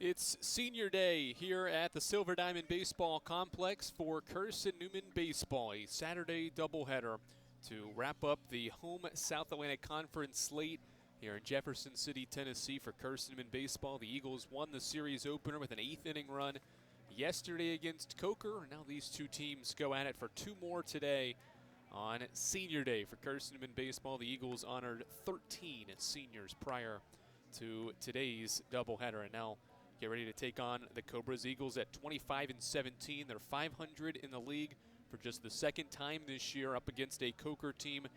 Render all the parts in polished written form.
It's senior day here at the Silver Diamond Baseball Complex for Carson-Newman Baseball, a Saturday doubleheader to wrap up the home South Atlantic Conference slate here in Jefferson City, Tennessee for Carson-Newman Baseball. The Eagles won the series opener with an 8th inning run yesterday against Coker. Now these two teams go at it for two more today on senior day for Carson-Newman Baseball. The Eagles honored 13 seniors prior to today's doubleheader, and now get ready to take on the Cobras. Eagles at 25-17. They're 500 in the league for just the second time this year, up against a Coker team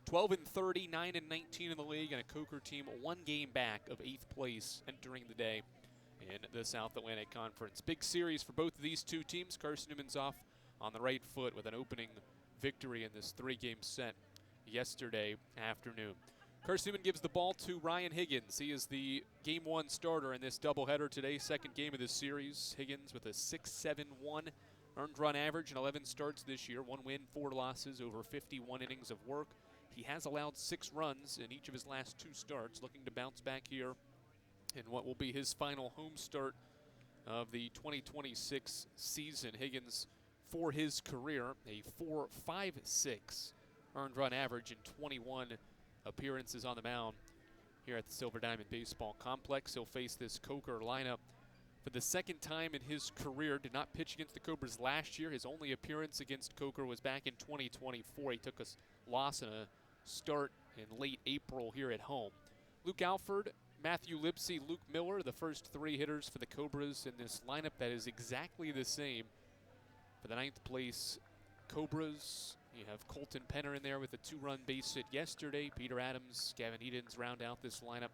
12-30, 9-19 in the league, and a Coker team one game back of 8th place entering the day in the South Atlantic Conference. Big series for both of these two teams. Carson-Newman's off on the right foot with an opening victory in this three-game set yesterday afternoon. Carson-Newman gives the ball to Ryan Higgins. He is the Game 1 starter in this doubleheader today, second game of this series. Higgins with a 6.71 earned run average in 11 starts this year. 1 win, 4 losses, over 51 innings of work. He has allowed 6 runs in each of his last 2 starts, looking to bounce back here in what will be his final home start of the 2026 season. Higgins, for his career, a 4.56 earned run average in 21 appearances on the mound here at the Silver Diamond Baseball Complex. He'll face this Coker lineup for the second time in his career. Did not pitch against the Cobras last year. His only appearance against Coker was back in 2024. He took a loss in a start in late April here at home. Luke Alford, Matthew Lipsy, Luke Miller, the first 3 hitters for the Cobras in this lineup that is exactly the same for the 9th place Cobras. You have Colton Penner in there with a 2-run base hit yesterday. Peter Adams, Gavin Edens round out this lineup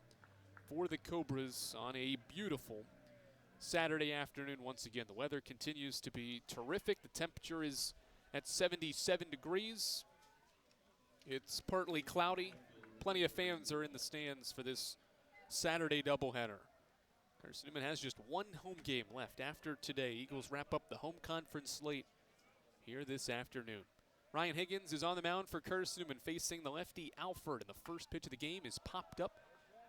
for the Cobras on a beautiful Saturday afternoon. Once again, the weather continues to be terrific. The temperature is at 77 degrees. It's partly cloudy. Plenty of fans are in the stands for this Saturday doubleheader. Carson-Newman has just one home game left after today. Eagles wrap up the home conference slate here this afternoon. Ryan Higgins is on the mound for Carson-Newman, facing the lefty Alford, and the first pitch of the game is popped up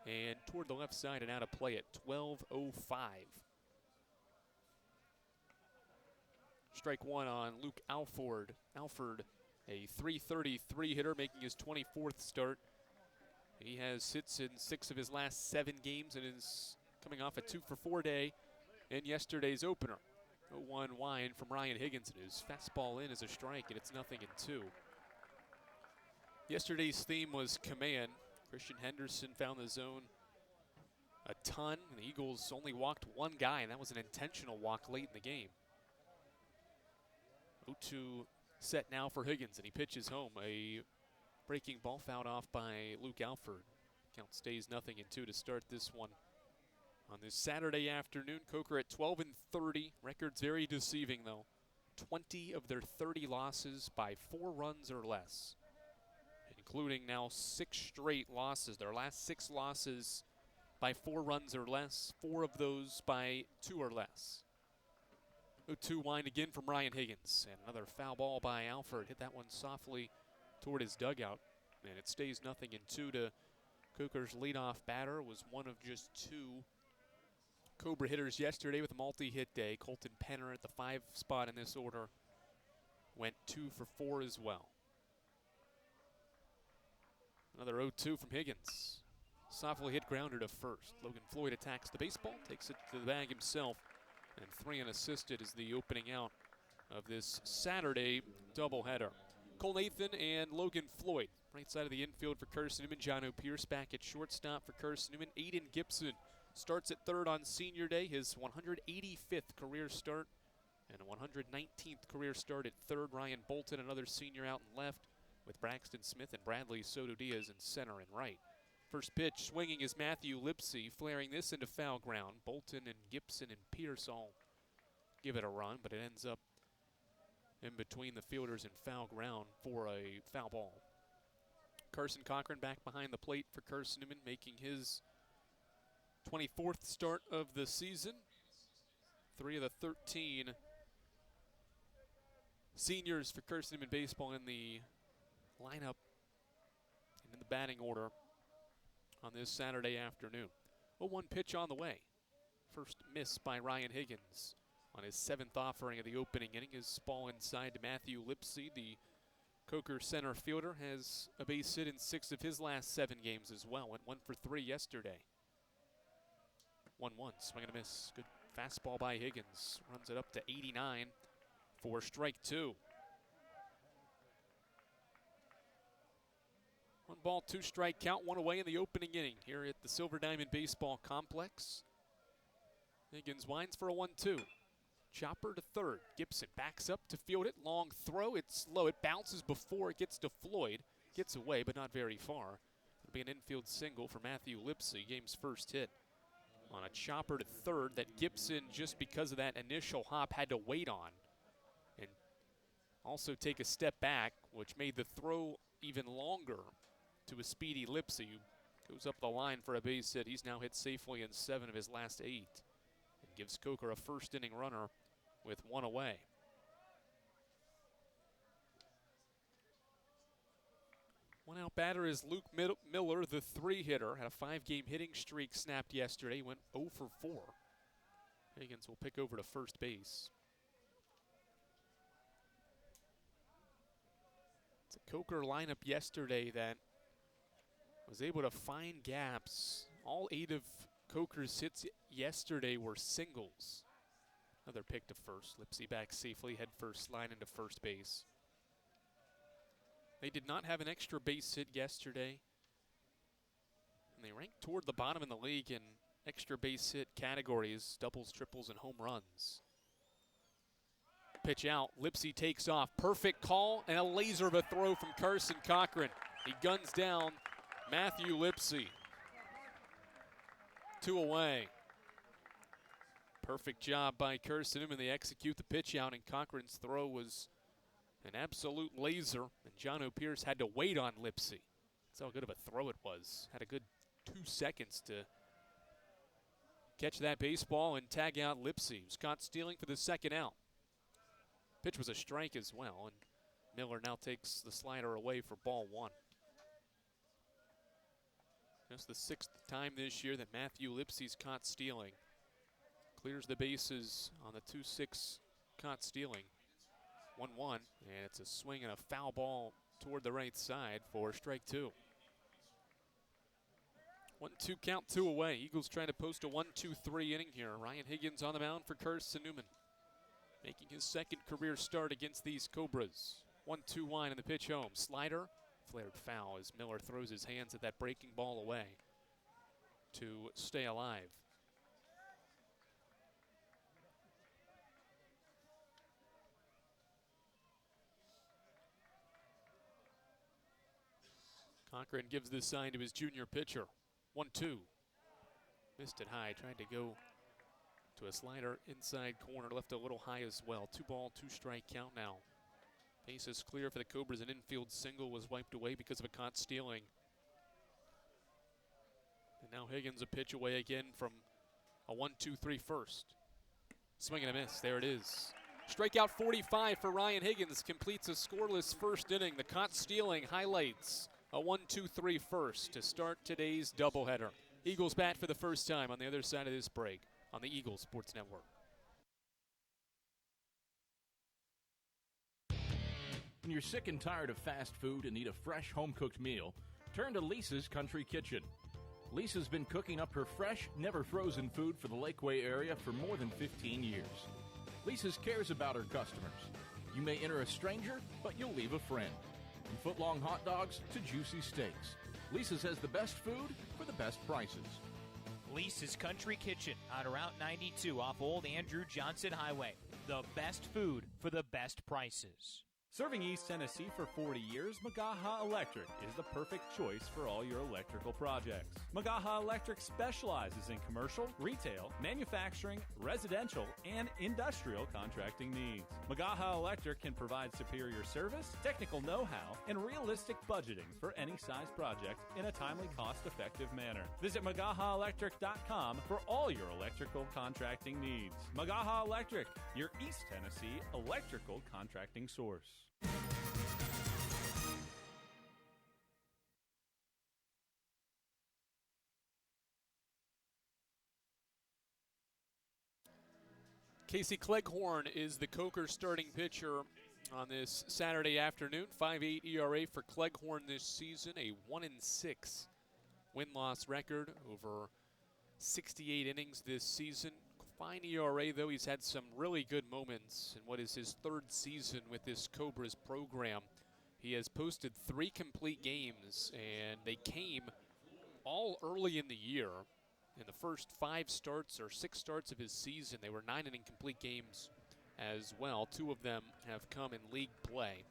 and toward the left side and out of play at 12:05. Strike one on Luke Alford. Alford, a .333 hitter, making his 24th start. He has hits in 6 of his last 7 games and is coming off a 2-for-4 day in yesterday's opener. 0-1 wind from Ryan Higgins, and his fastball in is a strike, and it's 0-2. Yesterday's theme was command. Christian Henderson found the zone a ton, and the Eagles only walked 1 guy, and that was an intentional walk late in the game. 0-2 set now for Higgins, and he pitches home. A breaking ball fouled off by Luke Alford. Count stays 0-2 to start this one. On this Saturday afternoon, Coker at 12-30. Record's very deceiving, though. 20 of their 30 losses by 4 runs or less, including now 6 straight losses. Their last 6 losses by 4 runs or less, 4 of those by 2 or less. 0-2 wind again from Ryan Higgins, and another foul ball by Alford. Hit that one softly toward his dugout, and it stays 0-2 to Coker's leadoff batter. Was one of just 2 Cobra hitters yesterday with a multi-hit day. Colton Penner at the 5 spot in this order went 2-for-4 as well. Another 0-2 from Higgins. Softly hit grounder to first. Logan Floyd attacks the baseball, takes it to the bag himself, and 3 unassisted is the opening out of this Saturday doubleheader. Cole Nathan and Logan Floyd. Right side of the infield for Carson-Newman. John Pierce back at shortstop for Carson-Newman. Aiden Gibson starts at third on senior day, his 185th career start, and a 119th career start at third. Ryan Bolton, another senior, out in left, with Braxton Smith and Bradley Soto Diaz in center and right. First pitch swinging is Matthew Lipsy, flaring this into foul ground. Bolton and Gibson and Pierce all give it a run, but it ends up in between the fielders in foul ground for a foul ball. Carson Cochran back behind the plate for Carson-Newman, making his 24th start of the season. 3 of the 13 seniors for Carson-Newman baseball in the lineup and in the batting order on this Saturday afternoon. 0-1 pitch on the way. First miss by Ryan Higgins on his 7th offering of the opening inning. His ball inside to Matthew Lipsey. The Coker center fielder has a base hit in 6 of his last 7 games as well. Went 1 for 3 yesterday. 1-1, swing and a miss. Good fastball by Higgins. Runs it up to 89 for strike 2. 1 ball, 2 strike count, 1 away in the opening inning here at the Silver Diamond Baseball Complex. Higgins winds for a 1-2. Chopper to third. Gibson backs up to field it. Long throw. It's low. It bounces before it gets to Floyd. Gets away, but not very far. It'll be an infield single for Matthew Lipsey, game's first hit. On a chopper to third that Gibson, just because of that initial hop, had to wait on. And also take a step back, which made the throw even longer to a speedy Lipsey, who goes up the line for a base hit. He's now hit safely in 7 of his last 8. And gives Coker a first inning runner with 1 away. One out batter is Luke Miller, the 3-hitter. Had a 5-game hitting streak snapped yesterday. Went 0 for 4. Higgins will pick over to first base. It's a Coker lineup yesterday that was able to find gaps. All 8 of Coker's hits yesterday were singles. Another pick to first. Lipsey back safely, head first line into first base. They did not have an extra base hit yesterday. And they ranked toward the bottom in the league in extra base hit categories, doubles, triples, and home runs. Pitch out, Lipsey takes off. Perfect call and a laser of a throw from Carson Cochran. He guns down Matthew Lipsey. 2 away. Perfect job by Carson-Newman. They execute the pitch out, and Cochran's throw was an absolute laser, and John O'Pierce had to wait on Lipsey. That's how good of a throw it was. Had a good 2 seconds to catch that baseball and tag out Lipsey. He was caught stealing for the 2nd out. Pitch was a strike as well, and Miller now takes the slider away for ball 1. Just the 6th time this year that Matthew Lipsey's caught stealing. Clears the bases on the 2-6 caught stealing. 1-1, and it's a swing and a foul ball toward the right side for strike 2. 1-2 count, 2 away. Eagles trying to post a 1-2-3 inning here. Ryan Higgins on the mound for Carson-Newman, making his 2nd career start against these Cobras. 1-2 wide in the pitch home. Slider, flared foul as Miller throws his hands at that breaking ball away to stay alive. Cochran gives this sign to his junior pitcher. 1-2. Missed it high, tried to go to a slider inside corner, left a little high as well. 2 ball, 2 strike count now. Base is clear for the Cobras. An infield single was wiped away because of a caught stealing. And now Higgins a pitch away again from a 1-2-3 first. Swing and a miss, there it is. Strikeout 45 for Ryan Higgins, completes a scoreless first inning. The caught stealing highlights a 1-2-3 first to start today's doubleheader. Eagles bat for the first time on the other side of this break on the Eagles Sports Network. When you're sick and tired of fast food and need a fresh home-cooked meal, turn to Lisa's Country Kitchen. Lisa's been cooking up her fresh, never-frozen food for the Lakeway area for more than 15 years. Lisa's cares about her customers. You may enter a stranger, but you'll leave a friend. From foot-long hot dogs to juicy steaks, Lisa's has the best food for the best prices. Lisa's Country Kitchen on Route 92 off Old Andrew Johnson Highway. The best food for the best prices. Serving East Tennessee for 40 years, Magaha Electric is the perfect choice for all your electrical projects. Magaha Electric specializes in commercial, retail, manufacturing, residential, and industrial contracting needs. Magaha Electric can provide superior service, technical know-how, and realistic budgeting for any size project in a timely, cost-effective manner. Visit MagahaElectric.com for all your electrical contracting needs. Magaha Electric, your East Tennessee electrical contracting source. Casey Cleghorn is the Coker starting pitcher on this Saturday afternoon. 5.8 ERA for Cleghorn this season, a 1-6 win-loss record over 68 innings this season. Fine ERA, though. He's had some really good moments in what is his third season with this Cobras program. He has posted 3 complete games, and they came all early in the year. In the first 5 starts or 6 starts of his season, they were 9-inning complete games as well. 2 of them have come in league play.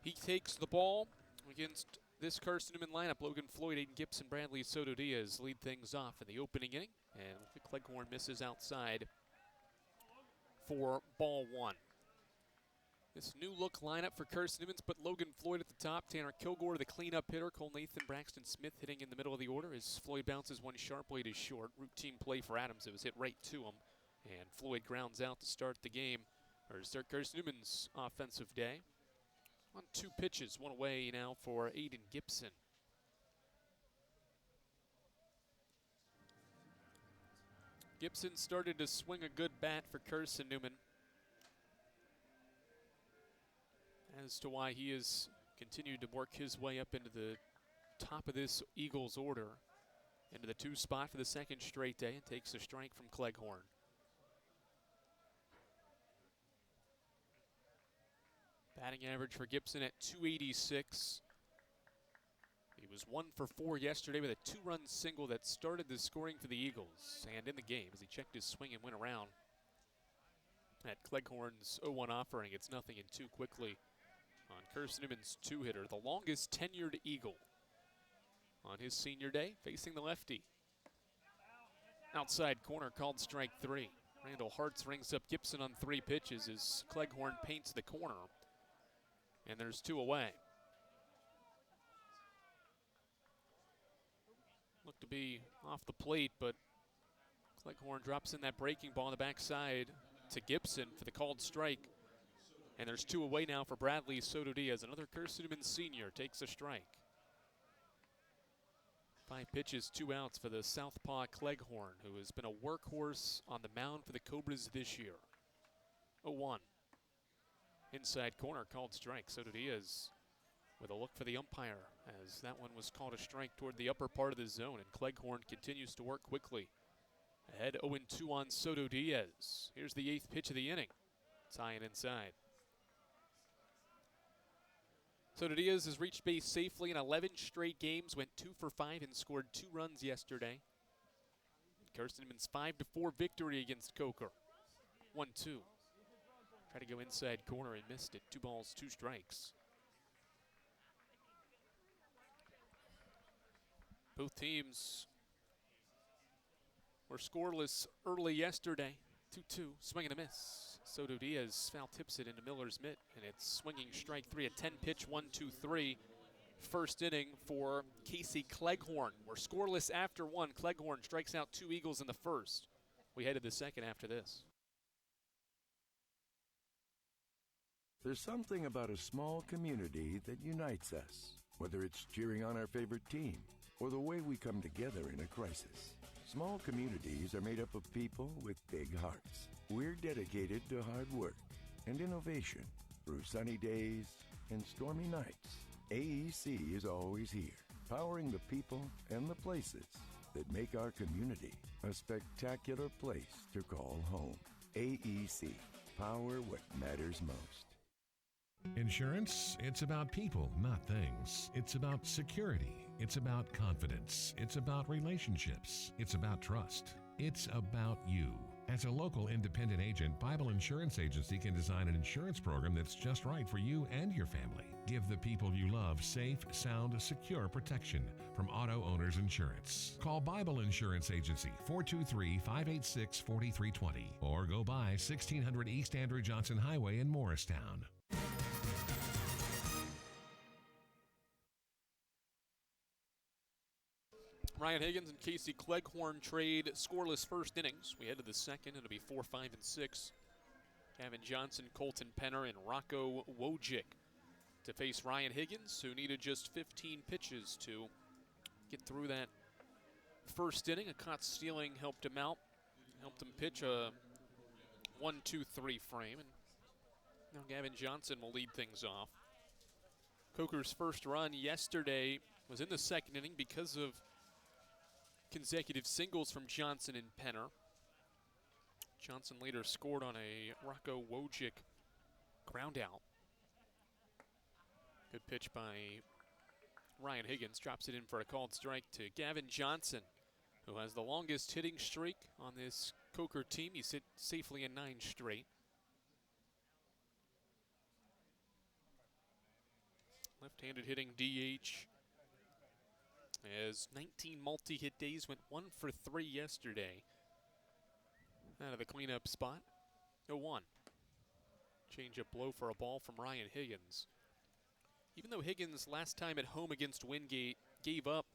He takes the ball against this Carson-Newman lineup. Logan Floyd, Aiden Gibson, Bradley Soto Diaz lead things off in the opening inning. And Cleghorn misses outside for ball 1. This new look lineup for Carson-Newman's put Logan Floyd at the top, Tanner Kilgore the cleanup hitter, Cole Nathan, Braxton Smith hitting in the middle of the order as Floyd bounces one sharply to short. Routine play for Adams. It was hit right to him. And Floyd grounds out to start the game, or to start Carson-Newman's offensive day. On 2 pitches, 1 away now for Aiden Gibson. Gibson started to swing a good bat for Carson-Newman. As to why he has continued to work his way up into the top of this Eagles order, into the 2 spot for the 2nd straight day, and takes a strike from Cleghorn. Batting average for Gibson at .286. He was 1 for 4 yesterday with a 2-run single that started the scoring for the Eagles and in the game as he checked his swing and went around. At Cleghorn's 0-1 offering, it's 0-2 quickly on Carson-Newman's 2-hitter, the longest tenured Eagle on his senior day, facing the lefty. Outside corner called strike 3. Randall Hartz rings up Gibson on 3 pitches as Cleghorn paints the corner. And there's 2 away. Looked to be off the plate, but Cleghorn drops in that breaking ball on the backside to Gibson for the called strike. And there's 2 away now for Bradley Soto Diaz. Another Carson-Newman senior takes a strike. 5 pitches, 2 outs for the southpaw Cleghorn, who has been a workhorse on the mound for the Cobras this year. 0-1. Inside corner called strike. Soto Diaz with a look for the umpire as that one was called a strike toward the upper part of the zone, and Cleghorn continues to work quickly. Ahead 0-2 on Soto Diaz. Here's the 8th pitch of the inning. Tying inside. Soto Diaz has reached base safely in 11 straight games, went 2 for 5 and scored 2 runs yesterday. Carson-Newman's 5-4 victory against Coker. 1-2. Tried to go inside corner and missed it. 2 balls, 2 strikes. Both teams were scoreless early yesterday. 2-2, swing and a miss. Soto Diaz foul tips it into Miller's mitt, and it's swinging strike 3, a 10-pitch 1-2-3. First inning for Casey Cleghorn. We're scoreless after 1. Cleghorn strikes out 2 Eagles in the first. We head to the second after this. There's something about a small community that unites us, whether it's cheering on our favorite team or the way we come together in a crisis. Small communities are made up of people with big hearts. We're dedicated to hard work and innovation through sunny days and stormy nights. AEC is always here, powering the people and the places that make our community a spectacular place to call home. AEC, power what matters most. Insurance, it's about people, not things. It's about security. It's about confidence. It's about relationships. It's about trust. It's about you. As a local independent agent, Bible Insurance Agency can design an insurance program that's just right for you and your family. Give the people you love safe, sound, secure protection from Auto Owners Insurance. Call Bible Insurance Agency 423-586-4320 or go by 1600 East Andrew Johnson Highway in Morristown. Ryan Higgins and Casey Cleghorn trade scoreless first innings. We head to the second. It'll be 4, 5, and 6. Gavin Johnson, Colton Penner, and Rocco Wojcik to face Ryan Higgins, who needed just 15 pitches to get through that first inning. A caught stealing helped him out, helped him pitch a 1-2-3 frame. And now Gavin Johnson will lead things off. Coker's first run yesterday was in the second inning because of consecutive singles from Johnson and Penner. Johnson later scored on a Rocco Wojcik ground out. Good pitch by Ryan Higgins, drops it in for a called strike to Gavin Johnson, who has the longest hitting streak on this Coker team. He's hit safely in 9 straight. Left-handed hitting DH as 19 multi-hit days, went 1 for 3 yesterday. Out of the cleanup spot, 0-1. Change-up blow for a ball from Ryan Higgins. Even though Higgins last time at home against Wingate gave up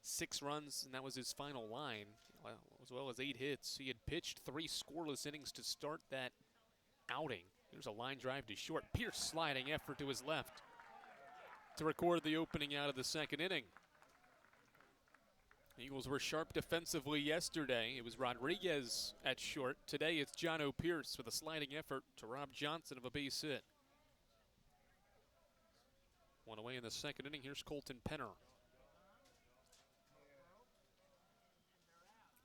6 runs, and that was his final line, as well as 8 hits, he had pitched 3 scoreless innings to start that outing. There's a line drive to short. Pierce sliding effort to his left to record the opening out of the second inning. Eagles were sharp defensively yesterday. It was Rodriguez at short. Today it's Jono Pierce with a sliding effort to rob Johnson of a base hit. One away in the second inning. Here's Colton Penner.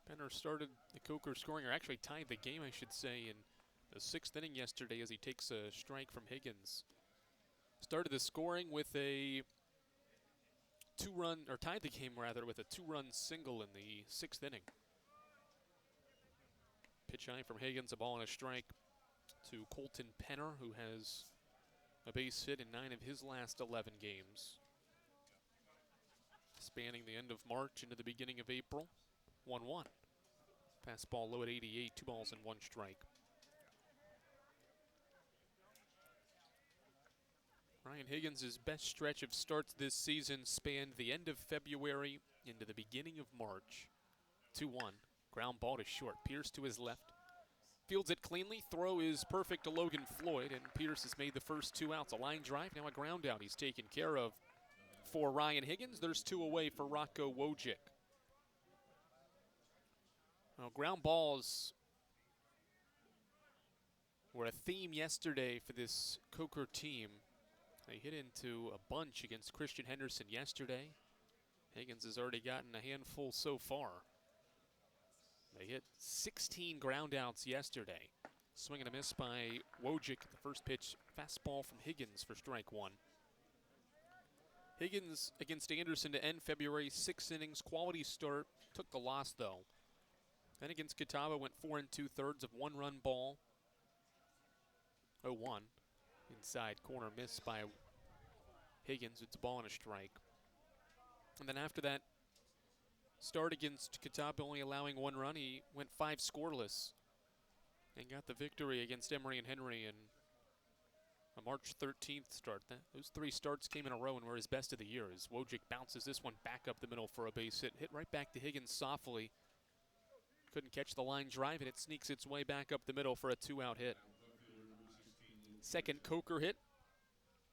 Penner started the Coker scoring, or actually tied the game, I should say, in the 6th inning yesterday as he takes a strike from Higgins. Started the scoring with a tied the game rather with a 2-run single in the 6th inning. Pitch high from Higgins, a ball and a strike to Colton Penner, who has a base hit in 9 of his last 11 games. Spanning the end of March into the beginning of April. 1-1. Fastball low at 88, 2 balls and 1 strike. Ryan Higgins' best stretch of starts this season spanned the end of February into the beginning of March. 2-1. Ground ball to short. Pierce to his left. Fields it cleanly. Throw is perfect to Logan Floyd, and Pierce has made the first 2 outs. A line drive, now a ground out he's taken care of for Ryan Higgins. There's 2 away for Rocco Wojcik. Well, ground balls were a theme yesterday for this Coker team. They hit into a bunch against Christian Henderson yesterday. Higgins has already gotten a handful so far. They hit 16 groundouts yesterday. Swing and a miss by Wojcik. The first pitch, fastball from Higgins for strike 1. Higgins against Anderson to end February, 6 innings, quality start. Took the loss though. Then against Catawba went 4 2/3 of 1-run ball. 0-1. Inside corner miss by Higgins. It's a ball and a strike. And then after that start against Catawba, only allowing 1 run, he went 5 scoreless and got the victory against Emory and Henry in a March 13th start. Those 3 starts came in a row and were his best of the year as Wojcik bounces this one back up the middle for a base hit. Hit right back to Higgins softly. Couldn't catch the line drive, and it sneaks its way back up the middle for a 2-out hit. Second Coker hit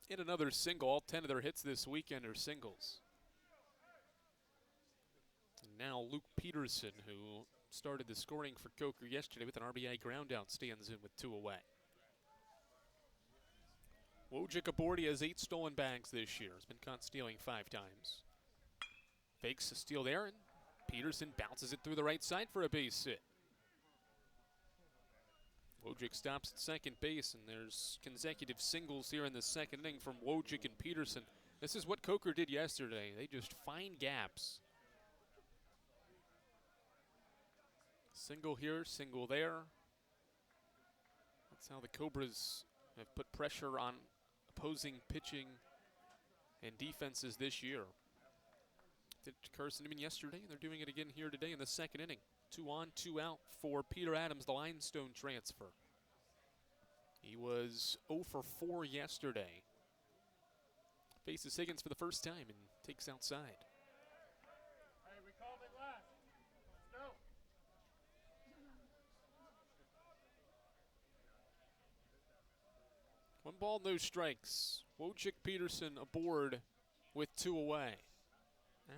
and another single. All 10 of their hits this weekend are singles. And now Luke Peterson, who started the scoring for Coker yesterday with an RBI groundout, stands in with 2 away. Wojcik aboard. He has 8 stolen bags this year. He's been caught stealing 5 times. Fakes a steal there, and Peterson bounces it through the right side for a base hit. Wojcik stops at second base, and there's consecutive singles here in the second inning from Wojcik and Peterson. This is what Coker did yesterday. They just find gaps. Single here, single there. That's how the Cobras have put pressure on opposing pitching and defenses this year. Did Carson-Newman yesterday, and they're doing it again here today in the second inning. 2 on, 2 out for Peter Adams, the Limestone transfer. He was 0 for 4 yesterday. Faces Higgins for the first time and takes outside. Hey, we called it last. Let's go. 1 ball, no strikes. Wojcik Peterson aboard with 2 away.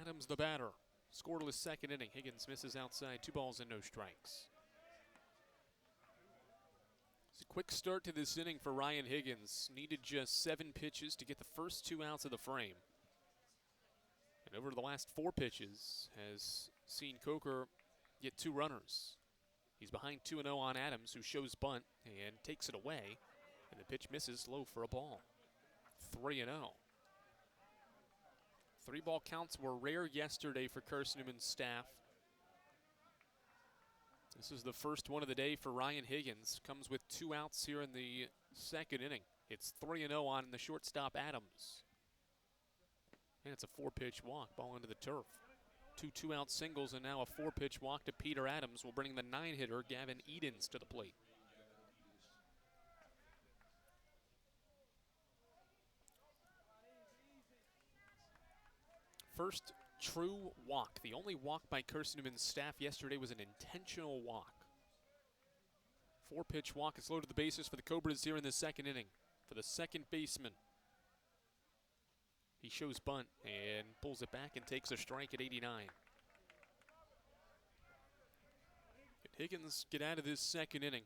Adams the batter. Scoreless second inning. Higgins misses outside. 2 balls and no strikes. It's a quick start to this inning for Ryan Higgins. Needed just 7 pitches to get the first 2 outs of the frame. And over the last 4 pitches has seen Coker get 2 runners. He's behind 2-0 on Adams, who shows bunt and takes it away. And the pitch misses low for a ball. 3-0. 3-ball counts were rare yesterday for Carson-Newman's staff. This is the first one of the day for Ryan Higgins. Comes with 2 outs here in the second inning. It's 3-0 on the shortstop Adams. And it's a 4-pitch walk, ball into the turf. 2 2-out singles and now a 4-pitch walk to Peter Adams will bring the 9-hitter Gavin Edens to the plate. First true walk. The only walk by Carson-Newman's staff yesterday was an intentional walk. 4-pitch walk is low to the bases for the Cobras here in the second inning. For the second baseman, he shows bunt and pulls it back and takes a strike at 89. Can Higgins get out of this second inning?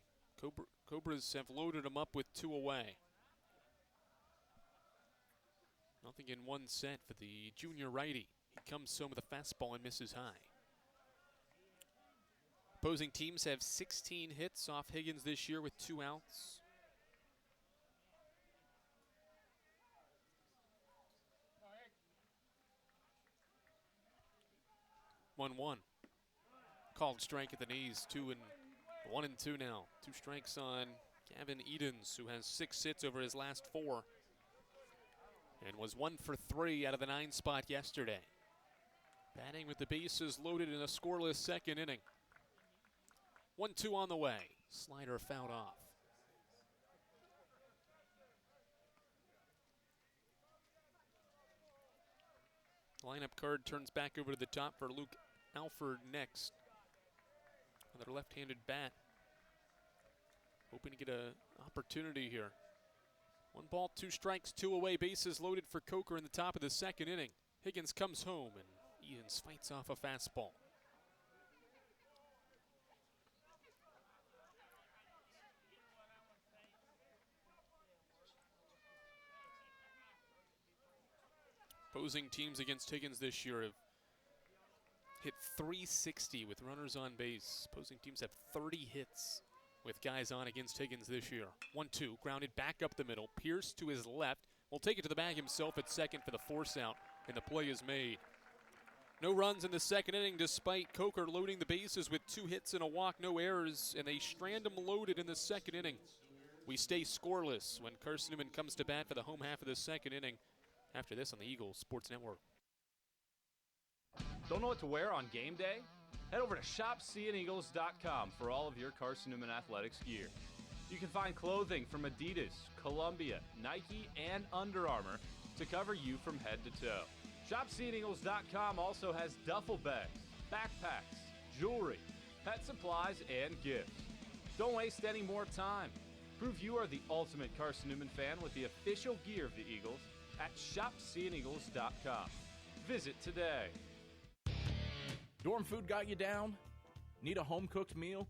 Cobras have loaded him up with 2 away. Nothing in 1 set for the junior righty. He comes home with a fastball and misses high. Opposing teams have 16 hits off Higgins this year with 2 outs. One. Called strike at the knees. 1-2 now. 2 strikes on Gavin Edens, who has 6 hits over his last 4. And was 1 for 3 out of the 9 spot yesterday. Batting with the bases loaded in a scoreless second inning. 1-2 on the way. Slider fouled off. Lineup card turns back over to the top for Luke Alford next. Another left-handed bat. Hoping to get an opportunity here. 1 ball, 2 strikes, 2 away. Bases loaded for Coker in the top of the second inning. Higgins comes home and Edens fights off a fastball. Opposing teams against Higgins this year have hit .360 with runners on base. Opposing teams have 30 hits with guys on against Higgins this year. 1-2, grounded back up the middle. Pierce to his left will take it to the bag himself at second for the force out, and the play is made. No runs in the second inning despite Coker loading the bases with 2 hits and a walk, no errors, and they strand him loaded in the second inning. We stay scoreless when Carson-Newman comes to bat for the home half of the second inning. After this on the Eagles Sports Network. Don't know what to wear on game day? Head over to shopseeandeagles.com for all of your Carson-Newman athletics gear. You can find clothing from Adidas, Columbia, Nike, and Under Armour to cover you from head to toe. ShopSeeAndEagles.com also has duffel bags, backpacks, jewelry, pet supplies, and gifts. Don't waste any more time. Prove you are the ultimate Carson-Newman fan with the official gear of the Eagles at ShopSeeAndEagles.com. Visit today. Dorm food got you down? Need a home-cooked meal?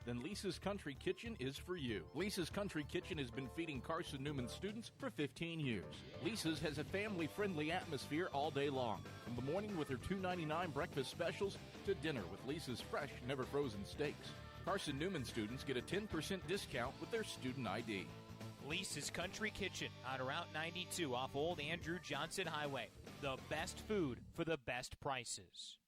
Then Lisa's Country Kitchen is for you. Lisa's Country Kitchen has been feeding Carson-Newman students for 15 years. Lisa's has a family-friendly atmosphere all day long. From the morning with her $2.99 breakfast specials to dinner with Lisa's fresh, never-frozen steaks. Carson-Newman students get a 10% discount with their student ID. Lisa's Country Kitchen on Route 92 off Old Andrew Johnson Highway. The best food for the best prices.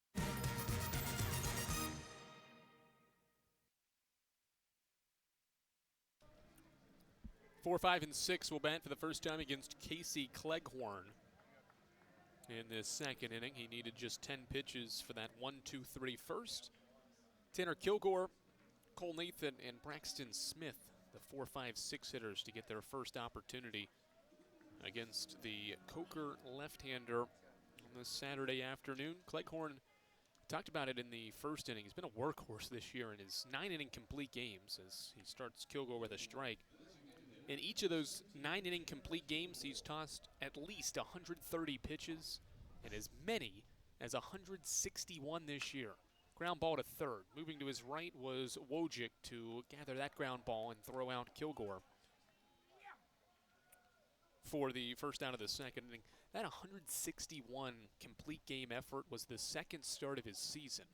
4, 5, and 6 will bat for the first time against Casey Cleghorn. In this second inning, he needed just 10 pitches for that 1-2-3 first. Tanner Kilgore, Cole Nathan, and Braxton Smith, the 4, 5, 6 hitters to get their first opportunity against the Coker left-hander on this Saturday afternoon. Cleghorn talked about it in the first inning. He's been a workhorse this year in his 9-inning complete games as he starts Kilgore with a strike. In each of those 9-inning complete games, he's tossed at least 130 pitches and as many as 161 this year. Ground ball to third. Moving to his right was Wojcik to gather that ground ball and throw out Kilgore for the first out of the second inning. That 161 complete game effort was the second start of his season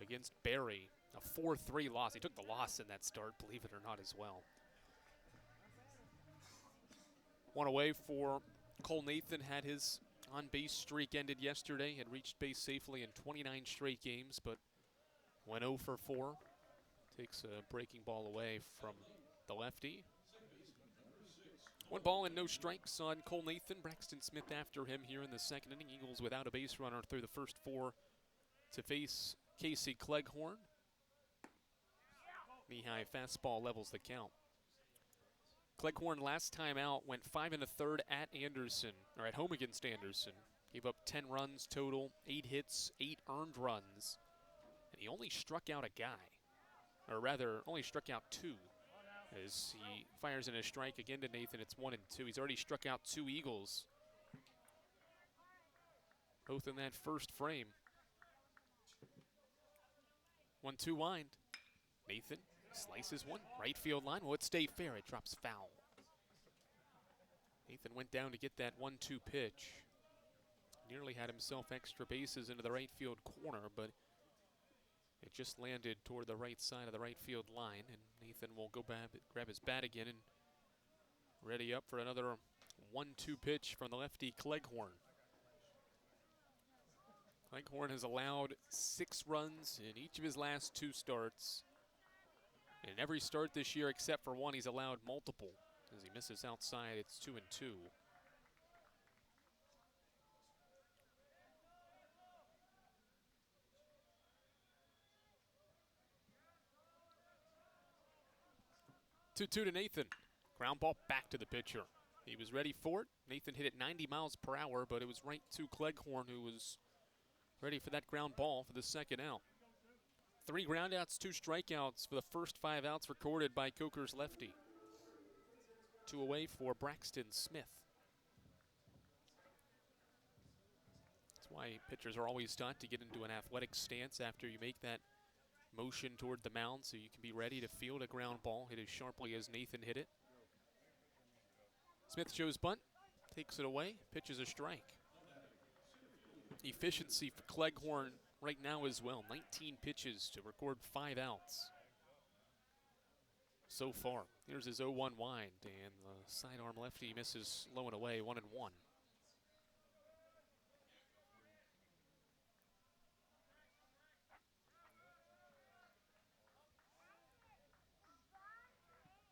against Barry. A 4-3 loss. He took the loss in that start, believe it or not, as well. One away for Cole Nathan. Had his on-base streak ended yesterday. Had reached base safely in 29 straight games, but went 0 for 4. Takes a breaking ball away from the lefty. 1 ball and no strikes on Cole Nathan. Braxton Smith after him here in the second inning. Eagles without a base runner through the first 4 to face Casey Cleghorn. Knee-high fastball levels the count. Cleghorn last time out went 5 1/3 at Anderson, or at home against Anderson. Gave up 10 runs total, 8 hits, 8 earned runs. And he only struck out a guy, or rather only struck out 2. As he fires in a strike again to Nathan, it's 1 and 2. He's already struck out 2 Eagles, both in that first frame. 1-2 wind. Nathan slices one, right field line. Will it stay fair? It drops foul. Nathan went down to get that 1-2 pitch. Nearly had himself extra bases into the right field corner, but it just landed toward the right side of the right field line, and Nathan will go back, grab his bat again, and ready up for another 1-2 pitch from the lefty Cleghorn. Cleghorn has allowed 6 runs in each of his last 2 starts. And in every start this year except for one, he's allowed multiple. As he misses outside, it's 2 and 2. Two to Nathan. Ground ball back to the pitcher. He was ready for it. Nathan hit it 90 miles per hour, but it was right to Cleghorn, who was ready for that ground ball for the second out. 3 groundouts, 2 strikeouts for the first 5 outs recorded by Coker's lefty. 2 away for Braxton Smith. That's why pitchers are always taught to get into an athletic stance after you make that motion toward the mound so you can be ready to field a ground ball, hit as sharply as Nathan hit it. Smith shows bunt, takes it away, pitches a strike. Efficiency for Cleghorn right now as well. 19 pitches to record 5 outs so far. Here's his 0-1 wind, and the sidearm lefty misses low and away, 1-1.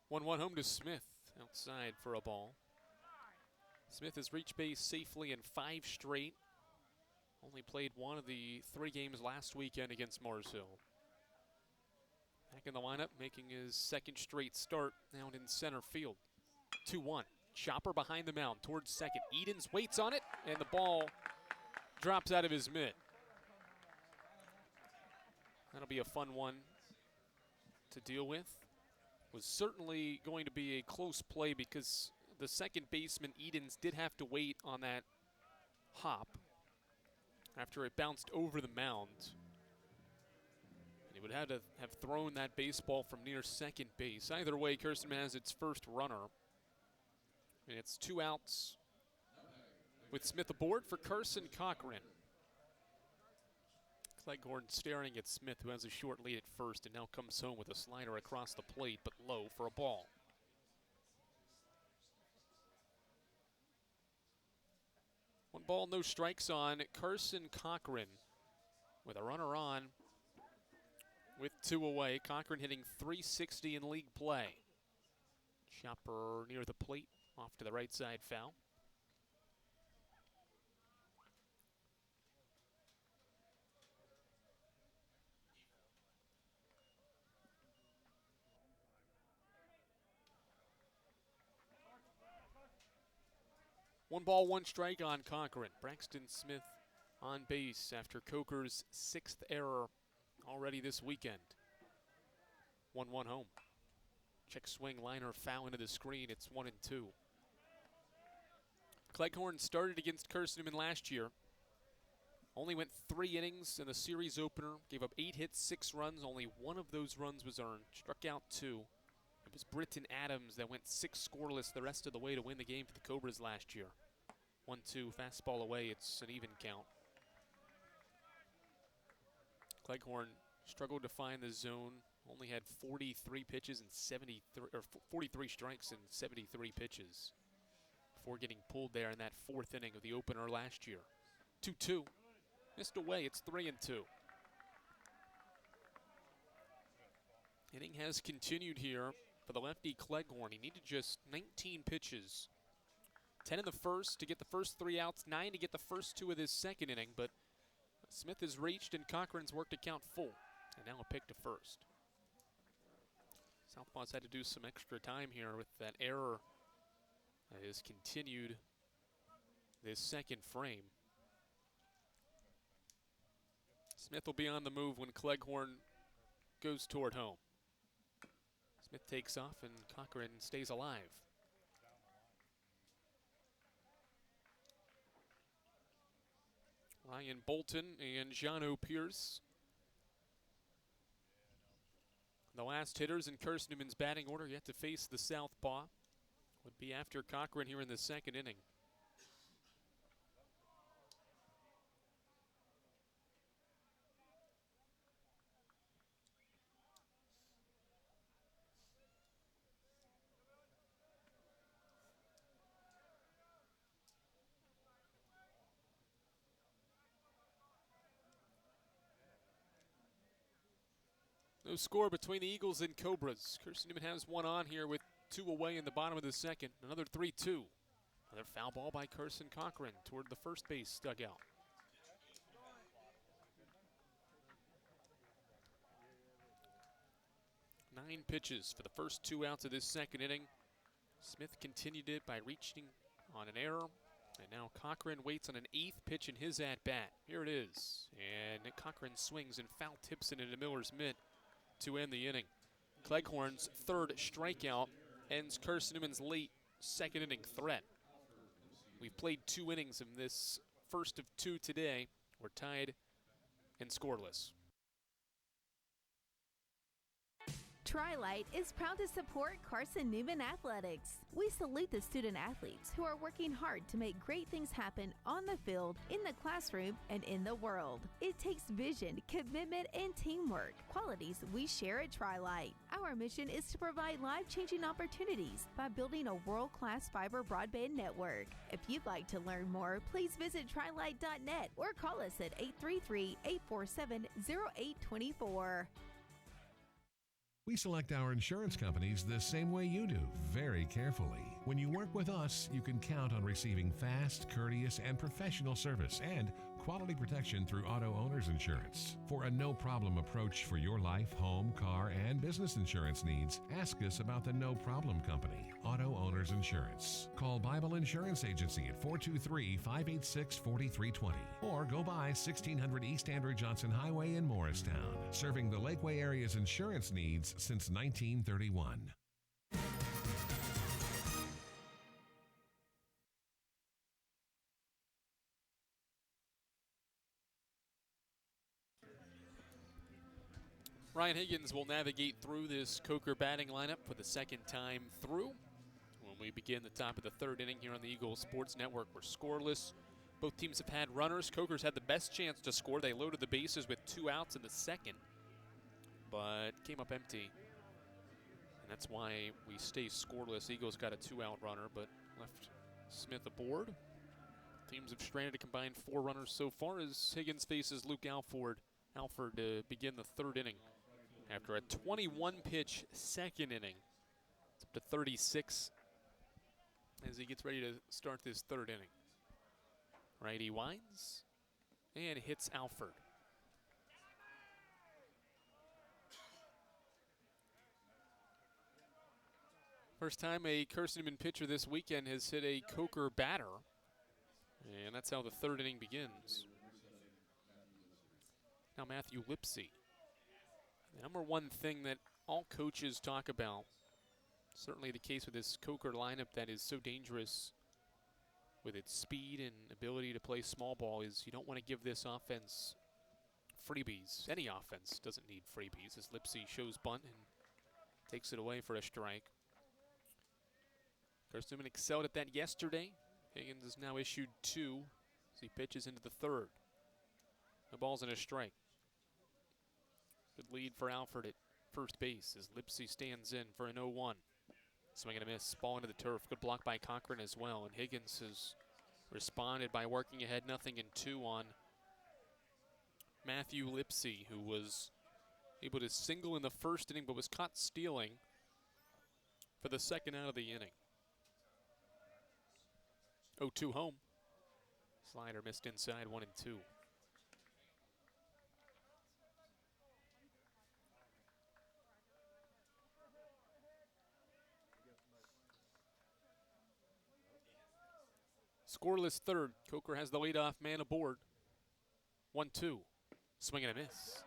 One home to Smith, outside for a ball. Smith has reached base safely in 5 straight. Only played 1 of the 3 games last weekend against Mars Hill. Back in the lineup, making his 2nd straight start out in center field. 2-1. Chopper behind the mound towards second. Edens waits on it, and the ball drops out of his mitt. That'll be a fun one to deal with. Was certainly going to be a close play because the second baseman, Edens, did have to wait on that hop after it bounced over the mound. And he would have to have thrown that baseball from near second base. Either way, Carson-Newman has its first runner. And it's 2 outs with Smith aboard for Carson Cochran. Cleghorn staring at Smith, who has a short lead at first and now comes home with a slider across the plate, but low for a ball. One ball, no strikes on Carson Cochran with a runner on with 2 away. Cochran hitting .360 in league play. Chopper near the plate, off to the right side, foul. One ball, 1 strike on Cochran. Braxton Smith on base after Coker's 6th error already this weekend. 1-1 home. Check swing, liner, foul into the screen. It's 1-2. Cleghorn started against Carson-Newman last year. Only went 3 innings in the series opener, gave up 8 hits, 6 runs. Only one of those runs was earned. Struck out 2. It was Britton Adams that went 6 scoreless the rest of the way to win the game for the Cobras last year. 1-2, fastball away. It's an even count. Cleghorn struggled to find the zone. Only had 43 pitches and 43 strikes and 73 pitches before getting pulled there in that 4th inning of the opener last year. 2-2. Missed away. It's 3-2. Inning has continued here for the lefty Cleghorn. He needed just 19 pitches. 10 in the first to get the first 3 outs, 9 to get the first 2 of this second inning, but Smith has reached and Cochran's worked to count full. And now a pick to first. Southpaw's had to do some extra time here with that error that has continued this second frame. Smith will be on the move when Cleghorn goes toward home. Smith takes off and Cochran stays alive. Ryan Bolton and Jono Pierce, the last hitters in Carson-Newman's batting order yet to face the southpaw, would be after Cochran here in the second inning. No score between the Eagles and Cobras. Carson-Newman has one on here with 2 away in the bottom of the second. Another 3-2. Another foul ball by Carson Cochran toward the first base dugout. Nine pitches for the first 2 outs of this second inning. Smith continued it by reaching on an error. And now Cochran waits on an 8th pitch in his at-bat. Here it is. And Cochran swings and foul tips it into Miller's mitt to end the inning. Cleghorn's 3rd strikeout ends Carson-Newman's late second inning threat. We've played 2 innings in this first of 2 today. We're tied and scoreless. Tri-Light is proud to support Carson-Newman Athletics. We salute the student athletes who are working hard to make great things happen on the field, in the classroom, and in the world. It takes vision, commitment, and teamwork, qualities we share at Tri-Light. Our mission is to provide life-changing opportunities by building a world-class fiber broadband network. If you'd like to learn more, please visit trilight.net or call us at 833-847-0824. We select our insurance companies the same way you do, very carefully. When you work with us, you can count on receiving fast, courteous, and professional service and quality protection through Auto Owners Insurance. For a no-problem approach for your life, home, car, and business insurance needs, ask us about the No Problem Company, Auto Owners Insurance. Call Bible Insurance Agency at 423-586-4320 or go by 1600 East Andrew Johnson Highway in Morristown, serving the Lakeway area's insurance needs since 1931. Ryan Higgins will navigate through this Coker batting lineup for the second time through. When we begin the top of the 3rd inning here on the Eagles Sports Network, we're scoreless. Both teams have had runners. Coker's had the best chance to score. They loaded the bases with 2 outs in the second, but came up empty. And that's why we stay scoreless. Eagles got a 2-out runner, but left Smith aboard. Teams have stranded a combined 4 runners so far as Higgins faces Luke Alford to begin the 3rd inning. After a 21-pitch second inning, it's up to 36 as he gets ready to start this 3rd inning. Righty winds and hits Alford. First time a Carson-Newman pitcher this weekend has hit a Coker batter, and that's how the 3rd inning begins. Now Matthew Lipsy. The number one thing that all coaches talk about, certainly the case with this Coker lineup that is so dangerous with its speed and ability to play small ball is you don't want to give this offense freebies. Any offense doesn't need freebies as Lipsy shows bunt and takes it away for a strike. Carson-Newman excelled at that yesterday. Higgins has now issued 2 as he pitches into the 3rd. The ball's in a strike. Good lead for Alford at first base as Lipsy stands in for an 0-1. Swing and a miss, ball into the turf. Good block by Cochran as well. And Higgins has responded by working ahead 0-2 on Matthew Lipsy, who was able to single in the first inning but was caught stealing for the second out of the inning. 0-2 home. Slider missed inside, 1-2. Scoreless 3rd. Coker has the leadoff man aboard. 1-2. Swing and a miss.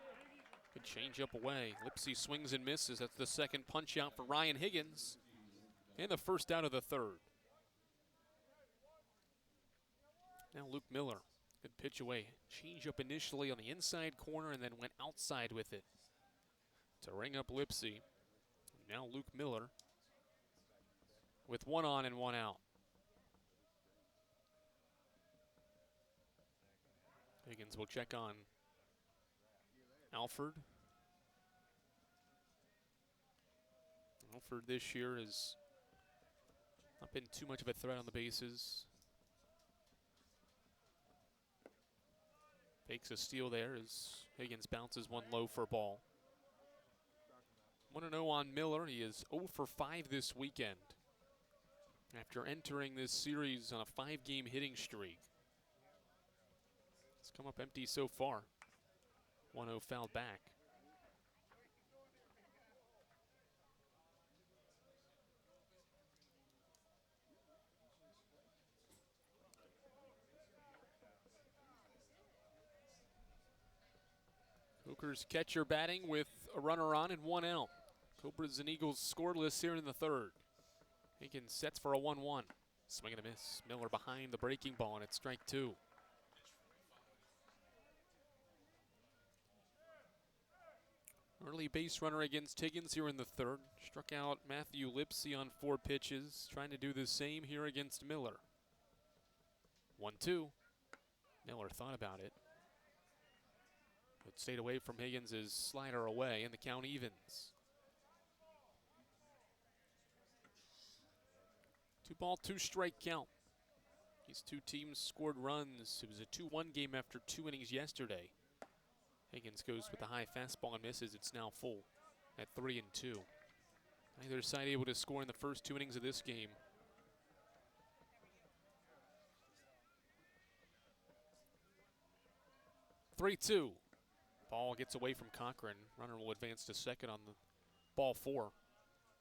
Good change up away. Lipsy swings and misses. That's the second punch out for Ryan Higgins. And the first out of the 3rd. Now Luke Miller. Good pitch away. Change up initially on the inside corner and then went outside with it to ring up Lipsy. Now Luke Miller with 1 on and 1 out. Higgins will check on Alford. Alford this year has not been too much of a threat on the bases. Fakes a steal there as Higgins bounces one low for a ball. 1-0 on Miller. He is 0 for 5 this weekend after entering this series on a 5-game hitting streak. It's come up empty so far. 1-0 fouled back. Coker's catcher batting with a runner on and 1 out. Cobras and Eagles scoreless here in the 3rd. Higgins sets for a 1-1. Swing and a miss. Miller behind the breaking ball, and it's strike 2. Early base runner against Higgins here in the 3rd. Struck out Matthew Lipsy on 4 pitches. Trying to do the same here against Miller. 1-2. Miller thought about it, but stayed away from Higgins' slider away, and the count evens. 2-ball, 2-strike count. These two teams scored runs. It was a 2-1 game after 2 innings yesterday. Higgins goes with the high fastball and misses. It's now full at 3-2. Neither side able to score in the first 2 innings of this game. Three-two. Ball gets away from Cochran. Runner will advance to second on the ball 4.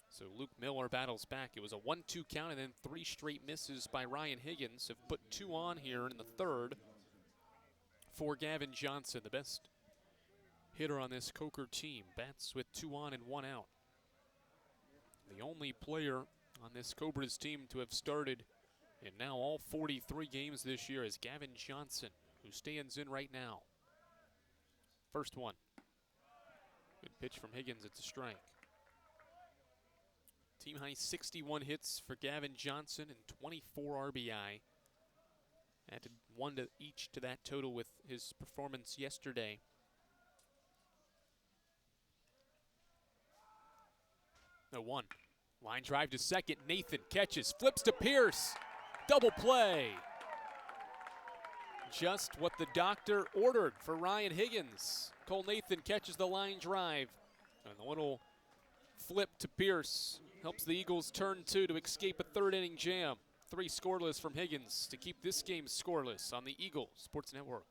So Luke Miller battles back. It was a 1-2 count, and then 3 straight misses by Ryan Higgins have put 2 on here in the 3rd for Gavin Johnson, the best hitter on this Coker team. Bats with 2 on and 1 out. The only player on this Cobras team to have started in now all 43 games this year is Gavin Johnson, who stands in right now. First one. Good pitch from Higgins. It's a strike. Team high 61 hits for Gavin Johnson and 24 RBI. Added 1 to each to that total with his performance yesterday. No 1. Line drive to second. Nathan catches, flips to Pierce. Double play. Just what the doctor ordered for Ryan Higgins. Cole Nathan catches the line drive. And the little flip to Pierce helps the Eagles turn 2 to escape a 3rd inning jam. 3 scoreless from Higgins to keep this game scoreless on the Eagle Sports Network.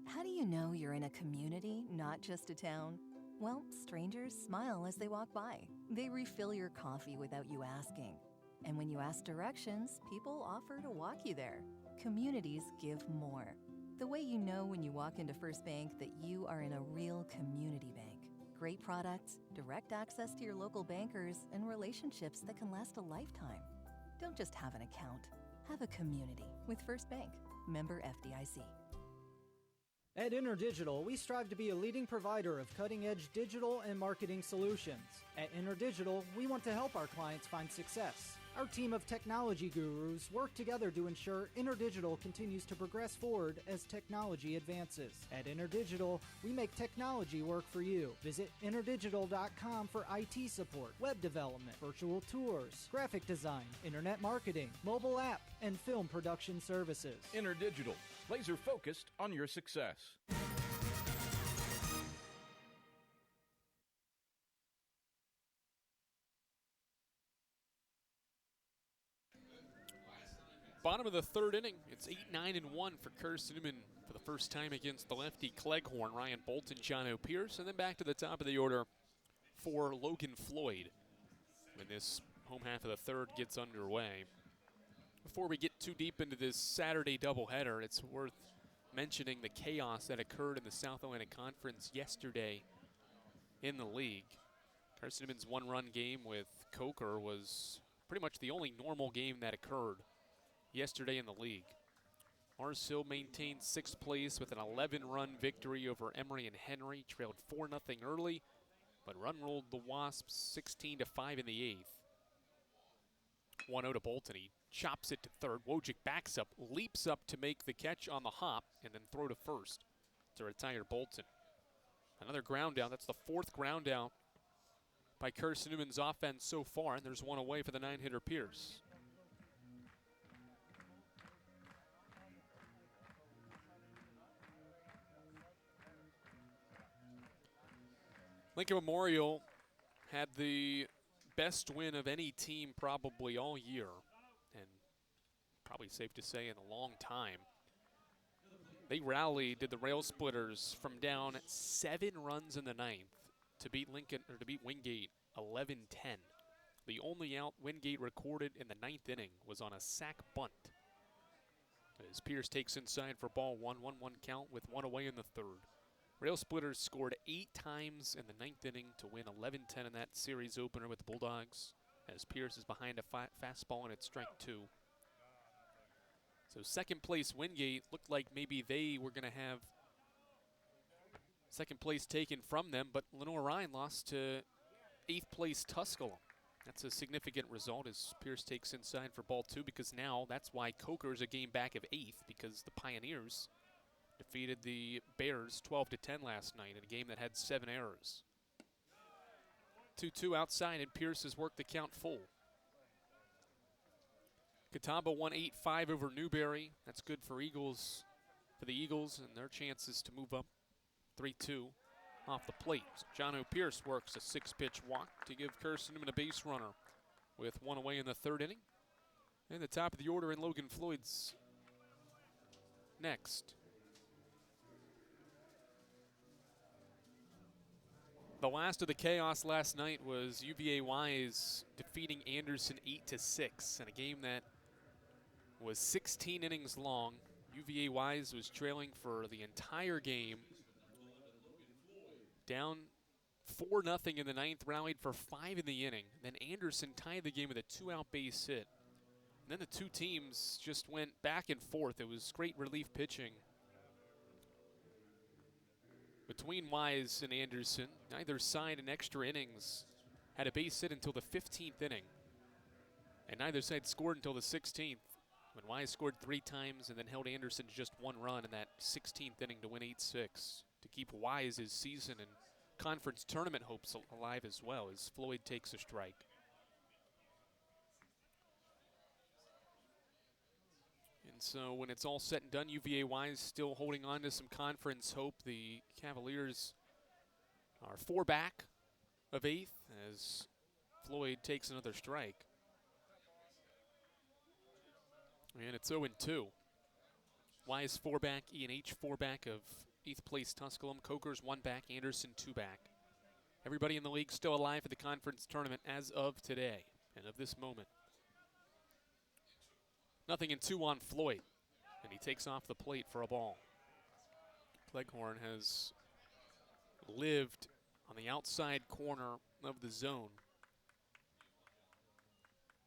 How do you know you're in a community, not just a town? Well, strangers smile as they walk by. They refill your coffee without you asking. And when you ask directions, people offer to walk you there. Communities give more. The way you know when you walk into First Bank that you are in a real community bank. Great products, direct access to your local bankers, and relationships that can last a lifetime. Don't just have an account, have a community with First Bank. Member FDIC. At InterDigital, we strive to be a leading provider of cutting-edge digital and marketing solutions. At InterDigital, we want to help our clients find success. Our team of technology gurus work together to ensure InterDigital continues to progress forward as technology advances. At InterDigital, we make technology work for you. Visit interdigital.com for IT support, web development, virtual tours, graphic design, internet marketing, mobile app, and film production services. InterDigital, laser focused on your success. Bottom of the third inning, it's 8-9-1 for Carson-Newman for the first time against the lefty Cleghorn, Ryan Bolton, John O'Pierce, and then back to the top of the order for Logan Floyd when this home half of the third gets underway. Before we get too deep into this Saturday doubleheader, it's worth mentioning the chaos that occurred in the South Atlantic Conference yesterday in the league. Carson-Newman's one-run game with Coker was pretty much the only normal game that occurred yesterday in the league. Mars Hill maintained sixth place with an 11-run victory over Emory and Henry, trailed 4-0 early, but run-rolled the Wasps 16-5 in the eighth. 1-0 to Bolton. He chops it to third. Wojcik backs up, leaps up to make the catch on the hop, and then throw to first to retire Bolton. Another ground out. That's the fourth ground out by Carson-Newman's offense so far, and there's one away for the nine-hitter Pierce. Lincoln Memorial had the best win of any team probably all year, and probably safe to say in a long time. They rallied, did the Rail Splitters from down 7 runs in the ninth to beat Wingate 11-10. The only out Wingate recorded in the ninth inning was on a sac bunt, as Pierce takes inside for ball one, 1-1 count with one away in the third. Rail Splitters scored 8 times in the ninth inning to win 11-10 in that series opener with the Bulldogs, as Pierce is behind a fastball and it's strike 2. So second place Wingate looked like maybe they were going to have second place taken from them, but Lenore Ryan lost to 8th place Tusculum. That's a significant result as Pierce takes inside for ball 2, because now that's why Coker's a game back of 8th, because the Pioneers defeated the Bears 12-10 last night in a game that had 7 errors. 2-2 outside, and Pierce has worked the count full. Catawba won 8-5 over Newberry. That's good for the Eagles and their chances to move up 3-2 off the plate. So John O'Pierce works a 6-pitch walk to give Carson-Newman a base runner with one away in the third inning. And the top of the order in Logan Floyd's next. The last of the chaos last night was UVA Wise defeating Anderson 8-6 in a game that was 16 innings long. UVA Wise was trailing for the entire game, down 4-0 in the ninth, rallied for 5 in the inning. Then Anderson tied the game with a 2-out base hit. And then the two teams just went back and forth. It was great relief pitching between Wise and Anderson. Neither side in extra innings had a base hit until the 15th inning, and neither side scored until the 16th, when Wise scored 3 times and then held Anderson to just 1 run in that 16th inning to win 8-6 to keep Wise's season and conference tournament hopes alive as well, as Floyd takes a strike. And so when it's all said and done, UVA Wise still holding on to some conference hope. The Cavaliers are 4 back of 8th as Floyd takes another strike. And it's 0-2. Wise 4 back, E&H 4 back of 8th place Tusculum. Coker's 1 back, Anderson 2 back. Everybody in the league still alive for the conference tournament as of today and of this moment. 0-2 on Floyd, and he takes off the plate for a ball. Cleghorn has lived on the outside corner of the zone.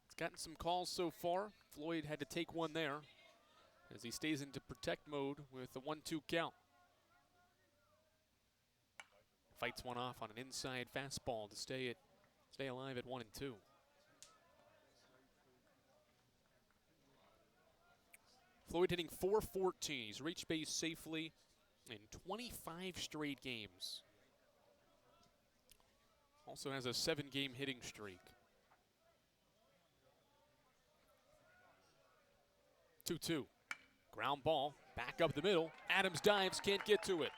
It's gotten some calls so far. Floyd had to take one there as he stays into protect mode with a 1-2 count. Fights one off on an inside fastball to stay alive at 1-2. Floyd hitting .414. He's reached base safely in 25 straight games. Also has a 7-game hitting streak. 2-2. Ground ball, back up the middle. Adams dives, can't get to it.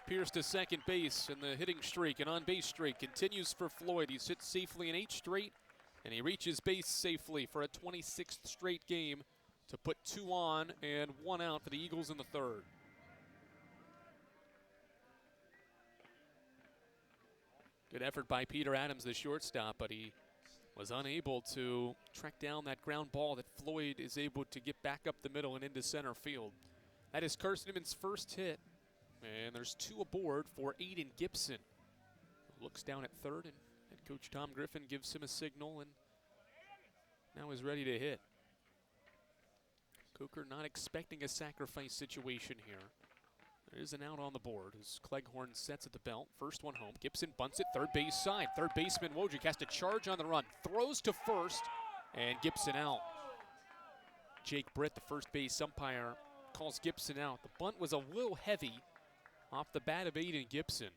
Pierce to second base, and the hitting streak, an on-base streak, continues for Floyd. He's hit safely in 8 straight, and he reaches base safely for a 26th straight game to put 2 on and 1 out for the Eagles in the 3rd. Good effort by Peter Adams, the shortstop, but he was unable to track down that ground ball that Floyd is able to get back up the middle and into center field. That is Carson-Newman's first hit, and there's 2 aboard for Aiden Gibson. Looks down at third, and head coach Tom Griffin gives him a signal, and now is ready to hit. Coker not expecting a sacrifice situation here. There is an out on the board as Cleghorn sets at the belt. First one home. Gibson bunts it third base side. Third baseman Wojcik has to charge on the run. Throws to first, and Gibson out. Jake Britt, the first base umpire, calls Gibson out. The bunt was a little heavy off the bat of Aiden Gibson.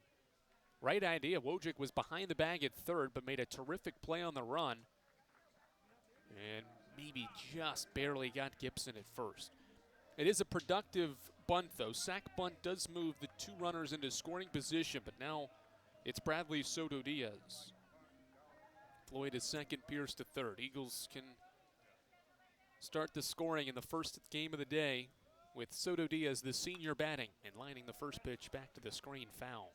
Right idea. Wojcik was behind the bag at third, but made a terrific play on the run. And maybe just barely got Gibson at first. It is a productive bunt, though. Sack bunt does move the 2 runners into scoring position, but now it's Bradley Soto Diaz. Floyd is second, Pierce to third. Eagles can start the scoring in the first game of the day with Soto Diaz, the senior, batting and lining the first pitch back to the screen, foul.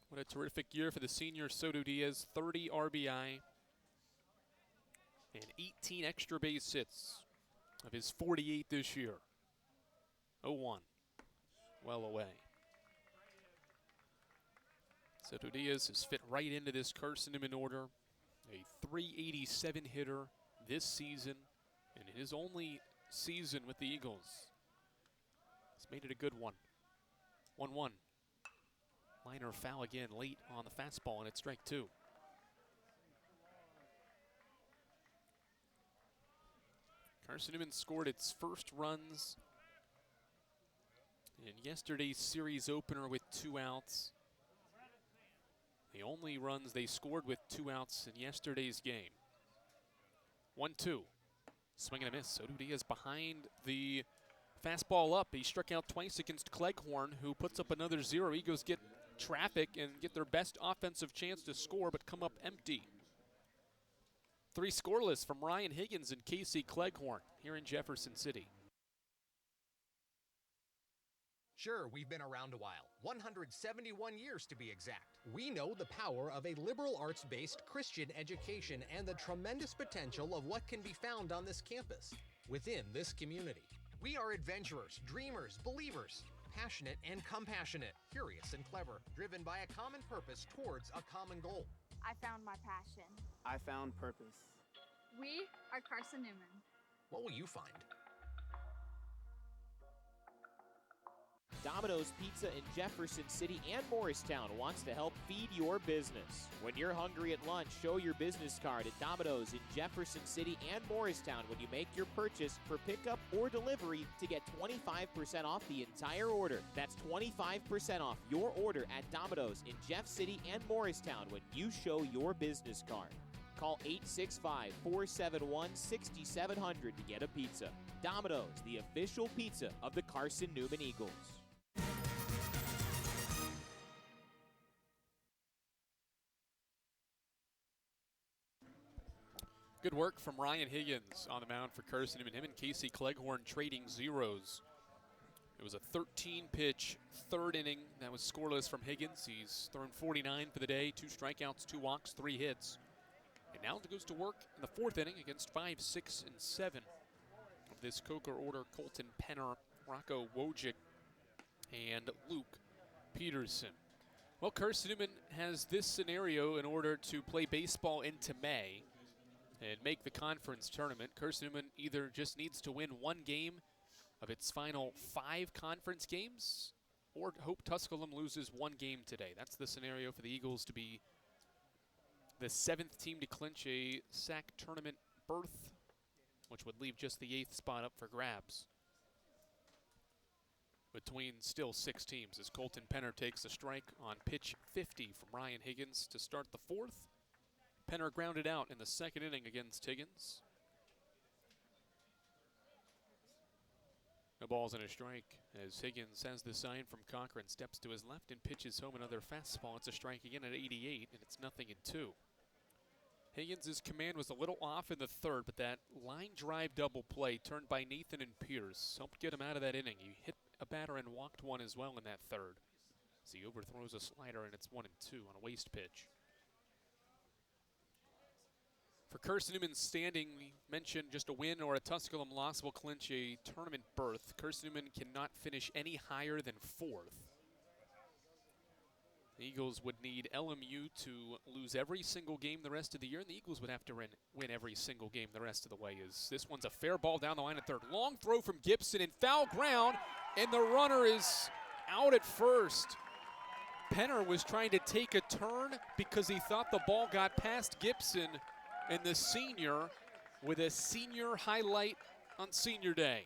What a terrific year for the senior Soto Diaz. 30 RBI and 18 extra base hits of his 48 this year. 0-1, well away. Soto Diaz has fit right into this Carson-Newman order. A .387 hitter this season, and in his only season with the Eagles. He's made it a good one. 1-1. Liner foul again late on the fastball, and it's strike 2. Carson-Newman scored its first runs in yesterday's series opener with 2 outs. The only runs they scored with 2 outs in yesterday's game. 1-2. Swing and a miss. Soto Diaz behind the fastball up. He struck out twice against Cleghorn, who puts up another 0. Eagles get traffic and get their best offensive chance to score, but come up empty. 3 scoreless from Ryan Higgins and Casey Cleghorn here in Jefferson City. Sure, we've been around a while, 171 years to be exact. We know the power of a liberal arts-based Christian education and the tremendous potential of what can be found on this campus, within this community. We are adventurers, dreamers, believers, passionate and compassionate, curious and clever, driven by a common purpose towards a common goal. I found my passion. I found purpose. We are Carson-Newman. What will you find? Domino's Pizza in Jefferson City and Morristown wants to help feed your business. When you're hungry at lunch, show your business card at Domino's in Jefferson City and Morristown when you make your purchase for pickup or delivery to get 25% off the entire order. That's 25% off your order at Domino's in Jeff City and Morristown when you show your business card. Call 865-471-6700 to get a pizza. Domino's, the official pizza of the Carson-Newman Eagles. Good work from Ryan Higgins on the mound for Carson-Newman. Him and Casey Cleghorn trading zeros. It was a 13-pitch third inning that was scoreless from Higgins. He's thrown 49 for the day, 2 strikeouts, 2 walks, 3 hits. And now it goes to work in the 4th inning against 5, 6, and 7 of this Coker order. Colton Penner Rocco Wojcik and Luke Peterson. Well, Carson-Newman has this scenario in order to play baseball into May and make the conference tournament. Carson-Newman either just needs to win one game of its final 5 conference games or hope Tusculum loses one game today. That's the scenario for the Eagles to be the 7th team to clinch a SAC tournament berth, which would leave just the 8th spot up for grabs between still 6 teams as Colton Penner takes a strike on pitch 50 from Ryan Higgins to start the 4th. Penner grounded out in the 2nd inning against Higgins. No balls and a strike as Higgins has the sign from Cochran, steps to his left and pitches home another fastball. It's a strike again at 88, and it's 0-2. Higgins' command was a little off in the 3rd, but that line drive double play turned by Nathan and Pierce helped get him out of that inning. He hit a batter and walked one as well in that 3rd. As he overthrows a slider, and it's 1-2 on a waste pitch. For Carson-Newman's standing, we mentioned just a win or a Tusculum loss will clinch a tournament berth. Carson-Newman cannot finish any higher than 4th. The Eagles would need LMU to lose every single game the rest of the year, and the Eagles would have to win every single game the rest of the way. As this one's a fair ball down the line at 3rd. Long throw from Gibson in foul ground, and the runner is out at 1st. Penner was trying to take a turn because he thought the ball got past Gibson, and the senior with a senior highlight on senior day.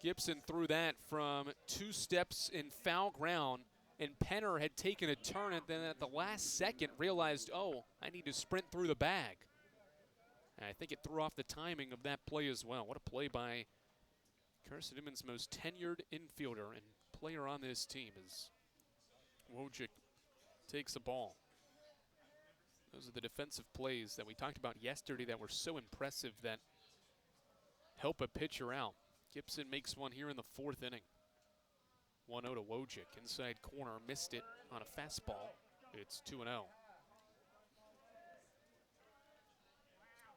Gibson threw that from 2 steps in foul ground, and Penner had taken a turn and then at the last second realized, oh, I need to sprint through the bag. And I think it threw off the timing of that play as well. What a play by Carson-Newman's most tenured infielder and player on this team as Wojcik takes the ball. Those are the defensive plays that we talked about yesterday that were so impressive that help a pitcher out. Gibson makes one here in the 4th inning. 1-0 to Wojcik. Inside corner, missed it on a fastball. It's 2-0.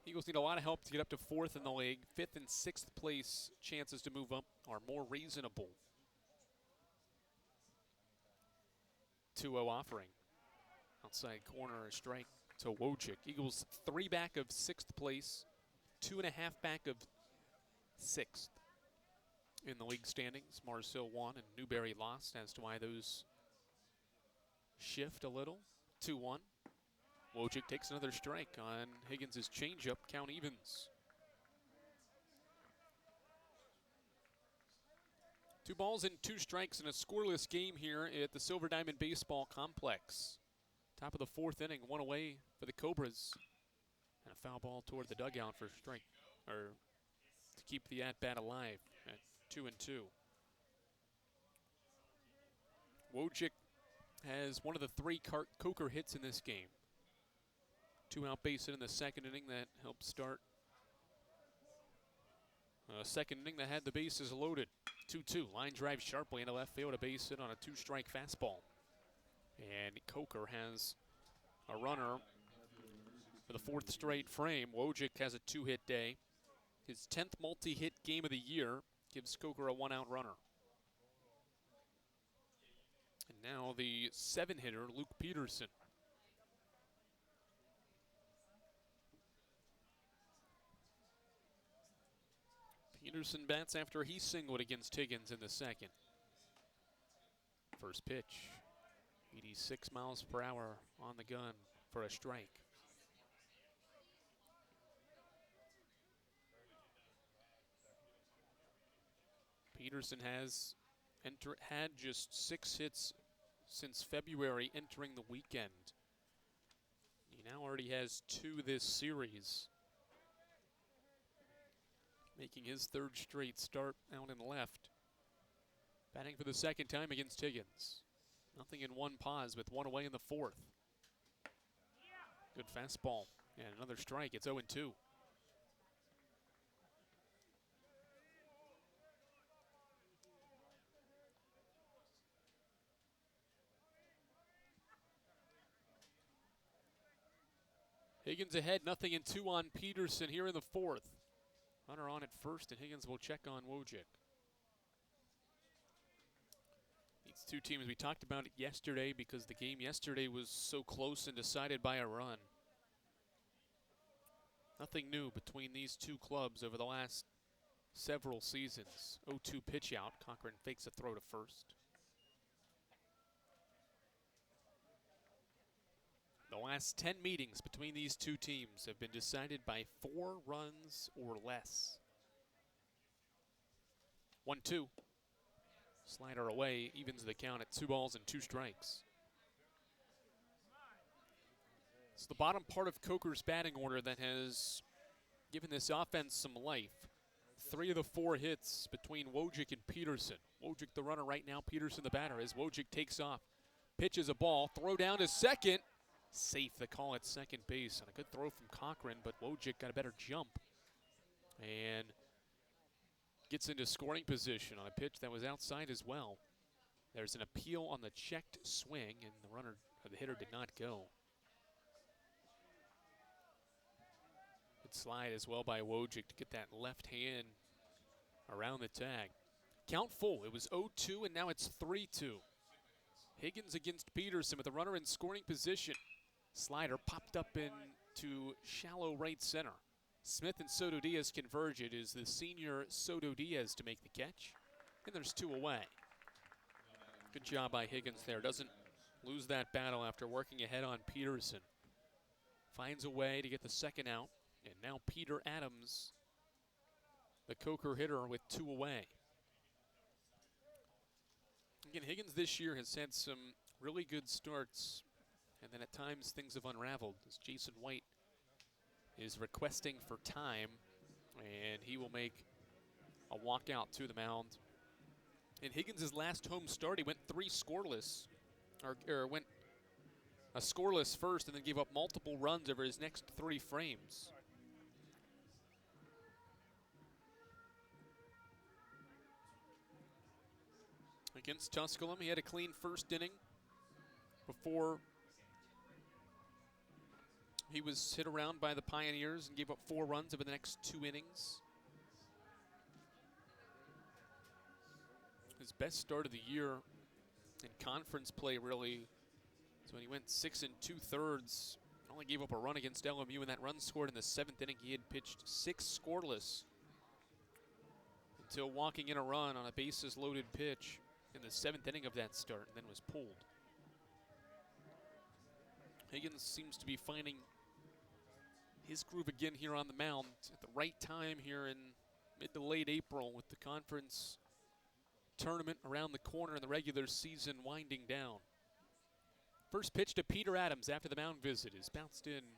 Eagles need a lot of help to get up to 4th in the league. 5th and 6th place chances to move up are more reasonable. 2-0 offering. Outside corner, a strike to Wojcik. Eagles 3 back of 6th place, 2.5 back of 6th. In the league standings, Mars Hill won and Newberry lost, as to why those shift a little. 2-1. Wojcik takes another strike on Higgins' changeup, count evens. 2 balls and 2 strikes in a scoreless game here at the Silver Diamond Baseball Complex. Top of the 4th inning, 1 away for the Cobras. And a foul ball toward the dugout for strike, or to keep the at-bat alive at 2-2. Wojcik has one of the 3 Coker hits in this game. 2 out base hit in the 2nd inning that helped start a 2nd inning that had the bases loaded. 2-2. Line drive sharply into left field, a base hit on a 2-strike fastball. And Coker has a runner for the 4th straight frame. Wojcik has a 2-hit day. His 10th multi-hit game of the year gives Coker a 1-out runner. And now the 7-hitter, Luke Peterson. Peterson bats after he singled against Higgins in the 2nd. First pitch, 86 miles per hour on the gun for a strike. Peterson has had just 6 hits since February entering the weekend. He now already has 2 this series, making his 3rd straight start out in left. Batting for the 2nd time against Higgins. Nothing in 1 pause with 1 away in the 4th. Good fastball and another strike. It's 0-2. Higgins ahead, 0-2 on Peterson here in the 4th. Runner on at first, and Higgins will check on Wojcik. These two teams, we talked about it yesterday because the game yesterday was so close and decided by a run. Nothing new between these two clubs over the last several seasons. 0-2 pitch out. Cochran fakes a throw to first. The last 10 meetings between these two teams have been decided by 4 runs or less. 1-2. Slider away, evens the count at 2 balls and 2 strikes. It's the bottom part of Coker's batting order that has given this offense some life. 3 of the 4 hits between Wojcik and Peterson. Wojcik the runner right now, Peterson the batter as Wojcik takes off. Pitches a ball, throw down to second. Safe the call at second base, and a good throw from Cochran, but Wojcik got a better jump and gets into scoring position on a pitch that was outside as well. There's an appeal on the checked swing, and the runner, or the hitter, did not go. Good slide as well by Wojcik to get that left hand around the tag. Count full. It was 0-2, and now it's 3-2. Higgins against Peterson with a runner in scoring position. Slider popped up into shallow right center. Smith and Soto Diaz converge. It is the senior Soto Diaz to make the catch, and there's 2 away. Good job by Higgins there. Doesn't lose that battle after working ahead on Peterson. Finds a way to get the second out, and now Peter Adams, the Coker hitter, with 2 away. Again, Higgins this year has had some really good starts, and then at times things have unraveled as Jason White is requesting for time, and he will make a walkout to the mound. In Higgins' last home start, he went 3 scoreless, or went a scoreless first and then gave up multiple runs over his next 3 frames. Against Tusculum, he had a clean first inning before he was hit around by the Pioneers and gave up 4 runs over the next 2 innings. His best start of the year in conference play, really, is when he went 6 2/3. Only gave up a run against LMU, and that run scored in the 7th inning. He had pitched 6 scoreless until walking in a run on a bases-loaded pitch in the 7th inning of that start, and then was pulled. Higgins seems to be finding his groove again here on the mound at the right time here in mid to late April, with the conference tournament around the corner and the regular season winding down. First pitch to Peter Adams after the mound visit is bounced in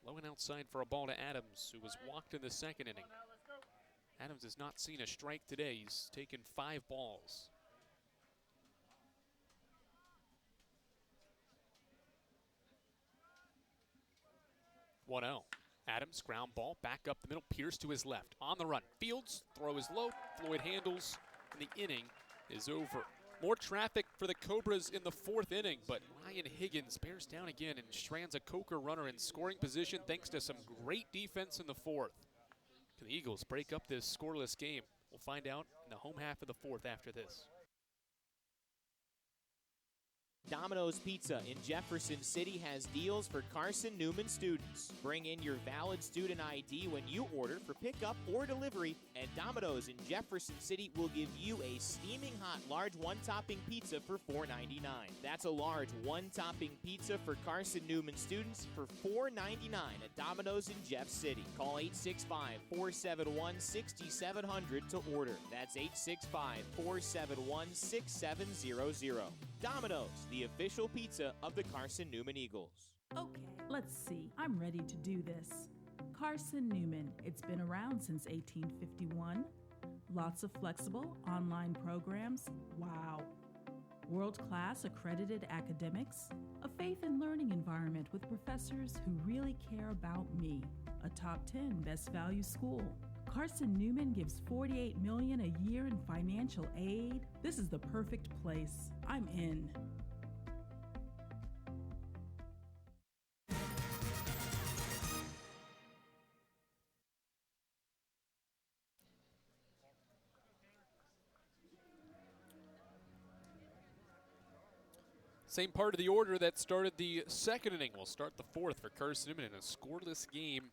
low and outside for a ball to Adams, who was walked in the 2nd inning. Adams has not seen a strike today. He's taken 5 balls. 1-0. Adams, ground ball, back up the middle, Pierce to his left. On the run, Fields, throw is low, Floyd handles, and the inning is over. More traffic for the Cobras in the 4th inning, but Ryan Higgins bears down again and strands a Coker runner in scoring position thanks to some great defense in the 4th. Can the Eagles break up this scoreless game? We'll find out in the home half of the 4th after this. Domino's Pizza in Jefferson City has deals for Carson-Newman students. Bring in your valid student ID when you order for pickup or delivery, and Domino's in Jefferson City will give you a steaming hot large 1-topping pizza for $4.99. That's a large 1-topping pizza for Carson-Newman students for $4.99 at Domino's in Jeff City. Call 865-471-6700 to order. That's 865-471-6700. Domino's, the official pizza of the Carson-Newman Eagles. Okay, let's see. I'm ready to do this. Carson-Newman. It's been around since 1851. Lots of flexible online programs. Wow. World-class accredited academics. A faith and learning environment with professors who really care about me. A top 10 best value school. Carson-Newman gives $48 million a year in financial aid. This is the perfect place. I'm in. Same part of the order that started the second inning. We'll start the fourth for Carson-Newman in a scoreless game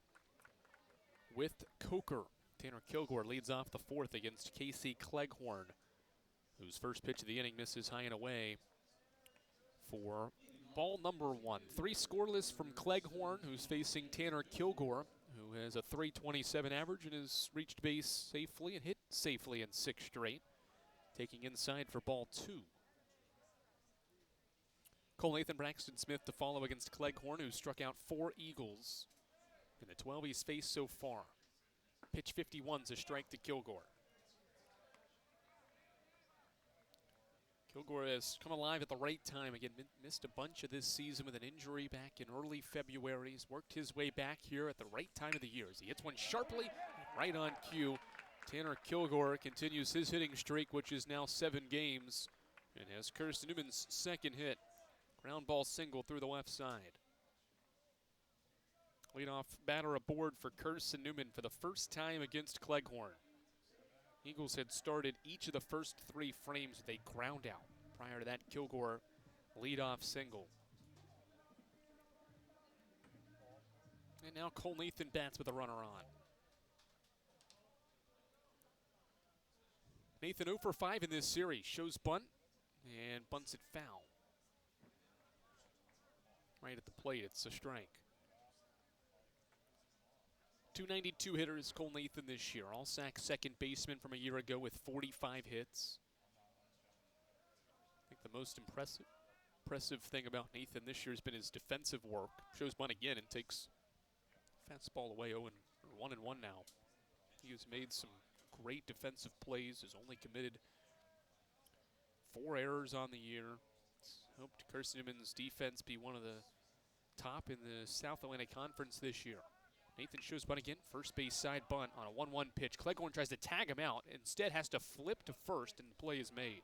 with Coker. Tanner Kilgore leads off the fourth against Casey Cleghorn, whose first pitch of the inning misses high and away for ball number one. 3 scoreless from Cleghorn, who's facing Tanner Kilgore, who has a .327 average and has reached base safely and hit safely in 6 straight. Taking inside for ball 2. Cole Nathan, Braxton Smith to follow against Cleghorn, who struck out 4 Eagles in the 12 he's faced so far. Pitch 51's a strike to Kilgore. Kilgore has come alive at the right time. Again, missed a bunch of this season with an injury back in early February. He's worked his way back here at the right time of the year. As he hits one sharply, right on cue. Tanner Kilgore continues his hitting streak, which is now 7 games, and has Carson-Newman's second hit. Ground ball single through the left side. Leadoff batter aboard for Carson-Newman for the first time against Cleghorn. Eagles had started each of the first 3 frames with a ground out. Prior to that, Kilgore leadoff single. And now Cole Nathan bats with a runner on. Nathan 0 for 5 in this series. Shows bunt and bunts it foul. Right at the plate, it's a strike. .292 hitter is Cole Nathan this year. All-Sac second baseman from a year ago with 45 hits. I think the most impressive thing about Nathan this year has been his defensive work. Shows bunt again and takes fastball away. 1-1 now. He has made some great defensive plays. Has only committed 4 errors on the year. Hoped Carson-Newman's defense be one of the top in the South Atlantic Conference this year. Nathan shows bunt again, first base side bunt on a 1-1 pitch. Cleghorn tries to tag him out, instead has to flip to first, and the play is made.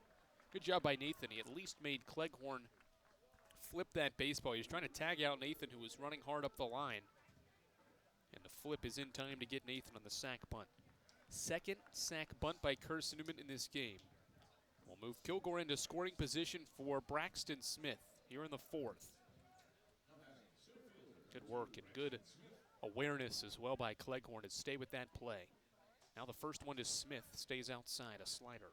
Good job by Nathan. He at least made Cleghorn flip that baseball. He was trying to tag out Nathan, who was running hard up the line. And the flip is in time to get Nathan on the sack bunt. Second sack bunt by Carson-Newman in this game. We'll move Kilgore into scoring position for Braxton Smith here in the fourth. Good work and good awareness as well by Cleghorn to stay with that play. Now the first one to Smith, stays outside, a slider.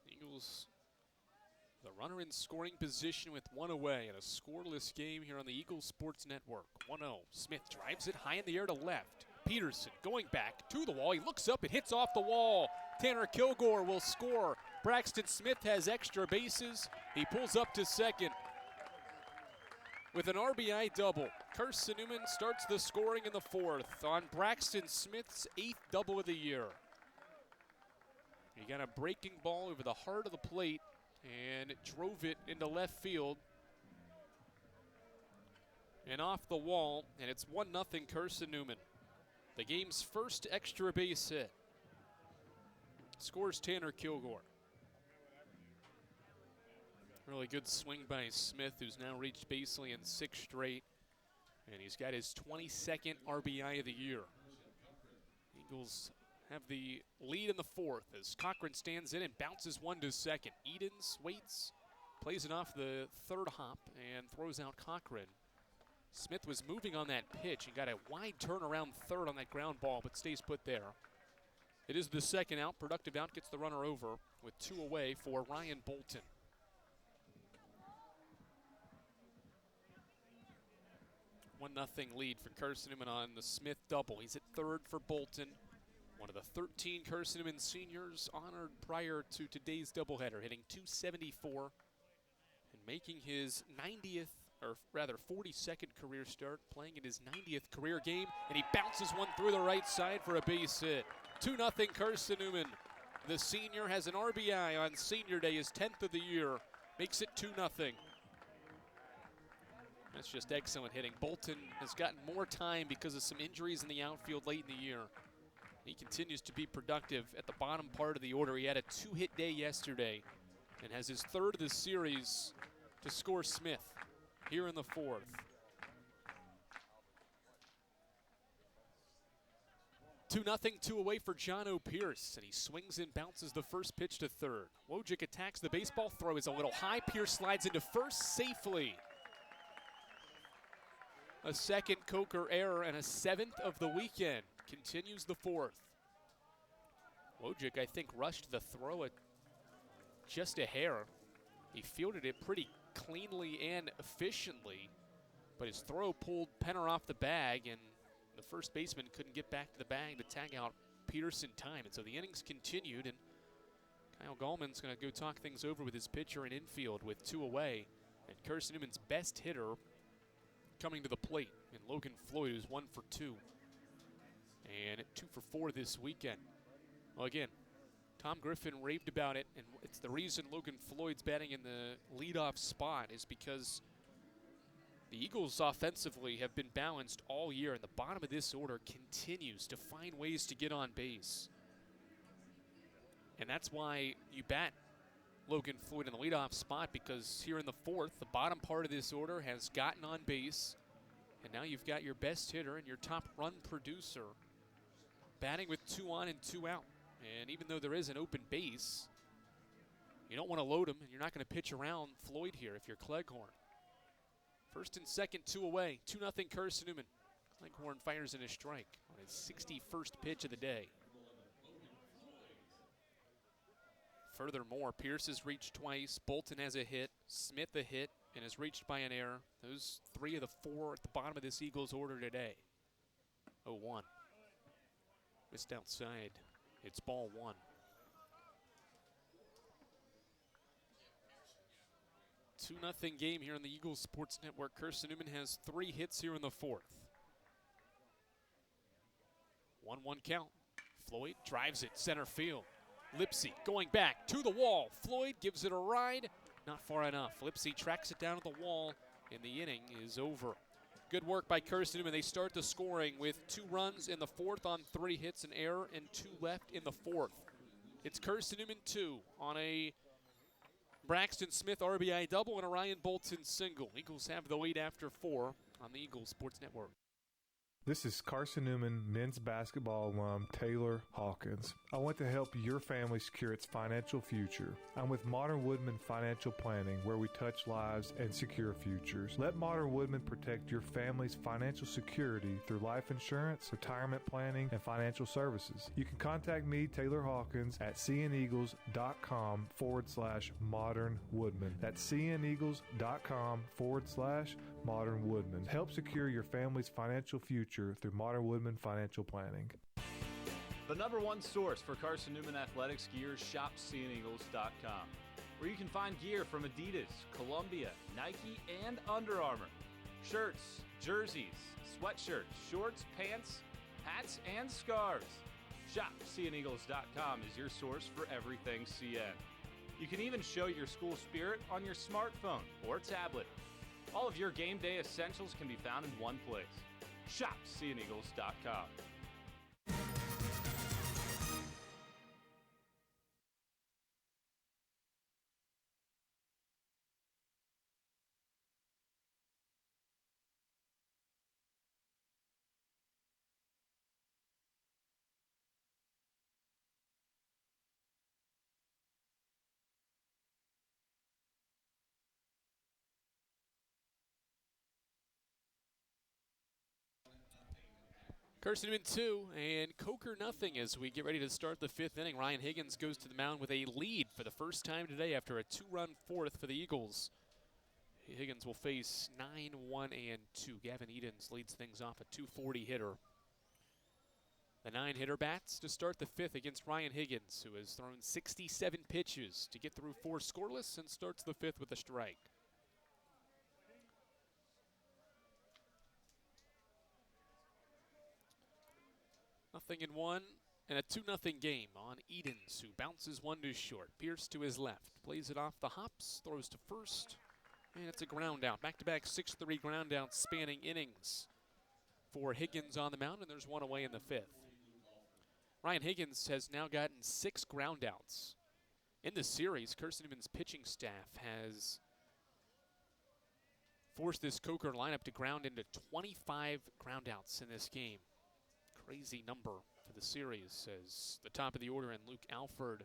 Eagles, the runner in scoring position with 1 away in a scoreless game here on the Eagles Sports Network. 1-0. Smith drives it high in the air to left. Peterson going back to the wall. He looks up, it hits off the wall. Tanner Kilgore will score. Braxton Smith has extra bases. He pulls up to second with an RBI double. Carson-Newman starts the scoring in the fourth on Braxton Smith's 8th double of the year. He got a breaking ball over the heart of the plate and drove it into left field and off the wall, and it's 1-0 Carson-Newman. The game's first extra base hit. Scores Tanner Kilgore. Really good swing by Smith, who's now reached basically in 6 straight, and he's got his 22nd RBI of the year. Eagles have the lead in the fourth as Cochran stands in and bounces one to second. Edens waits, plays it off the third hop, and throws out Cochran. Smith was moving on that pitch and got a wide turnaround third on that ground ball, but stays put there. It is the second out. Productive out gets the runner over with 2 away for Ryan Bolton. One nothing lead for Carson-Newman on the Smith double. He's at third for Bolton. One of the 13 Carson-Newman seniors honored prior to today's doubleheader, hitting .274 and making his 90th, or rather 42nd career start, playing in his 90th career game, and he bounces one through the right side for a base hit. 2-0 Carson-Newman. The senior has an RBI on senior day, his 10th of the year, makes it 2-0. That's just excellent hitting. Bolton has gotten more time because of some injuries in the outfield late in the year. He continues to be productive at the bottom part of the order. He had a 2-hit day yesterday and has his 3rd of the series to score Smith here in the fourth. 2-0, 2 away for John O'Pierce, and he swings and bounces the first pitch to third. Wojcik attacks the baseball, throw is a little high. Pierce slides into first safely. A second Coker error and a 7th of the weekend. Continues the 4th. Wojcik, I think, rushed the throw at just a hair. He fielded it pretty cleanly and efficiently, but his throw pulled Penner off the bag, and the first baseman couldn't get back to the bag to tag out Peters in time. And so the innings continued, and Kyle Gallman's going to go talk things over with his pitcher in infield with 2 away. And Carson-Newman's best hitter coming to the plate, and Logan Floyd, who's 1 for 2. And 2 for 4 this weekend. Well, again, Tom Griffin raved about it, and it's the reason Logan Floyd's batting in the leadoff spot is because the Eagles offensively have been balanced all year, and the bottom of this order continues to find ways to get on base. And that's why you bat Logan Floyd in the leadoff spot, because here in the 4th, the bottom part of this order has gotten on base, and now you've got your best hitter and your top run producer batting with 2 on and 2 out. And even though there is an open base, you don't want to load him, and you're not going to pitch around Floyd here if you're Cleghorn. First and second, 2 away. 2-0 Carson-Newman. Cleghorn fires in a strike on his 61st pitch of the day. Furthermore, Pierce has reached twice. Bolton has a hit. Smith a hit and is reached by an error. Those 3 of the 4 at the bottom of this Eagles order today. 0-1. Missed outside. It's ball 1. Two nothing game here on the Eagles Sports Network. Carson-Newman has 3 hits here in the 4th. 1-1 count. Floyd drives it center field. Lipsy going back to the wall. Floyd gives it a ride. Not far enough. Lipsy tracks it down to the wall, and the inning is over. Good work by Carson-Newman. They start the scoring with 2 runs in the 4th on 3 hits, an error, and 2 left in the 4th. It's Carson-Newman 2 on a Braxton Smith RBI double and a Ryan Bolton single. Eagles have the lead after 4 on the Eagles Sports Network. This is Carson-Newman men's basketball alum Taylor Hawkins. I want to help your family secure its financial future. I'm with Modern Woodman Financial Planning, where we touch lives and secure futures. Let Modern Woodman protect your family's financial security through life insurance, retirement planning, and financial services. You can contact me, Taylor Hawkins, at cneagles.com/Modern Woodman. That's cneagles.com/Modern Woodman. Help secure your family's financial future through Modern Woodman Financial Planning. The #1 source for Carson-Newman athletics gear is shopseeandeagles.com, where you can find gear from Adidas, Columbia, Nike, and Under Armour. Shirts, jerseys, sweatshirts, shorts, pants, hats, and scarves. Shopseeandeagles.com is your source for everything CN. You can even show your school spirit on your smartphone or tablet. All of your game day essentials can be found in one place. Shopseeandeagles.com. Carson-Newman 2 and Coker nothing as we get ready to start the 5th inning. Ryan Higgins goes to the mound with a lead for the first time today after a 2-run 4th for the Eagles. Higgins will face 9-1-2. Gavin Edens leads things off, a .240 hitter. The 9-hitter bats to start the 5th against Ryan Higgins, who has thrown 67 pitches to get through 4 scoreless and starts the 5th with a strike. Nothing in 1 and a 2-0 game on Edens, who bounces 1 to short. Pierce to his left, plays it off the hops, throws to first, and it's a ground out. Back-to-back 6-3 ground outs spanning innings for Higgins on the mound, and there's 1 away in the 5th. Ryan Higgins has now gotten 6 ground outs. In the series, Carson-Newman's pitching staff has forced this Coker lineup to ground into 25 ground outs in this game. Crazy number for the series as the top of the order, and Luke Alford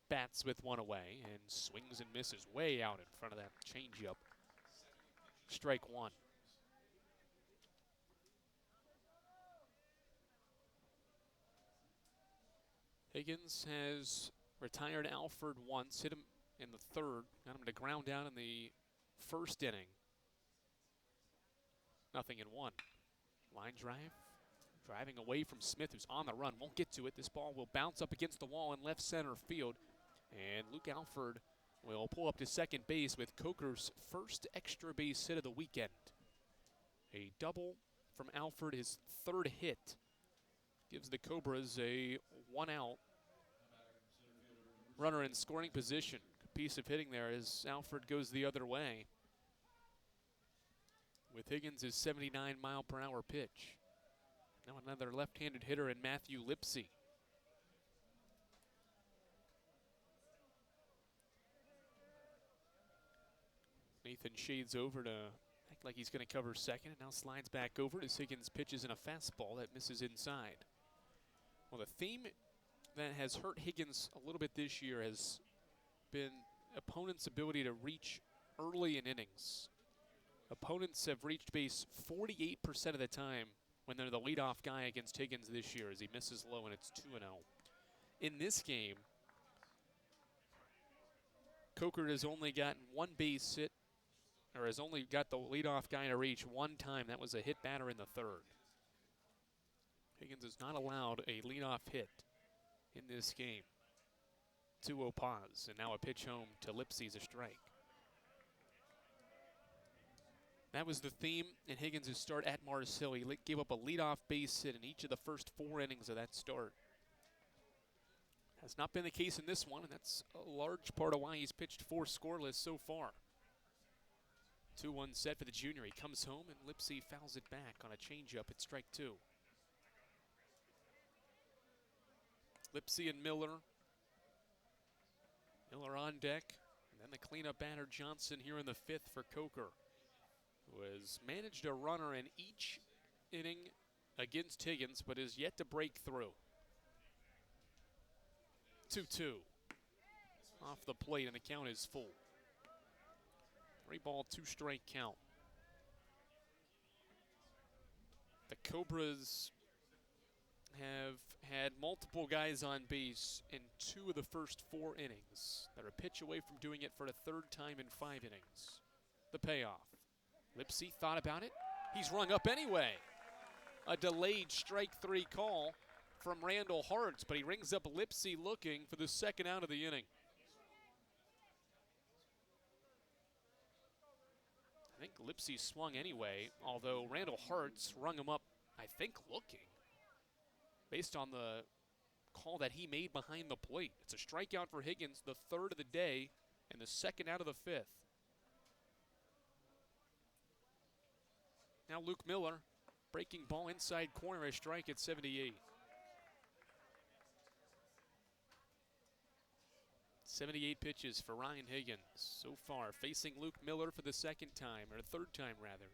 bats with one away and swings and misses way out in front of that changeup. Strike one. Higgins has retired Alford once, hit him in the third, got him to ground down in the first inning. 0-1. Line drive, driving away from Smith, who's on the run, won't get to it. This ball will bounce up against the wall in left center field, and Luke Alford will pull up to second base with Coker's first extra base hit of the weekend. A double from Alford, his third hit, gives the Cobras a 1-out runner in scoring position. Good piece of hitting there as Alford goes the other way with Higgins' 79-mile-per-hour pitch. Now another left-handed hitter in Matthew Lipsy. Nathan shades over to act like he's going to cover second, and now slides back over as Higgins pitches in a fastball that misses inside. Well, the theme that has hurt Higgins a little bit this year has been opponents' ability to reach early in innings. Opponents have reached base 48% of the time when they're the leadoff guy against Higgins this year as he misses low, and it's 2-0. In this game, Coker has only gotten one base hit, or has only got the leadoff guy to reach one time. That was a hit batter in the third. Higgins has not allowed a leadoff hit in this game. 2-0 pause, and now a pitch home to Lipsy's a strike. That was the theme in Higgins' start at Mars Hill. He gave up a leadoff base hit in each of the first 4 innings of that start. Has not been the case in this one, and that's a large part of why he's pitched 4 scoreless so far. 2-1 set for the junior. He comes home, and Lipsy fouls it back on a changeup at strike 2. Lipsy and Miller. Miller on deck, and then the cleanup batter Johnson here in the 5th for Coker, who has managed a runner in each inning against Higgins, but is yet to break through. 2-2 off the plate, and the count is full. 3-ball, 2-strike count. The Cobras have had multiple guys on base in 2 of the first 4 innings. They're a pitch away from doing it for the 3rd time in 5 innings. The payoff. Lipsy thought about it. He's rung up anyway. A delayed strike 3 call from Randall Hartz, but he rings up Lipsy looking for the 2nd out of the inning. I think Lipsy swung anyway, although Randall Hartz rung him up, I think, looking, based on the call that he made behind the plate. It's a strikeout for Higgins, the 3rd of the day, and the 2nd out of the 5th. Now Luke Miller, breaking ball inside corner, a strike at 78. 78 pitches for Ryan Higgins so far, facing Luke Miller for the 2nd time, or 3rd time rather.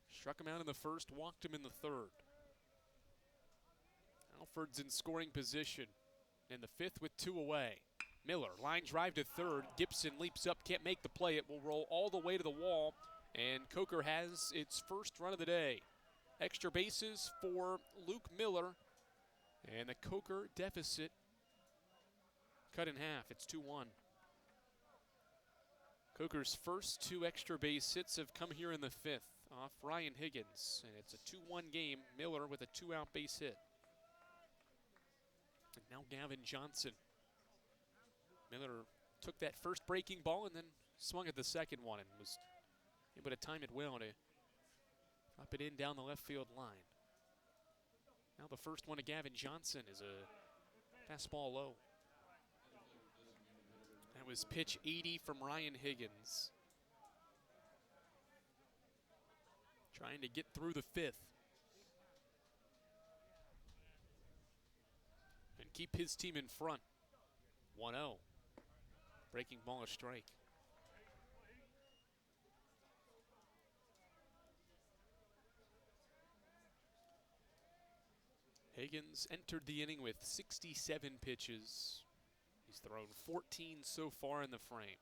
Struck him out in the 1st, walked him in the 3rd. Alford's in scoring position in the 5th with 2 away. Miller, line drive to 3rd. Gibson leaps up, can't make the play. It will roll all the way to the wall, and Coker has its first run of the day. Extra bases for Luke Miller, and the Coker deficit cut in half. It's 2-1. Coker's first 2 extra base hits have come here in the 5th off Ryan Higgins, and it's a 2-1 game. Miller with a 2-out base hit. And now Gavin Johnson. Miller took that first breaking ball and then swung at the 2nd one and was able to time it well to up it in down the left field line. Now the first one to Gavin Johnson is a fastball low. That was pitch 80 from Ryan Higgins. Trying to get through the 5th. And keep his team in front. 1-0. Breaking ball, a strike. Higgins entered the inning with 67 pitches. He's thrown 14 so far in the frame.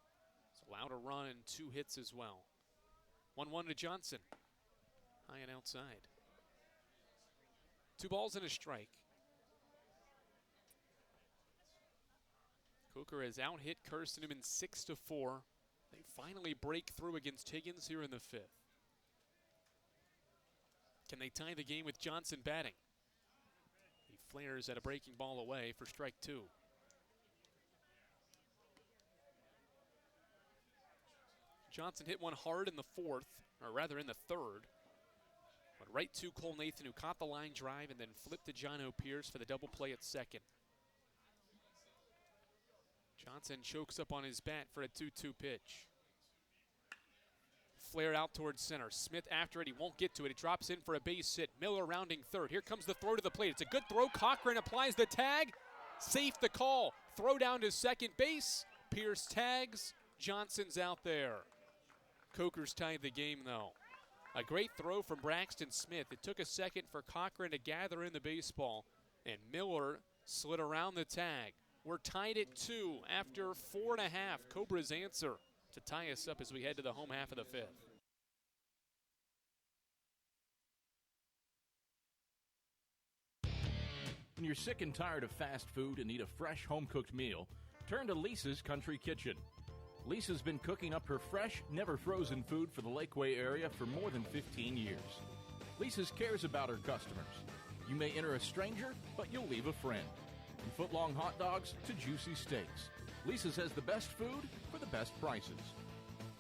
He's allowed a run and 2 hits as well. 1-1 to Johnson. High and outside. 2 balls and a strike. Coker has out-hit Carson-Newman 6-4. They finally break through against Higgins here in the 5th. Can they tie the game with Johnson batting? He flares at a breaking ball away for strike 2. Johnson hit one hard in the 4th, or rather in the 3rd. Went right to Cole Nathan, who caught the line drive and then flipped to John O'Pierce for the double play at second. Johnson chokes up on his bat for a 2-2 pitch. Flared out towards center. Smith after it. He won't get to it. It drops in for a base hit. Miller rounding third. Here comes the throw to the plate. It's a good throw. Cochran applies the tag. Safe the call. Throw down to second base. Pierce tags. Johnson's out there. Coker's tied the game, though. A great throw from Braxton Smith. It took a second for Cochran to gather in the baseball, and Miller slid around the tag. We're tied at 2 after 4.5. Cobra's answer to tie us up as we head to the home half of the 5th. When you're sick and tired of fast food and need a fresh home-cooked meal, turn to Lisa's Country Kitchen. Lisa's been cooking up her fresh, never-frozen food for the Lakeway area for more than 15 years. Lisa's cares about her customers. You may enter a stranger, but you'll leave a friend. From foot-long hot dogs to juicy steaks, Lisa's has the best food for the best prices.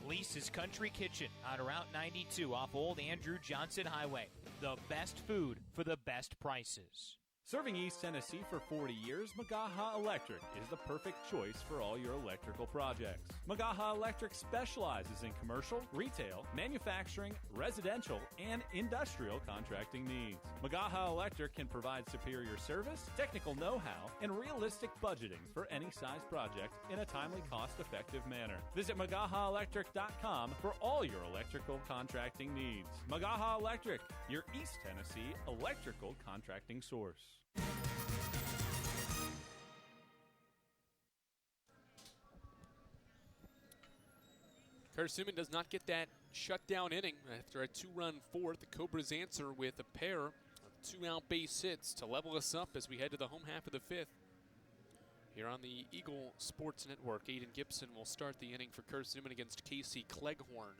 Lisa's Country Kitchen on Route 92 off Old Andrew Johnson Highway. The best food for the best prices. Serving East Tennessee for 40 years, Magaha Electric is the perfect choice for all your electrical projects. Magaha Electric specializes in commercial, retail, manufacturing, residential, and industrial contracting needs. Magaha Electric can provide superior service, technical know-how, and realistic budgeting for any size project in a timely, cost-effective manner. Visit MagahaElectric.com for all your electrical contracting needs. Magaha Electric, your East Tennessee electrical contracting source. Carson-Newman does not get that shutdown inning after a 2-run 4th. The Cobras answer with a pair of 2-out base hits to level us up as we head to the home half of the 5th. Here on the Eagle Sports Network, Aiden Gibson will start the inning for Carson-Newman against Casey Cleghorn,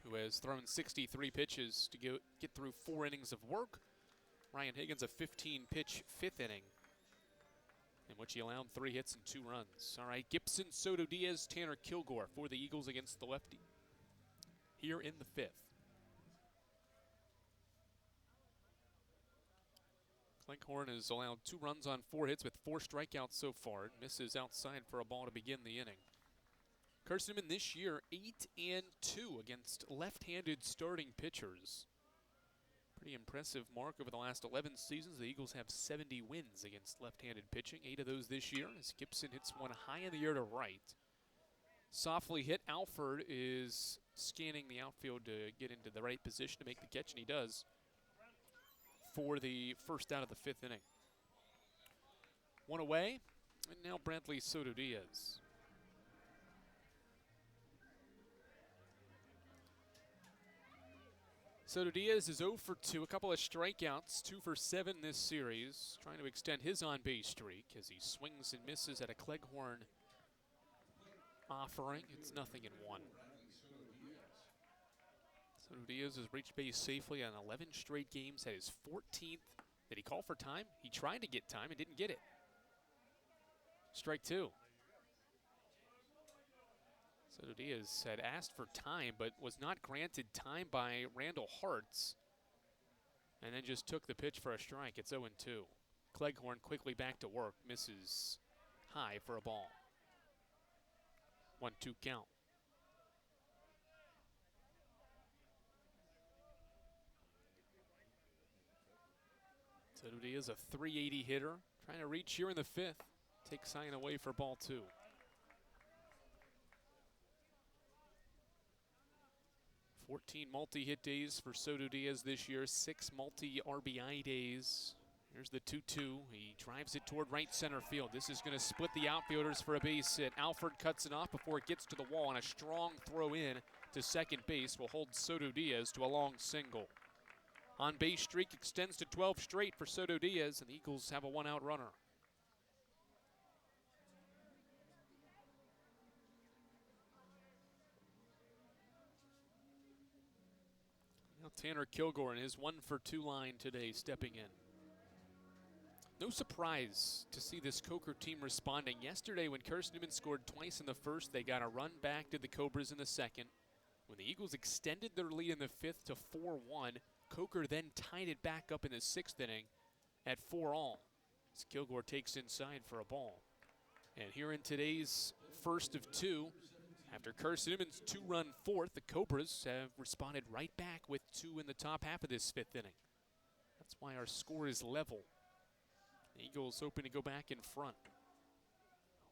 who has thrown 63 pitches to get through 4 innings of work. Ryan Higgins, a 15-pitch 5th inning, in which he allowed 3 hits and 2 runs. All right, Gibson, Soto Diaz, Tanner Kilgore for the Eagles against the lefty here in the 5th. Cleghorn has allowed 2 runs on 4 hits with 4 strikeouts so far. It misses outside for a ball to begin the inning. Carson-Newman this year 8-2 against left-handed starting pitchers. Pretty impressive mark over the last 11 seasons. The Eagles have 70 wins against left-handed pitching, 8 of those this year, as Gibson hits one high in the air to right. Softly hit. Alford is scanning the outfield to get into the right position to make the catch, and he does for the first out of the 5th inning. 1 away, and now Bradley Soto Diaz. Soto Diaz is 0 for 2, a couple of strikeouts, 2 for 7 this series, trying to extend his on-base streak as he swings and misses at a Cleghorn offering. It's 0-1. Soto Diaz has reached base safely on 11 straight games, had his 14th. Did he call for time? He tried to get time and didn't get it. Strike 2. Soto Diaz had asked for time, but was not granted time by Randall Hartz, and then just took the pitch for a strike. It's 0-2. Cleghorn quickly back to work, misses high for a ball. 1-2 count. Soto Diaz, a .380 hitter, trying to reach here in the 5th. Takes sign away for ball 2. 14 multi-hit days for Soto Diaz this year, 6 multi-RBI days Here's the 2-2. He drives it toward right center field. This is going to split the outfielders for a base hit. Alford cuts it off before it gets to the wall, and a strong throw in to second base will hold Soto Diaz to a long single. On base streak extends to 12 straight for Soto Diaz, and the Eagles have a one-out runner. Now Tanner Kilgore in his 1-for-2 line today stepping in. No surprise to see this Coker team responding. Yesterday when Carson-Newman scored twice in the first, they got a run back to the Cobras in the second. When the Eagles extended their lead in the fifth to 4-1, Coker then tied it back up in the sixth inning at 4-all. As Kilgore takes inside for a ball. And here in today's first of two, after Carson-Newman's two-run fourth, the Cobras have responded right back with two in the top half of this fifth inning. That's why our score is level. The Eagles hoping to go back in front.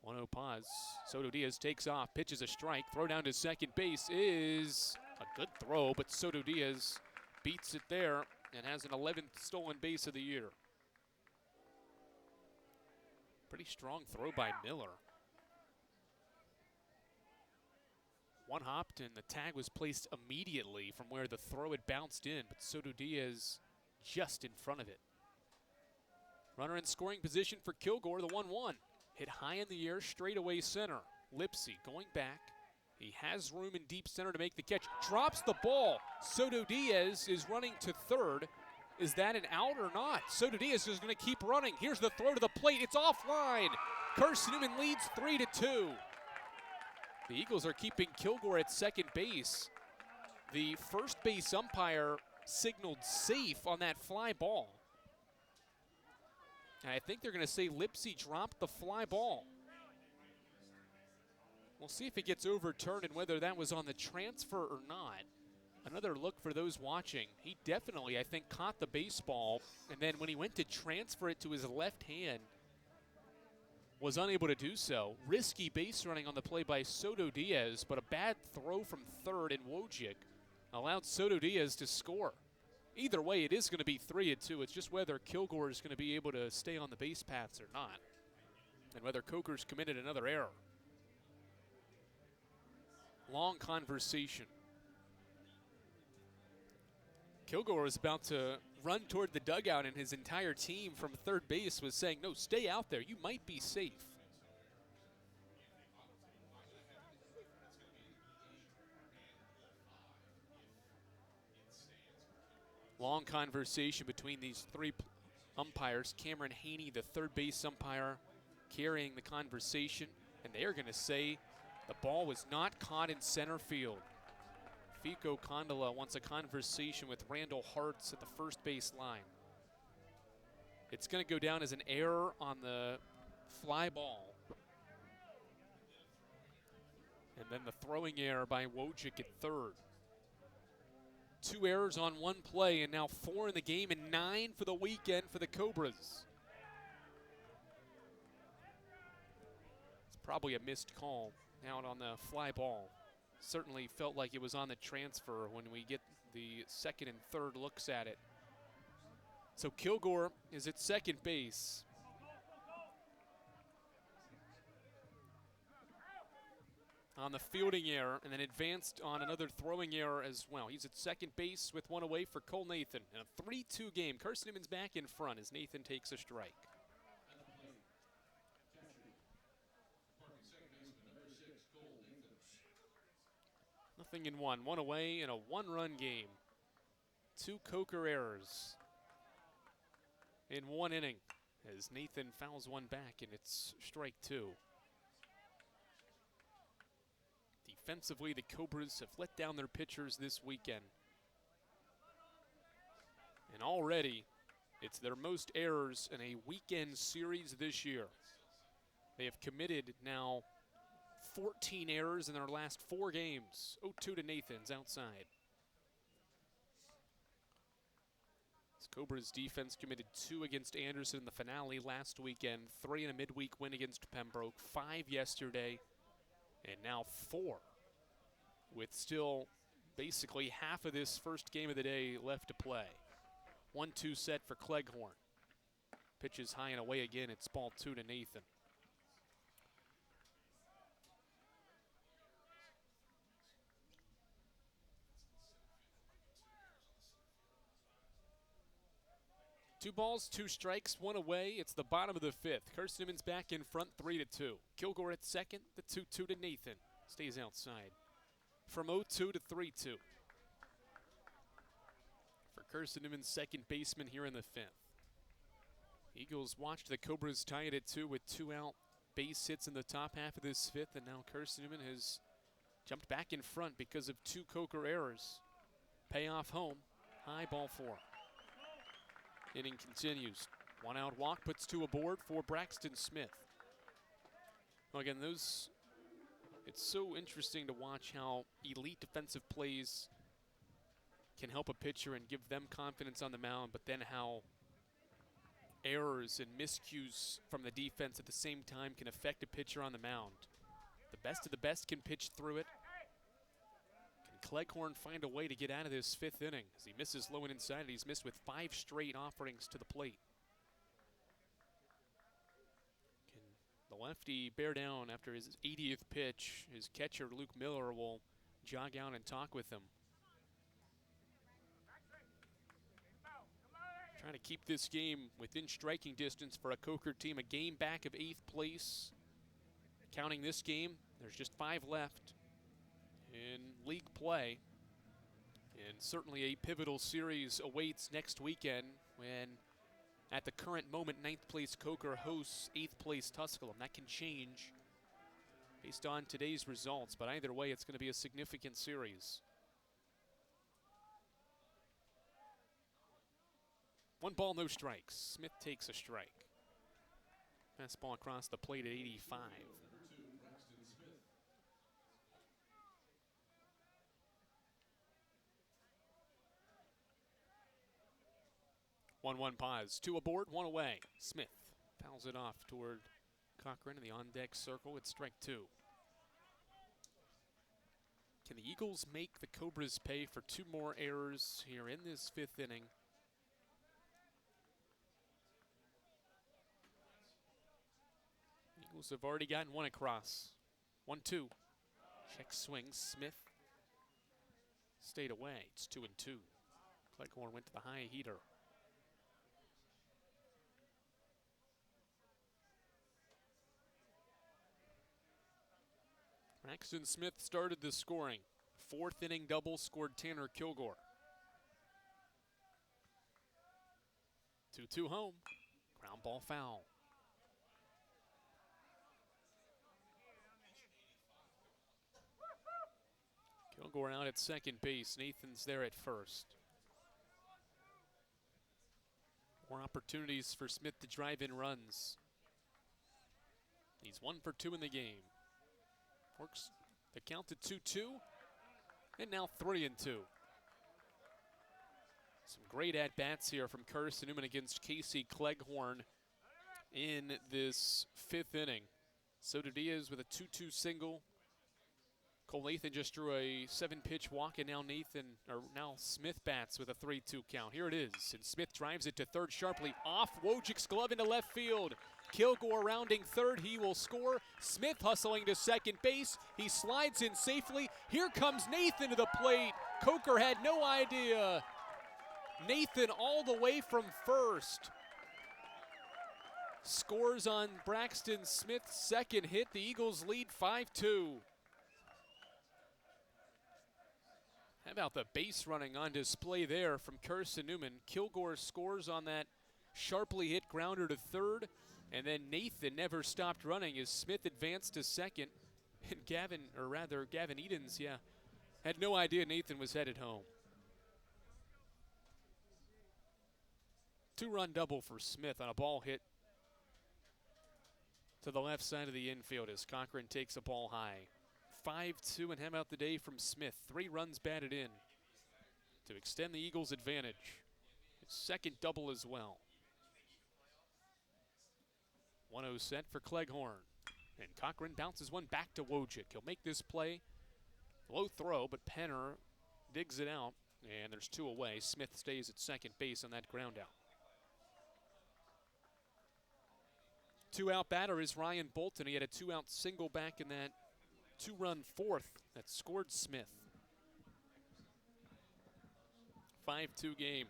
1-0 pause. Soto Diaz takes off, pitches a strike. Throw down to second base is a good throw, but Soto Diaz beats it there and has an 11th stolen base of the year. Pretty strong throw by Miller. One hopped and the tag was placed immediately from where the throw had bounced in, but Soto Diaz just in front of it. Runner in scoring position for Kilgore, the 1-1. Hit high in the air, straight away center. Lipsy going back. He has room in deep center to make the catch. Drops the ball. Soto Diaz is running to third. Is that an out or not? Soto Diaz is going to keep running. Here's the throw to the plate. It's offline. Carson-Newman leads 3-2. The Eagles are keeping Kilgore at second base. The first base umpire signaled safe on that fly ball. And I think they're going to say Lipsy dropped the fly ball. We'll see if it gets overturned and whether that was on the transfer or not. Another look for those watching. He definitely, I think, caught the baseball, and then when he went to transfer it to his left hand, was unable to do so. Risky base running on the play by Soto Diaz, but a bad throw from third, and Wojcik allowed Soto Diaz to score. Either way, it is going to be 3-2. It's just whether Kilgore is going to be able to stay on the base paths or not, and whether Coker's committed another error. Long conversation. Kilgore was about to run toward the dugout, and his entire team from third base was saying, no, stay out there. You might be safe. Long conversation between these three umpires. Cameron Haney, the third base umpire, carrying the conversation, and they are going to say the ball was not caught in center field. Fico Condola wants a conversation with Randall Hartz at the first base line. It's going to go down as an error on the fly ball. And then the throwing error by Wojcik at third. 2 errors on one play, and now 4 in the game and 9 for the weekend for the Cobras. It's probably a missed call out on the fly ball. Certainly felt like it was on the transfer when we get the second and third looks at it. So Kilgore is at second base. On the fielding error, and then advanced on another throwing error as well. He's at second base with one away for Cole Nathan. In a 3-2 game, Carson-Newman's back in front as Nathan takes a strike. Nothing in one away in a one-run game. 2 Coker errors in 1 inning as Nathan fouls one back, and it's strike 2. Defensively, the Cobras have let down their pitchers this weekend. And already, it's their most errors in a weekend series this year. They have committed now 14 errors in their last 4 games. 0-2 to Nathan's outside. This Cobras defense committed 2 against Anderson in the finale last weekend, 3 in a midweek win against Pembroke, 5 yesterday, and now 4. With still basically half of this first game of the day left to play. 1-2 set for Cleghorn. Pitches high and away again. It's ball 2 to Nathan. Two balls, 2 strikes, 1 away. It's the bottom of the 5th. Carson-Newman's back in front, 3-2. Kilgore at second, the 2-2 to Nathan. Stays outside. From 0-2 to 3-2. For Carson-Newman's second baseman here in the 5th. Eagles watched the Cobras tie it at 2 with 2 out base hits in the top half of this 5th, and now Carson-Newman has jumped back in front because of 2 Coker errors. Payoff home, high, ball 4. Inning continues. 1 out walk puts 2 aboard for Braxton Smith. Well, again, it's so interesting to watch how elite defensive plays can help a pitcher and give them confidence on the mound, but then how errors and miscues from the defense at the same time can affect a pitcher on the mound. The best of the best can pitch through it. Can Cleghorn find a way to get out of this 5th inning as he misses low and inside? He's missed with 5 straight offerings to the plate. Can the lefty bear down after his 80th pitch? His catcher, Luke Miller, will jog out and talk with him. Trying to keep this game within striking distance for a Coker team, a game back of 8th place. Counting this game, there's just 5 left in league play. And certainly a pivotal series awaits next weekend when, at the current moment, 9th place Coker hosts 8th place Tusculum. That can change based on today's results, but either way, it's going to be a significant series. 1 ball, no strikes. Smith takes a strike. Fastball across the plate at 85. One pause. 2 aboard, 1 away. Smith fouls it off toward Cochran in the on-deck circle. It's strike 2. Can the Eagles make the Cobras pay for 2 more errors here in this 5th inning? Eagles have already gotten 1 across. 1-2. Check swing. Smith stayed away. It's 2-2. Cleghorn went to the high heater. Braxton Smith started the scoring. 4th inning double scored Tanner Kilgore. 2-2 home. Ground ball foul. Kilgore out at second base. Nathan's there at first. More opportunities for Smith to drive in runs. He's 1 for 2 in the game. Works the count to 2-2, and now 3-2. Some great at-bats here from Carson-Newman against Casey Cleghorn in this 5th inning. Soto Diaz with a 2-2 single. Cole Nathan just drew a 7-pitch walk, and now Smith bats with a 3-2 count. Here it is, and Smith drives it to third sharply off Wojcik's glove into left field. Kilgore rounding third, he will score. Smith hustling to second base. He slides in safely. Here comes Nathan to the plate. Coker had no idea. Nathan all the way from first. Scores on Braxton Smith's second hit. The Eagles lead 5-2. How about the base running on display there from Carson-Newman? Kilgore scores on that sharply hit grounder to third. And then Nathan never stopped running as Smith advanced to second. And Gavin Edens, had no idea Nathan was headed home. 2-run double for Smith on a ball hit to the left side of the infield as Cochran takes a ball high. 5-2, and how about the day from Smith? 3 runs batted in to extend the Eagles' advantage. His second double as well. 1-0 set for Cleghorn. And Cochran bounces one back to Wojcik. He'll make this play. Low throw, but Penner digs it out. And there's 2 away. Smith stays at second base on that ground out. two-out batter is Ryan Bolton. He had a two-out single back in that two-run fourth that scored Smith. 5-2 game.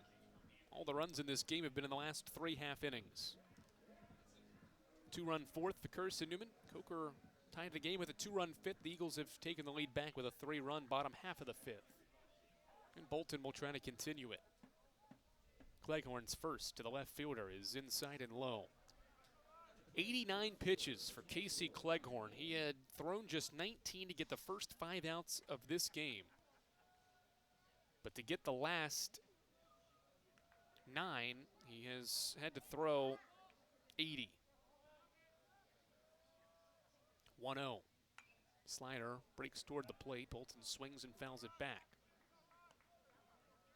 All the runs in this game have been in the last 3 half innings. Two-run fourth for Carson-Newman. Coker tied the game with a two-run fifth. The Eagles have taken the lead back with a three-run bottom half of the fifth. And Bolton will try to continue it. Cleghorn's first to the left fielder is inside and low. 89 pitches for Casey Cleghorn. He had thrown just 19 to get the first 5 outs of this game. But to get the last 9, he has had to throw 80. 1-0. Slider breaks toward the plate. Bolton swings and fouls it back.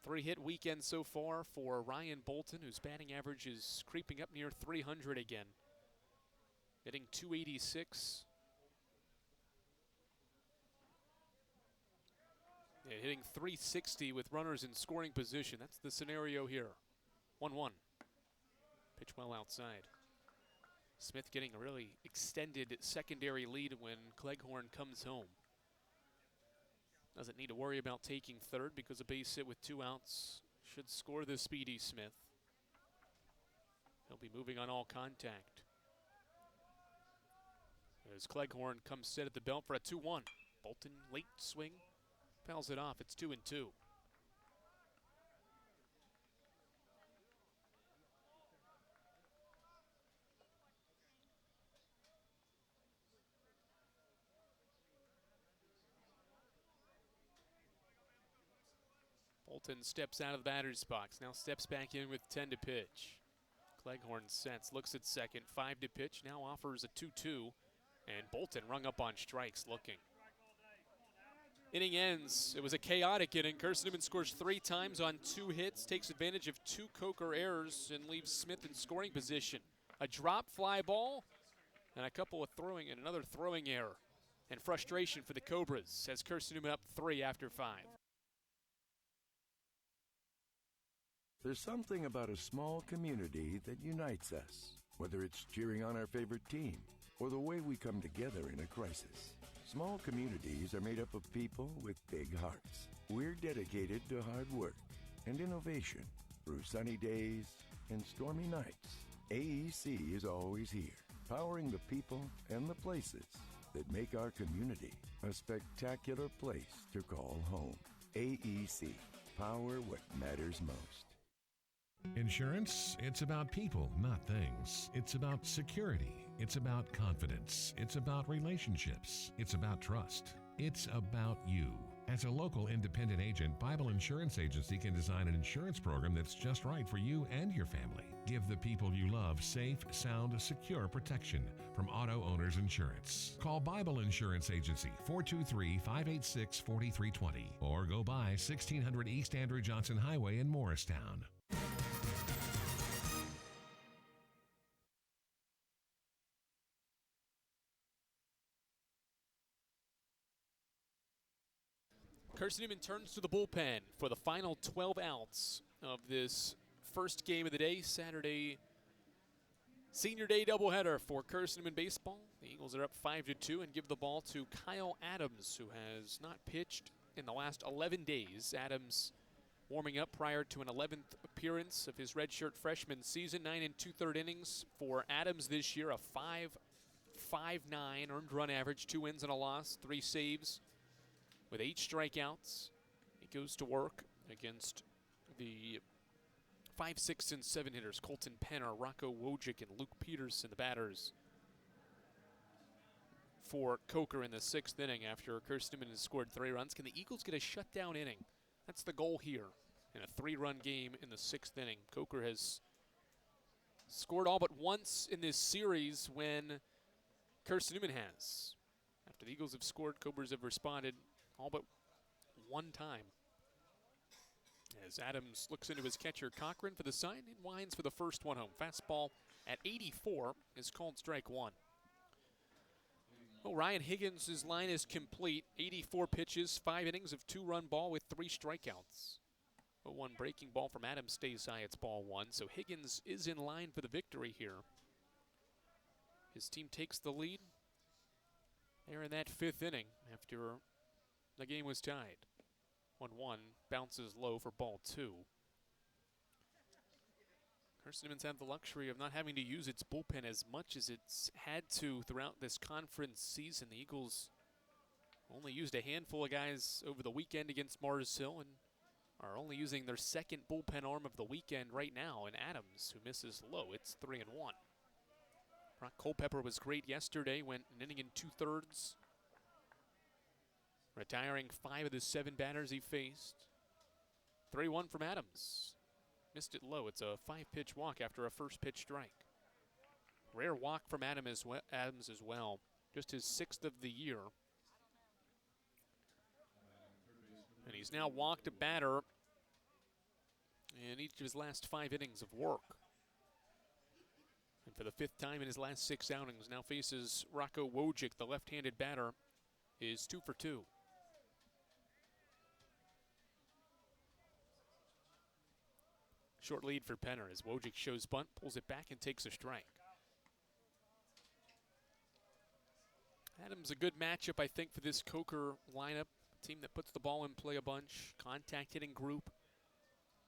3-hit weekend so far for Ryan Bolton, whose batting average is creeping up near 300 again. Hitting .286. Yeah, hitting .360 with runners in scoring position. That's the scenario here. 1-1. Pitch well outside. Smith getting a really extended secondary lead when Cleghorn comes home. Doesn't need to worry about taking third because a base hit with 2 outs should score the speedy Smith. He'll be moving on all contact. As Cleghorn comes set at the belt for a 2-1. Bolton late swing, fouls it off. It's 2-2. Bolton steps out of the batter's box. Now steps back in with 10 to pitch. Cleghorn sets, looks at second, 5 to pitch. Now offers a 2-2. And Bolton rung up on strikes looking. Inning ends. It was a chaotic inning. Carson-Newman scores 3 times on 2 hits, takes advantage of 2 Coker errors, and leaves Smith in scoring position. A drop fly ball and a couple of throwing and another throwing error. And frustration for the Cobras as Carson-Newman up 3 after 5. There's something about a small community that unites us, whether it's cheering on our favorite team or the way we come together in a crisis. Small communities are made up of people with big hearts. We're dedicated to hard work and innovation through sunny days and stormy nights. AEC is always here, powering the people and the places that make our community a spectacular place to call home. AEC, power what matters most. Insurance, it's about people, not things. It's about security. It's about confidence. It's about relationships. It's about trust. It's about you. As a local independent agent, Bible Insurance Agency can design an insurance program that's just right for you and your family. Give the people you love safe, sound, secure protection from Auto Owners Insurance. Call Bible Insurance Agency 423-586-4320 or go by 1600 East Andrew Johnson Highway in Morristown. Carson-Newman turns to the bullpen for the final 12 outs of this first game of the day, Saturday Senior Day doubleheader for Carson-Newman baseball. The Eagles are up 5-2 and give the ball to Kyle Adams, who has not pitched in the last 11 days. Adams warming up prior to an 11th appearance of his redshirt freshman season. 9 2/3 innings for Adams this year, a 5.59 earned run average, 2 wins and a loss, 3 saves. With 8 strikeouts, he goes to work against the 5, 6, and 7 hitters. Colton Penner, Rocco Wojcik, and Luke Peterson, the batters for Coker in the 6th inning after Carson-Newman has scored 3 runs. Can the Eagles get a shutdown inning? That's the goal here in a 3-run game in the 6th inning. Coker has scored all but once in this series when Carson-Newman has. After the Eagles have scored, Cobras have responded all but 1 time. As Adams looks into his catcher Cochran for the sign and winds for the first one home. Fastball at 84 is called strike 1. Well, Ryan Higgins' line is complete. 84 pitches, 5 innings of 2-run ball with 3 strikeouts. But 1 breaking ball from Adams stays high. It's ball 1. So Higgins is in line for the victory here. his team takes the lead. They're in that 5th inning after the game was tied. 1-1, bounces low for ball 2. Carson-Newman's had the luxury of not having to use its bullpen as much as it's had to throughout this conference season. The Eagles only used a handful of guys over the weekend against Mars Hill and are only using their 2nd bullpen arm of the weekend right now in Adams, who misses low. It's 3-1. Brock Culpepper was great yesterday, went an inning and 2/3, retiring 5 of the 7 batters he faced. 3-1 from Adams. Missed it low. It's a 5-pitch walk after a first pitch strike. Rare walk from Adams as well. Just his 6th of the year. And he's now walked a batter in each of his last 5 innings of work. And for the 5th time in his last 6 outings, now faces Rocco Wojcik, the left-handed batter, is 2 for 2. Short lead for Penner as Wojcik shows bunt, pulls it back, and takes a strike. Adams a good matchup, I think, for this Coker lineup. Team that puts the ball in play a bunch, contact hitting group.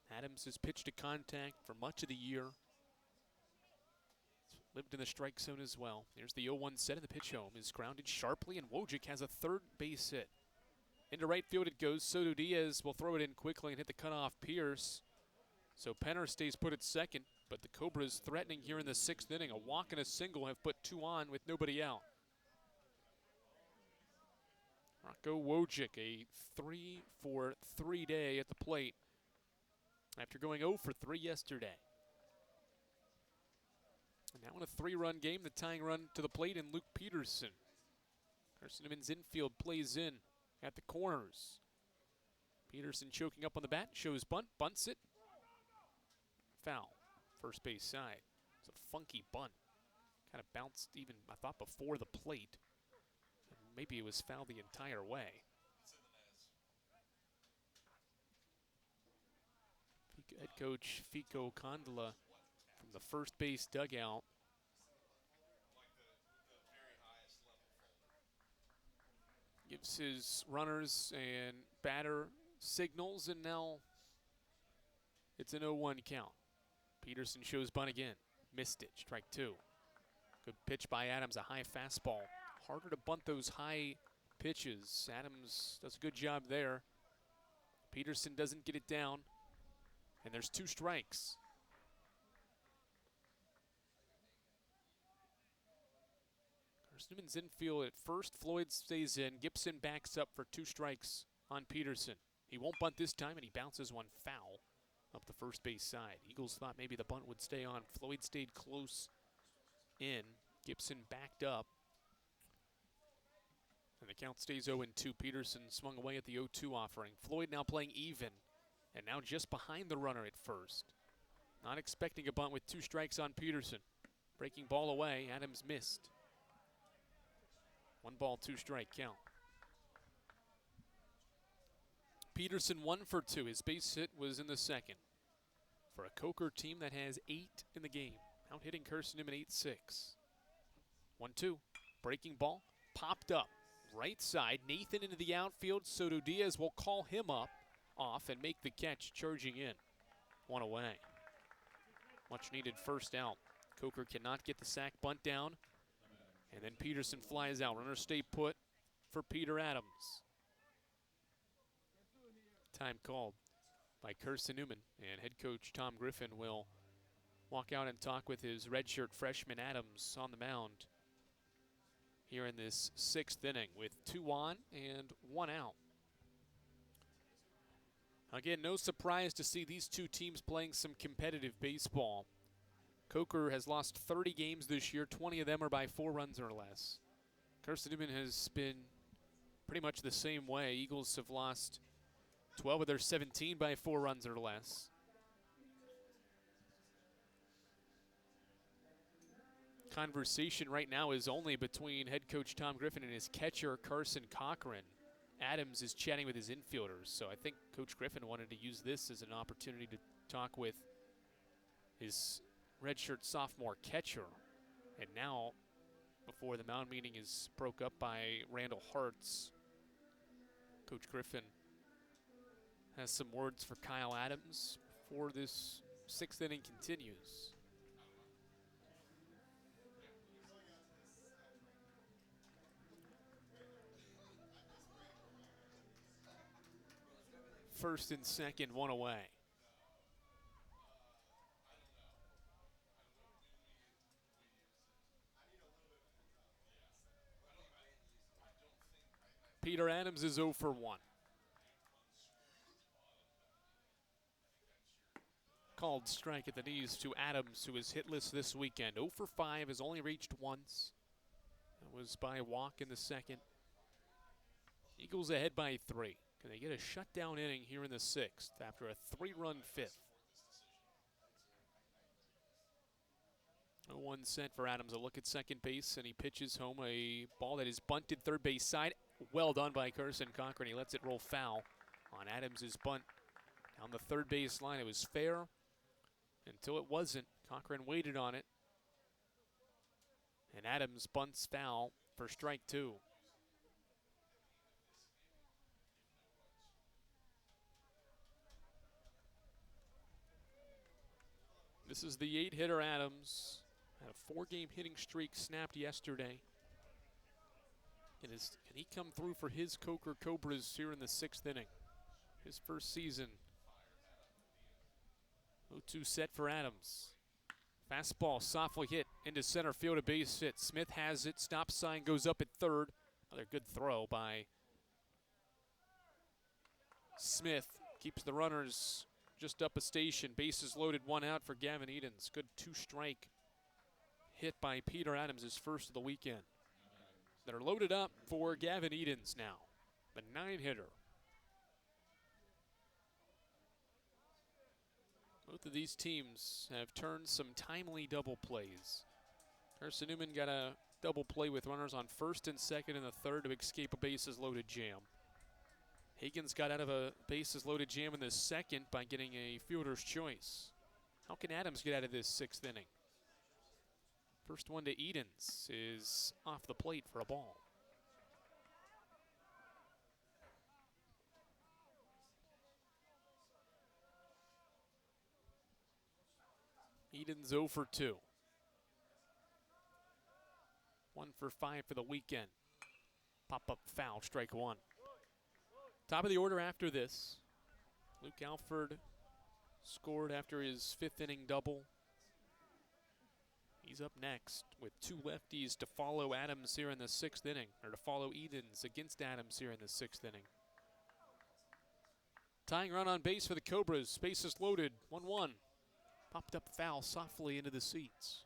Adams has pitched to contact for much of the year. Lived in the strike zone as well. Here's the 0-1 set, and the pitch home is grounded sharply, and Wojcik has a 3rd base hit. Into right field it goes. Soto Diaz will throw it in quickly and hit the cutoff Pierce. So Penner stays put at 2nd, but the Cobras threatening here in the 6th inning. A walk and a single have put 2 on with nobody out. Rocco Wojcik, a 3-for-3 day at the plate after going 0 for 3 yesterday. And now in a 3-run game, the tying run to the plate in Luke Peterson. Carson-Newman's infield plays in at the corners. Peterson choking up on the bat, shows bunt, bunts it. Foul, first base side. It's a funky bunt. Kind of bounced even, I thought, before the plate. Maybe it was fouled the entire way. Head coach Fico Condola from the first base dugout. Gives his runners and batter signals, and now it's an 0-1 count. Peterson shows bunt again. Missed it, strike 2. Good pitch by Adams, a high fastball. Harder to bunt those high pitches. Adams does a good job there. Peterson doesn't get it down, and there's 2 strikes. Carson-Newman's infield at first. Floyd stays in. Gibson backs up for 2 strikes on Peterson. He won't bunt this time, and he bounces one foul up the first base side. Eagles thought maybe the bunt would stay on. Floyd stayed close in. Gibson backed up. And the count stays 0-2. Peterson swung away at the 0-2 offering. Floyd now playing even, and now just behind the runner at first. Not expecting a bunt with 2 strikes on Peterson. Breaking ball away, Adams missed. 1 ball, 2 strike count. Peterson 1 for 2. His base hit was in the 2nd. For a Coker team that has 8 in the game. Out hitting Carson-Newman 8-6. 1-2. Breaking ball. Popped up. Right side. Nathan into the outfield. Soto Diaz will call him off and make the catch, charging in. 1 away. Much needed first out. Coker cannot get the sac bunt down. And then Peterson flies out. Runners stay put for Peter Adams. Time called by Carson-Newman, and head coach Tom Griffin will walk out and talk with his redshirt freshman Adams on the mound here in this 6th inning with 2 on and 1 out. Again, no surprise to see these 2 teams playing some competitive baseball. Coker has lost 30 games this year. 20 of them are by 4 runs or less. Carson-Newman has been pretty much the same way. Eagles have lost 12 of their 17 by 4 runs or less. Conversation right now is only between head coach Tom Griffin and his catcher Carson Cochran. Adams is chatting with his infielders, so I think Coach Griffin wanted to use this as an opportunity to talk with his redshirt sophomore catcher. And now before the mound meeting is broke up by Randall Hartz. Coach Griffin has some words for Kyle Adams before this 6th inning continues. First and second, one away. Peter Adams is 0 for 1. Called strike at the knees to Adams, who is hitless this weekend. 0 for 5, has only reached once. That was by a walk in the second. Eagles ahead by 3. Can they get a shutdown inning here in the 6th after a 3-run 5th? 0-1 set for Adams. A look at second base, and he pitches home a ball that is bunted third base side. Well done by Carson Cochran. He lets it roll foul on Adams' bunt down the third base line. It was fair until it wasn't. Cochran waited on it. And Adams bunts foul for strike 2. This is the 8-hitter Adams. Had a 4-game hitting streak snapped yesterday. Can he come through for his Coker Cobras here in the 6th inning? His first season. 0-2 set for Adams. Fastball softly hit into center field, a base hit. Smith has it. Stop sign goes up at third. Another good throw by Smith. Keeps the runners just up a station. Bases loaded, 1 out for Gavin Edens. Good 2-strike hit by Peter Adams, his first of the weekend. They're loaded up for Gavin Edens now, the 9-hitter. Both of these teams have turned some timely double plays. Carson-Newman got a double play with runners on first and second in the third to escape a bases-loaded jam. Higgins got out of a bases-loaded jam in the second by getting a fielder's choice. How can Adams get out of this 6th inning? First one to Edens is off the plate for a ball. Edens 0 for 2. 1 for 5 for the weekend. Pop-up foul, strike 1. Top of the order after this. Luke Alford scored after his 5th inning double. He's up next with 2 lefties to follow Adams here in the 6th inning, or to follow Edens against Adams here in the 6th inning. Tying run on base for the Cobras. Bases loaded, 1-1. Popped up foul softly into the seats.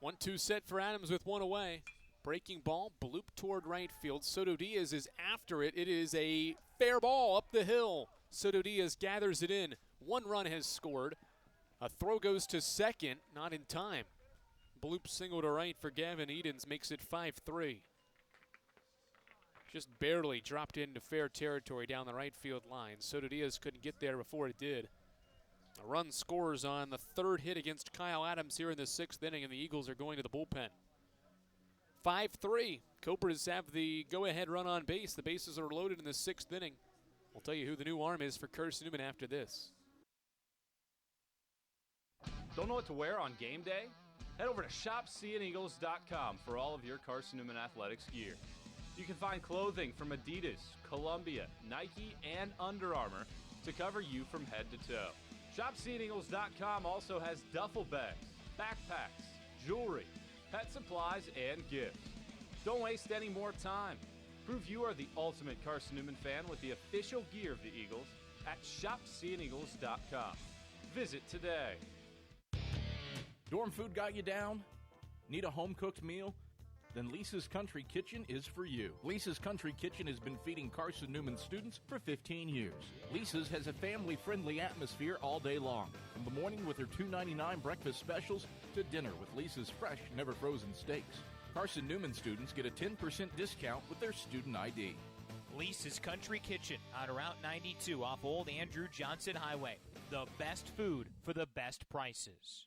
One-two set for Adams with 1 away. Breaking ball, bloop toward right field. Soto Diaz is after it. It is a fair ball up the hill. Soto Diaz gathers it in. 1 run has scored. A throw goes to second, not in time. Bloop single to right for Gavin Edens makes it 5-3. Just barely dropped into fair territory down the right field line. Soto Diaz couldn't get there before it did. A run scores on the 3rd hit against Kyle Adams here in the 6th inning, and the Eagles are going to the bullpen. 5-3. Cobras have the go-ahead run on base. The bases are loaded in the 6th inning. We'll tell you who the new arm is for Carson-Newman after this. Don't know what to wear on game day? Head over to shopseeandeagles.com for all of your Carson-Newman athletics gear. You can find clothing from Adidas, Columbia, Nike, and Under Armour to cover you from head to toe. ShopSeeingEagles.com also has duffel bags, backpacks, jewelry, pet supplies, and gifts. Don't waste any more time. Prove you are the ultimate Carson-Newman fan with the official gear of the Eagles at ShopSeeingEagles.com. Visit today. Dorm food got you down? Need a home-cooked meal? then Lisa's Country Kitchen is for you. Lisa's Country Kitchen has been feeding Carson-Newman students for 15 years. Lisa's has a family-friendly atmosphere all day long, from the morning with her $2.99 breakfast specials to dinner with Lisa's fresh, never-frozen steaks. Carson-Newman students get a 10% discount with their student ID. Lisa's Country Kitchen on Route 92 off Old Andrew Johnson Highway. The best food for the best prices.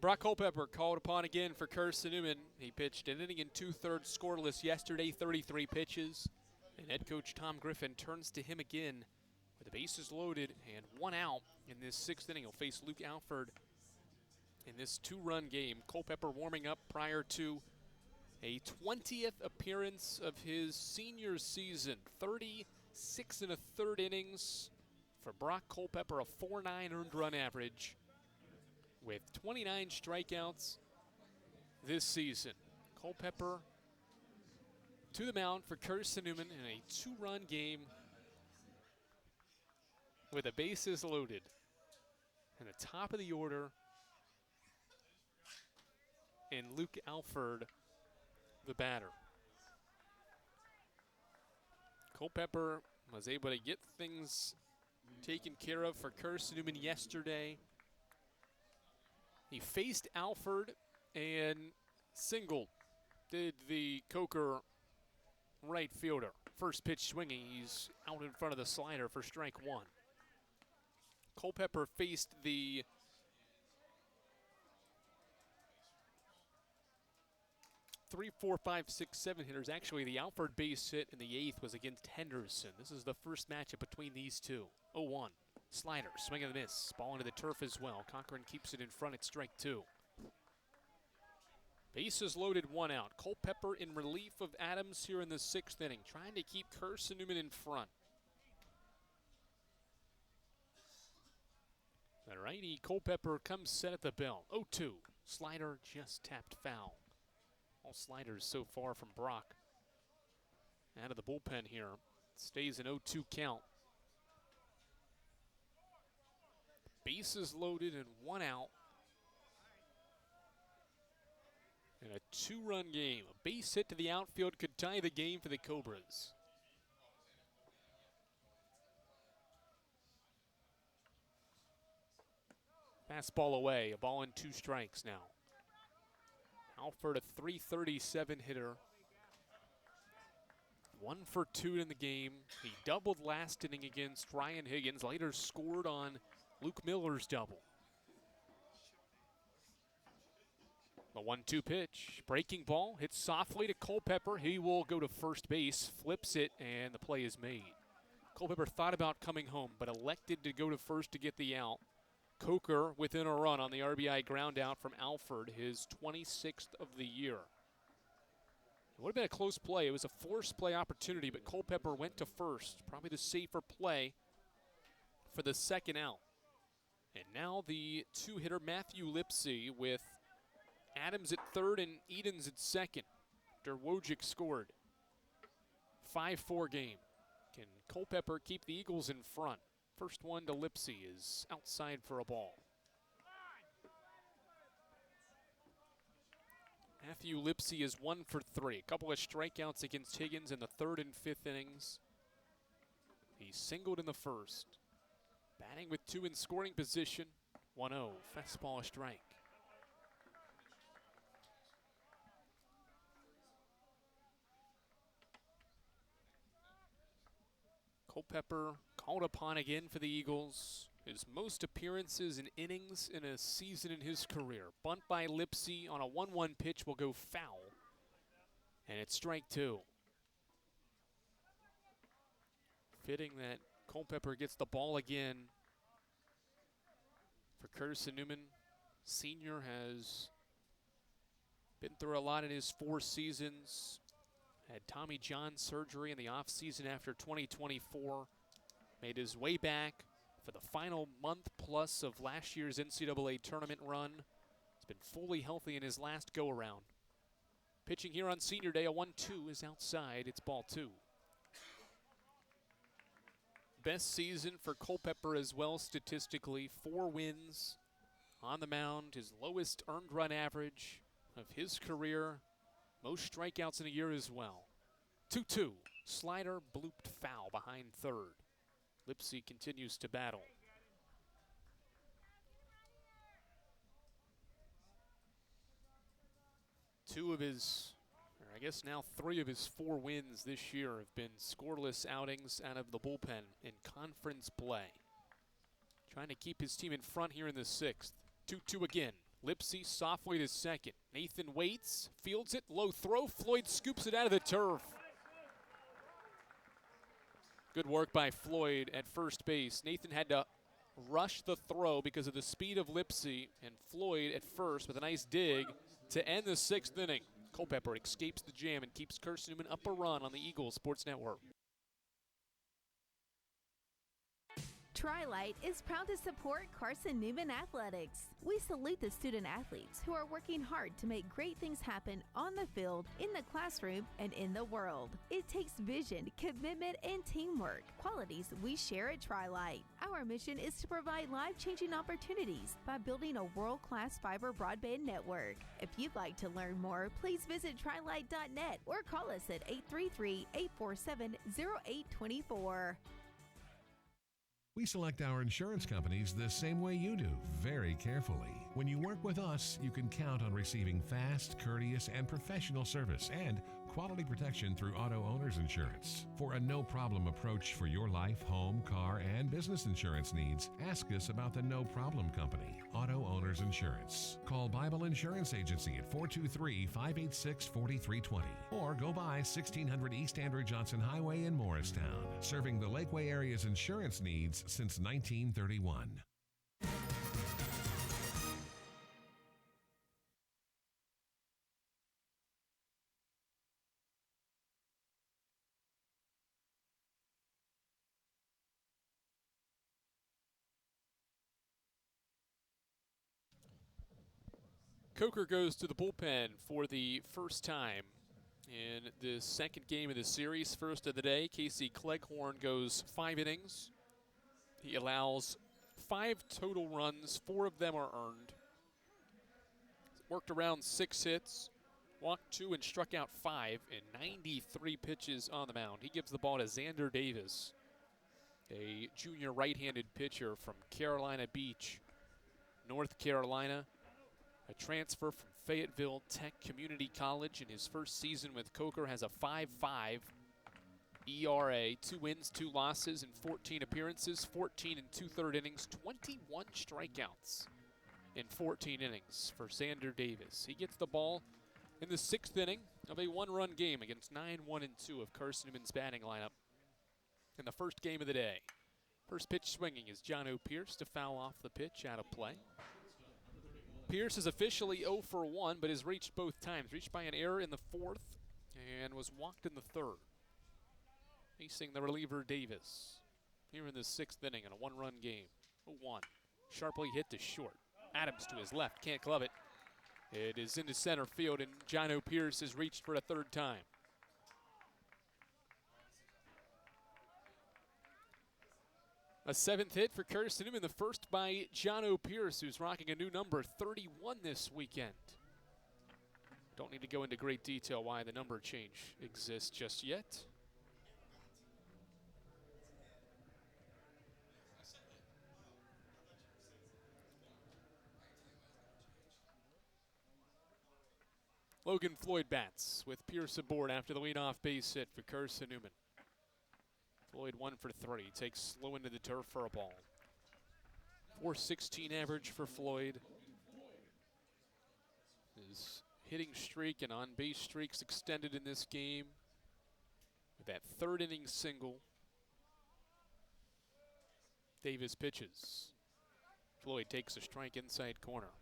Brock Culpepper called upon again for Carson-Newman. He pitched an inning and two-thirds scoreless yesterday, 33 pitches. And head coach Tom Griffin turns to him again with the bases loaded and one out in this sixth inning. He'll face Luke Alford in this two-run game. Culpepper warming up prior to a 20th appearance of his senior season. 36 and a third innings for Brock Culpepper, a 4.9 earned run average, with 29 strikeouts this season. Culpepper to the mound for Carson-Newman in a two-run game with the bases loaded. And the top of the order, and Luke Alford, the batter. Culpepper was able to get things taken care of for Carson-Newman yesterday. He faced Alford and singled, did the Coker right fielder. First pitch swinging, he's out in front of the slider for strike one. Culpepper faced the three, four, five, six, seven hitters. Actually, the Alford base hit in the eighth was against Henderson. This is the first matchup between these two. 0-1. Slider, swing and a miss. Ball into the turf as well. Cochran keeps it in front at strike two. Bases loaded, one out. Culpepper in relief of Adams here in the sixth inning, trying to keep Carson-Newman in front. The righty Culpepper comes set at the bell. 0-2. Slider just tapped foul. All sliders so far from Brock. Out of the bullpen here. Stays an 0-2 count. Bases loaded and one out. And a two-run game. A base hit to the outfield could tie the game for the Cobras. Fastball away. A ball and two strikes now. Alford, a 337 hitter. 1 for 2 in the game. He doubled last inning against Ryan Higgins. Later scored on Luke Miller's double. The 1-2 pitch. Breaking ball. Hits softly to Culpepper. He will go to first base. Flips it, and the play is made. Culpepper thought about coming home, but elected to go to first to get the out. Coker within a run on the RBI ground out from Alford, his 26th of the year. It would have been a close play. It was a forced play opportunity, but Culpepper went to first. Probably the safer play for the second out. And now the two-hitter Matthew Lipsy with Adams at third and Edens at second. After Wojcik scored. 5-4 game. Can Culpepper keep the Eagles in front? First one to Lipsy is outside for a ball. Matthew Lipsy is 1 for 3. A couple of strikeouts against Higgins in the third and fifth innings. He singled in the first. Batting with two in scoring position. 1-0. Fastball, a strike. Culpepper called upon again for the Eagles. His most appearances in innings in a season in his career. Bunt by Lipsy on a 1-1 pitch will go foul. And it's strike two. Fitting that Culpepper gets the ball again for Carson-Newman. Senior has been through a lot in his 4 seasons. Had Tommy John surgery in the offseason after 2024. Made his way back for the final month plus of last year's NCAA tournament run. He's been fully healthy in his last go-around. Pitching here on senior day, a 1-2 is outside. It's ball 2. Best season for Culpepper as well statistically. 4 wins on the mound. His lowest earned run average of his career. Most strikeouts in a year as well. 2-2. Slider blooped foul behind third. Lipsy continues to battle. Two of his, or I guess now 3 of his 4 wins this year have been scoreless outings out of the bullpen in conference play. Trying to keep his team in front here in the 6th. 2-2 again. Lipsy softly to second. Nathan waits, fields it, low throw. Floyd scoops it out of the turf. Good work by Floyd at first base. Nathan had to rush the throw because of the speed of Lipsy, and Floyd at first with a nice dig to end the 6th inning. Culpepper escapes the jam and keeps Carson-Newman up a run on the Eagles Sports Network. Tri-Light is proud to support Carson-Newman Athletics. We salute the student athletes who are working hard to make great things happen on the field, in the classroom, and in the world. It takes vision, commitment, and teamwork, qualities we share at Tri-Light. Our mission is to provide life-changing opportunities by building a world-class fiber broadband network. If you'd like to learn more, please visit trilight.net or call us at 833-847-0824. We select our insurance companies the same way you do, very carefully. When you work with us, you can count on receiving fast, courteous, and professional service and quality protection through auto owner's insurance. For a no-problem approach for your life, home, car, and business insurance needs, ask us about the No Problem Company, Auto Owners Insurance. Call Bible Insurance Agency at 423-586-4320 or go by 1600 East Andrew Johnson Highway in Morristown, serving the Lakeway area's insurance needs since 1931. Coker goes to the bullpen for the first time in the second game of the series, first of the day. Casey Cleghorn goes 5 innings. He allows 5 total runs, 4 of them are earned. Worked around 6 hits, walked 2 and struck out 5 in 93 pitches on the mound. He gives the ball to Xander Davis, a junior right-handed pitcher from Carolina Beach, North Carolina. A transfer from Fayetteville Tech Community College. In his first season with Coker, has a 5.5 ERA, 2 wins, 2 losses in 14 appearances, 14 and 2/3 innings, 21 strikeouts in 14 innings for Xander Davis. He gets the ball in the 6th inning of a 1-run game against 9-1-2 of Carson-Newman's batting lineup in the first game of the day. First pitch swinging is John O'Pierce to foul off the pitch out of play. Pierce is officially 0 for 1, but has reached both times. Reached by an error in the 4th and was walked in the 3rd. Facing the reliever Davis here in the 6th inning in a 1-run game. 0-1. Sharply hit to short. Adams to his left, can't glove it. It is into center field, and John O'Pierce has reached for a 3rd time. A 7th hit for Carson-Newman, the first by John O'Pierce, who's rocking a new number, 31 this weekend. Don't need to go into great detail why the number change exists just yet. Logan Floyd bats with Pierce aboard after the leadoff base hit for Carson-Newman. Floyd 1 for 3, takes slow into the turf for a ball. .416 average for Floyd. His hitting streak and on-base streaks extended in this game with that 3rd inning single. Davis pitches. Floyd takes a strike inside corner.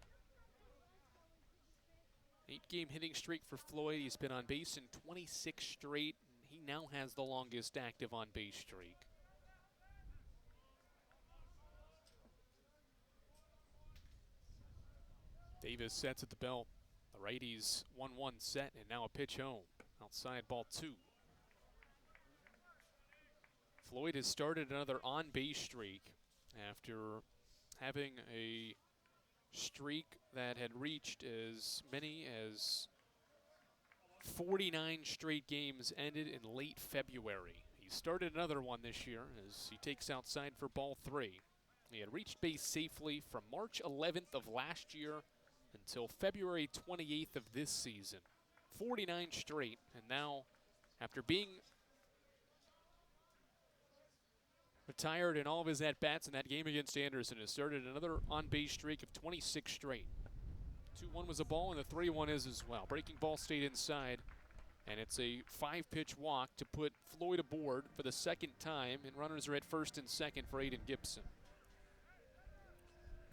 8-game hitting streak for Floyd. He's been on base in 26 straight. He now has the longest active on-base streak. Davis sets at the belt. The righties 1-1 set, and now a pitch home. Outside ball 2. Floyd has started another on-base streak after having a streak that had reached as many as 49 straight games ended in late February. He started another one this year as he takes outside for ball 3. He had reached base safely from March 11th of last year until February 28th of this season. 49 straight, and now after being retired in all of his at-bats in that game against Anderson, has started another on-base streak of 26 straight. 2-1 was a ball, and the 3-1 is as well. Breaking ball stayed inside, and it's a 5-pitch walk to put Floyd aboard for the second time, and runners are at first and second for Aiden Gibson.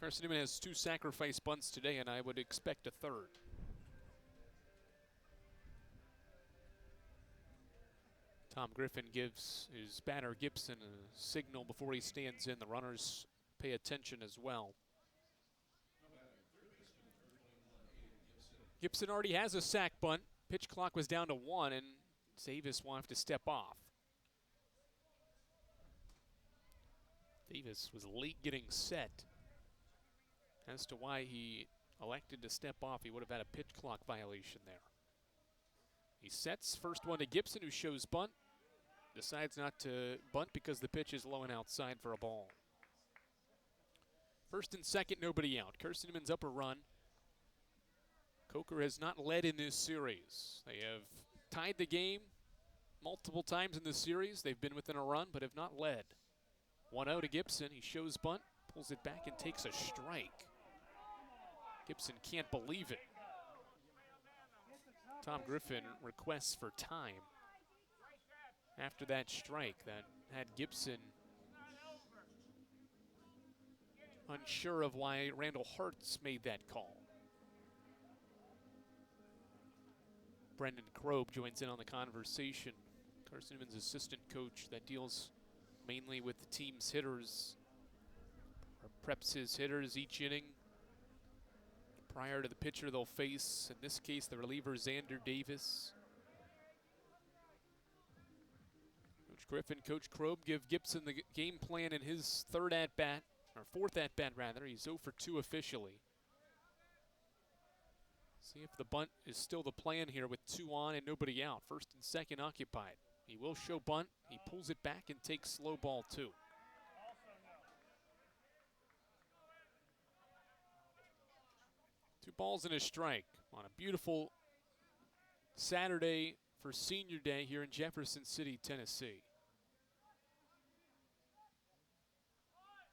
Carson-Newman has 2 sacrifice bunts today, and I would expect a third. Tom Griffin gives his batter Gibson a signal before he stands in. The runners pay attention as well. Gibson already has a sac bunt. Pitch clock was down to 1, and Davis will have to step off. Davis was late getting set. As to why he elected to step off, he would have had a pitch clock violation there. He sets first one to Gibson, who shows bunt. Decides not to bunt because the pitch is low and outside for a ball. First and second, nobody out. Carson-Newman's up a run. Coker has not led in this series. They have tied the game multiple times in this series. They've been within a run, but have not led. 1-0 to Gibson. He shows bunt, pulls it back, and takes a strike. Gibson can't believe it. Tom Griffin requests for time after that strike that had Gibson unsure of why Randall Hartz made that call. Brendan Kroeb joins in on the conversation. Carson-Newman's assistant coach that deals mainly with the team's hitters, or preps his hitters each inning prior to the pitcher they'll face. In this case, the reliever Xander Davis. Coach Griffin, Coach Kroeb give Gibson the game plan in his third at-bat, or fourth at-bat rather. He's 0 for 2 officially. See if the bunt is still the plan here with 2 on and nobody out. First and second occupied. He will show bunt. He pulls it back and takes slow ball 2. 2 balls and a strike on a beautiful Saturday for Senior Day here in Jefferson City, Tennessee.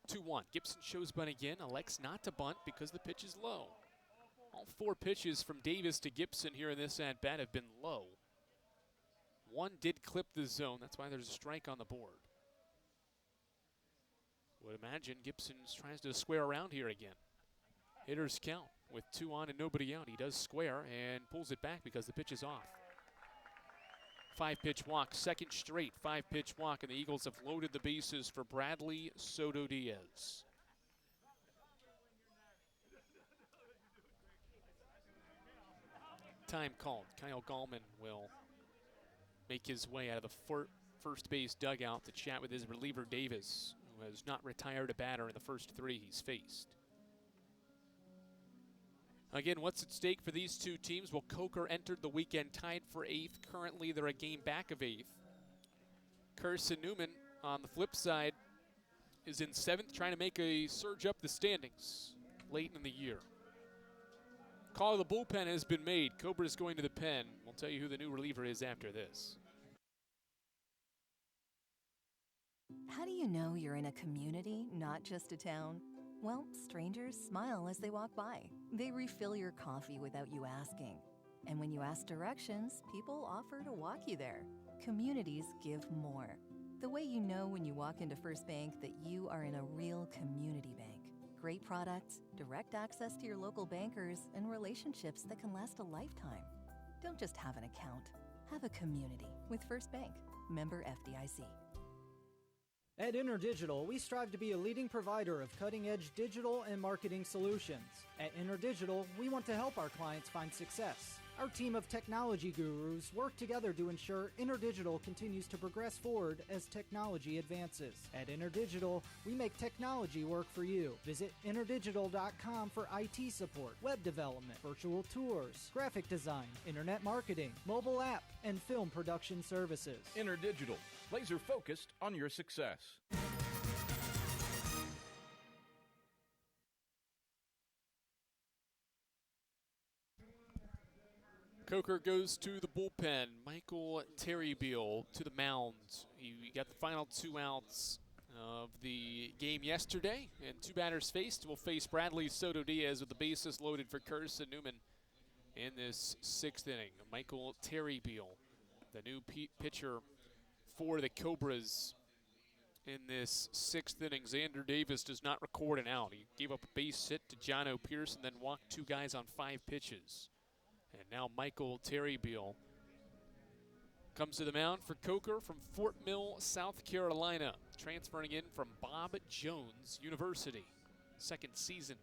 2-1. Gibson shows bunt again, elects not to bunt because the pitch is low. All 4 pitches from Davis to Gibson here in this at-bat have been low. 1 did clip the zone. That's why there's a strike on the board. Would imagine Gibson tries to square around here again. Hitters count with 2 on and nobody out. He does square and pulls it back because the pitch is off. 5-pitch walk, second straight 5-pitch walk, and the Eagles have loaded the bases for Bradley Soto Diaz. Time called. Kyle Gallman will make his way out of the first base dugout to chat with his reliever Davis, who has not retired a batter in the first 3 he's faced. Again, what's at stake for these 2 teams? Well, Coker entered the weekend tied for 8th. Currently, they're a game back of 8th. Carson-Newman, on the flip side, is in 7th, trying to make a surge up the standings late in the year. Call of the bullpen has been made. Cobra's going to the pen. We'll tell you who the new reliever is after this. How do you know you're in a community, not just a town? Well, strangers smile as they walk by. They refill your coffee without you asking. And when you ask directions, people offer to walk you there. Communities give more. The way you know when you walk into First Bank that you are in a real community bank. Great products, direct access to your local bankers, and relationships that can last a lifetime. Don't just have an account. Have a community with First Bank. Member FDIC. At InterDigital, we strive to be a leading provider of cutting-edge digital and marketing solutions. At InterDigital, we want to help our clients find success. Our team of technology gurus work together to ensure InterDigital continues to progress forward as technology advances. At InterDigital, we make technology work for you. Visit interdigital.com for IT support, web development, virtual tours, graphic design, internet marketing, mobile app, and film production services. InterDigital, laser focused on your success. Coker goes to the bullpen. Michael Terrybeal to the mound. He got the final 2 outs of the game yesterday, and 2 batters faced. Will face Bradley Soto Diaz with the bases loaded for Carson-Newman in this 6th inning. Michael Terrybeal, the new pitcher for the Cobras in this 6th inning. Xander Davis does not record an out. He gave up a base hit to John O'Pierce and then walked 2 guys on 5 pitches. And now Michael Terrybeal comes to the mound for Coker from Fort Mill, South Carolina, transferring in from Bob Jones University. 2nd season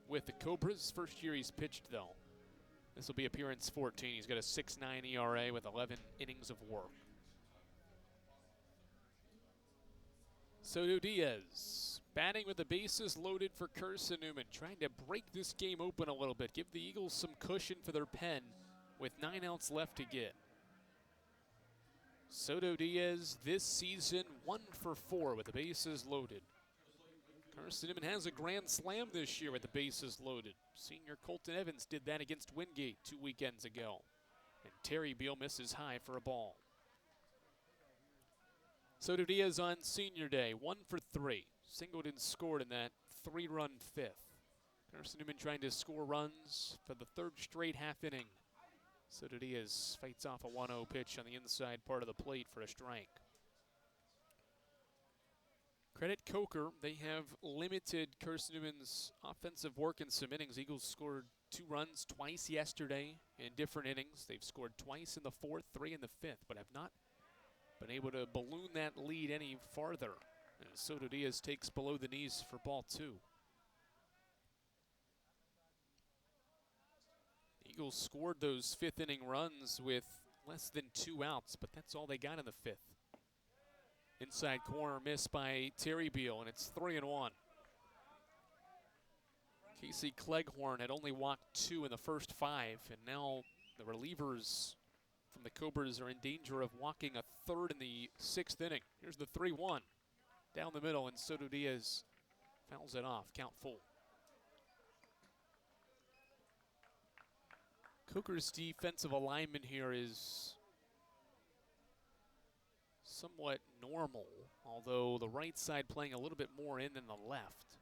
with the Cobras. First year he's pitched, though. This will be appearance 14. He's got a 6.9 ERA with 11 innings of work. Soto Diaz batting with the bases loaded for Carson-Newman, trying to break this game open a little bit, give the Eagles some cushion for their pen with 9 outs left to get. Soto Diaz this season 1 for 4 with the bases loaded. Carson-Newman has a grand slam this year with the bases loaded. Senior Colton Evans did that against Wingate 2 weekends ago. And Terrybeal misses high for a ball. Soto Diaz on senior day, 1 for 3. Singled and scored in that 3-run 5th. Carson-Newman trying to score runs for the 3rd straight half inning. Soto Diaz fights off a 1-0 pitch on the inside part of the plate for a strike. Credit Coker, they have limited Carson-Newman's offensive work in some innings. Eagles scored 2 runs twice yesterday in different innings. They've scored twice in the 4th, 3 in the 5th, but have not been able to balloon that lead any farther. As Soto Diaz takes below the knees for ball 2. Eagles scored those 5th inning runs with less than 2 outs, but that's all they got in the 5th. Inside corner miss by Terrybeal, and it's 3-1. Casey Cleghorn had only walked 2 in the first 5, and now the relievers from the Cobras are in danger of walking a 3rd in the 6th inning. Here's the 3-1 down the middle, and Soto Diaz fouls it off. Count full. Coker's defensive alignment here is somewhat normal, although the right side playing a little bit more in than the left.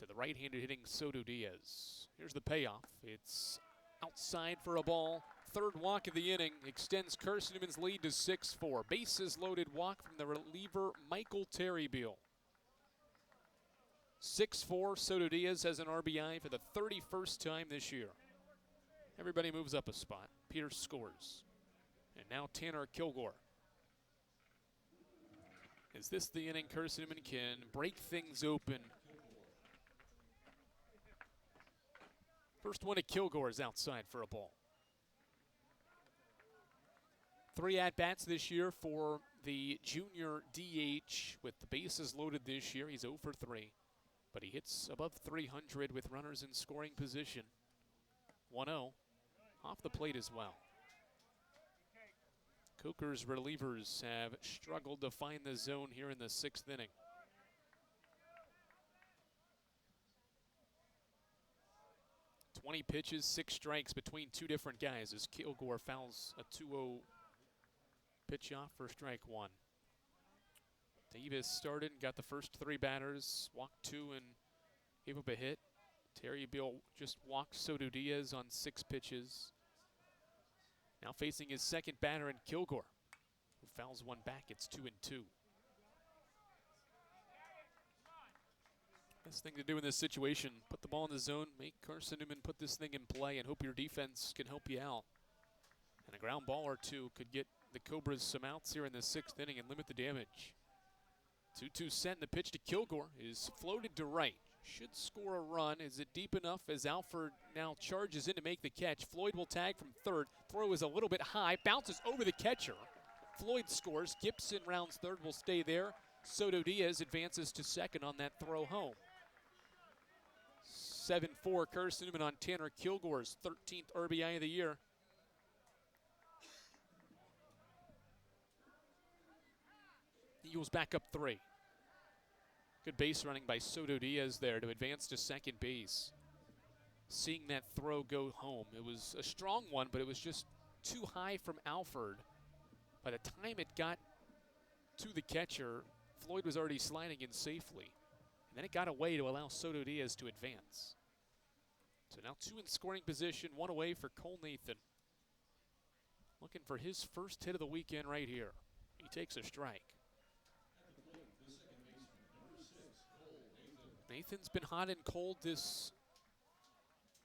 To the right-hander hitting Soto Diaz. Here's the payoff. It's outside for a ball. 3rd walk of the inning extends Carson-Newman's lead to 6-4. Bases loaded walk from the reliever Michael Terrybeal. 6-4, Soto Diaz has an RBI for the 31st time this year. Everybody moves up a spot. Pierce scores. And now Tanner Kilgore. Is this the inning Carson-Newman can break things open? First one to Kilgore is outside for a ball. 3 at-bats this year for the junior DH with the bases loaded this year. He's 0 for 3, but he hits above 300 with runners in scoring position. 1-0 off the plate as well. Coker's relievers have struggled to find the zone here in the 6th inning. Twenty pitches, 6 strikes between 2 different guys as Kilgore fouls a 2-0 pitch off for strike 1. Davis started and got the first 3 batters, walked 2 and gave up a hit. Terrybeal just walked Soto Diaz on 6 pitches. Now facing his second batter in Kilgore, who fouls one back. It's 2-2. Best thing to do in this situation, put the ball in the zone, make Carson-Newman put this thing in play, and hope your defense can help you out. And a ground ball or 2 could get the Cobras some outs here in the 6th inning and limit the damage. 2-2 set, and the pitch to Kilgore is floated to right. Should score a run. Is it deep enough as Alford now charges in to make the catch? Floyd will tag from third. Throw is a little bit high. Bounces over the catcher. Floyd scores. Gibson rounds third, will stay there. Soto Diaz advances to second on that throw home. 7-4 Carson-Newman on Tanner Kilgore's 13th RBI of the year. Eagles back up 3. Good base running by Soto Diaz there to advance to second base. Seeing that throw go home. It was a strong one, but it was just too high from Alford. By the time it got to the catcher, Floyd was already sliding in safely. And then it got away to allow Soto Diaz to advance. So now 2 in scoring position, 1 away for Cole Nathan. Looking for his first hit of the weekend right here. He takes a strike. Nathan's been hot and cold this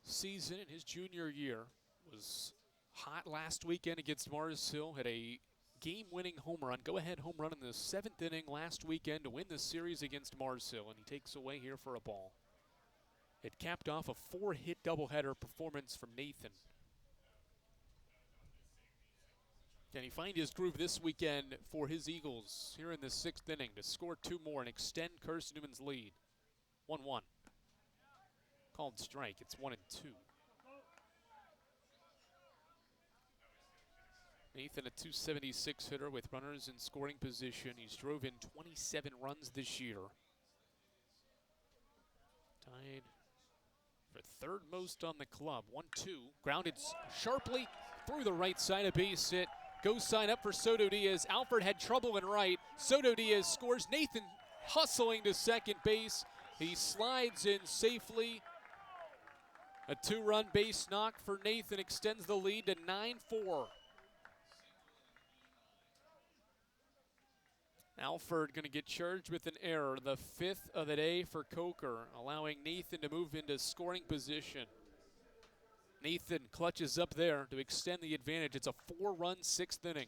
season in his junior year. Was hot last weekend against Mars Hill. Had a game-winning home run, go-ahead home run in the 7th inning last weekend to win the series against Mars Hill, and he takes away here for a ball. It capped off a 4-hit doubleheader performance from Nathan. Can he find his groove this weekend for his Eagles here in the 6th inning to score 2 more and extend Carson-Newman's lead? 1-1. Called strike. It's 1-2. Nathan, a .276 hitter with runners in scoring position. He's drove in 27 runs this year. Tied for third most on the club. 1-2. Grounded sharply through the right side of base hit. Goes sign up for Soto Diaz. Alford had trouble in right. Soto Diaz scores. Nathan hustling to second base. He slides in safely. A 2-run base knock for Nathan extends the lead to 9-4. Alford going to get charged with an error, the 5th of the day for Coker, allowing Nathan to move into scoring position. Nathan clutches up there to extend the advantage. It's a 4-run 6th inning.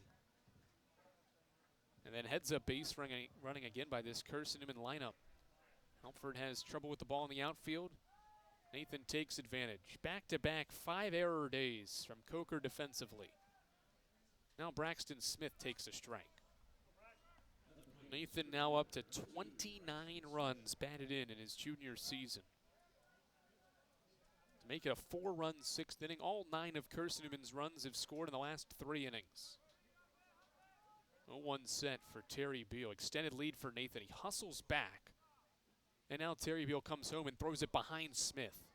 And then heads up base running again by this Carson-Newman lineup. Alford has trouble with the ball in the outfield. Nathan takes advantage. Back-to-back 5-error days from Coker defensively. Now Braxton Smith takes a strike. Nathan now up to 29 runs batted in his junior season. To make it a 4-run 6th inning, all 9 of Carson-Newman's runs have scored in the last 3 innings. 0-1 set for Terry Beal. Extended lead for Nathan. He hustles back. And now Terry Beal comes home and throws it behind Smith.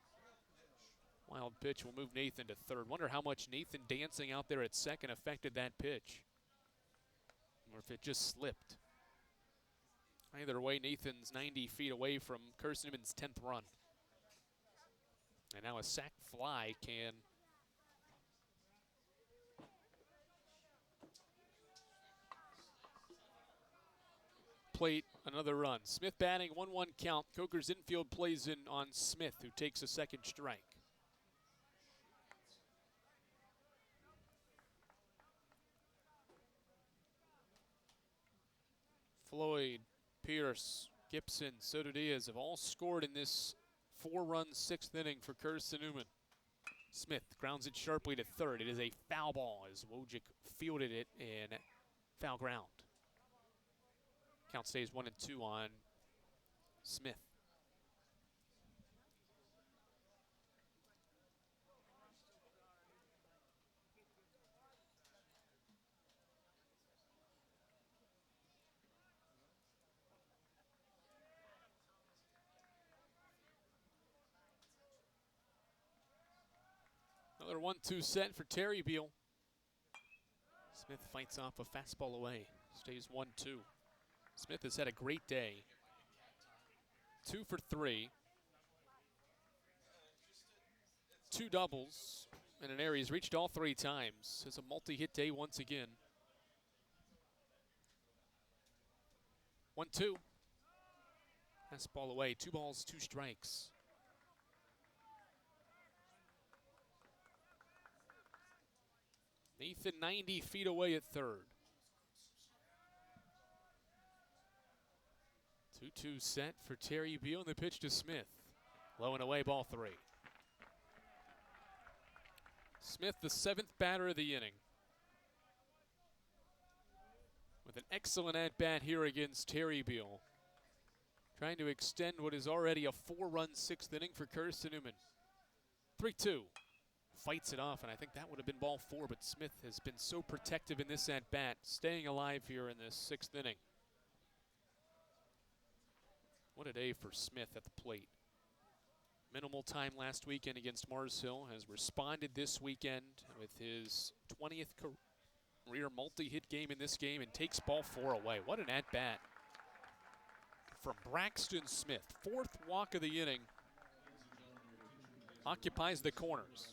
Wild pitch will move Nathan to third. Wonder how much Nathan dancing out there at second affected that pitch. Or if it just slipped. Either way, Nathan's 90 feet away from Carson-Newman's 10th run. And now a sac fly can plate another run. Smith batting, 1-1 count. Coker's infield plays in on Smith, who takes a second strike. Floyd, Pierce, Gibson, Soto Diaz have all scored in this 4-run 6th inning for Carson-Newman. Smith grounds it sharply to third. It is a foul ball as Wojcik fielded it in foul ground. Count stays 1-2 on Smith. Another 1-2 set for Terry Beal. Smith fights off a fastball away. Stays 1-2. Smith has had a great day. 2 for 3. 2 doubles and an error. He's reached all 3 times. Has a multi-hit day once again. 1-2. Fastball away. 2 balls, 2 strikes. Nathan 90 feet away at third. 2-2 set for Terry Beal, and the pitch to Smith. Low and away, ball 3. Smith, the 7th batter of the inning, with an excellent at-bat here against Terry Beal, trying to extend what is already a 4-run 6th inning for Carson-Newman. 3-2. Fights it off, and I think that would have been ball 4, but Smith has been so protective in this at-bat, staying alive here in this 6th inning. What a day for Smith at the plate. Minimal time last weekend against Mars Hill, has responded this weekend with his 20th career multi-hit game in this game, and takes ball 4 away. What an at-bat from Braxton Smith. 4th walk of the inning. Occupies the corners.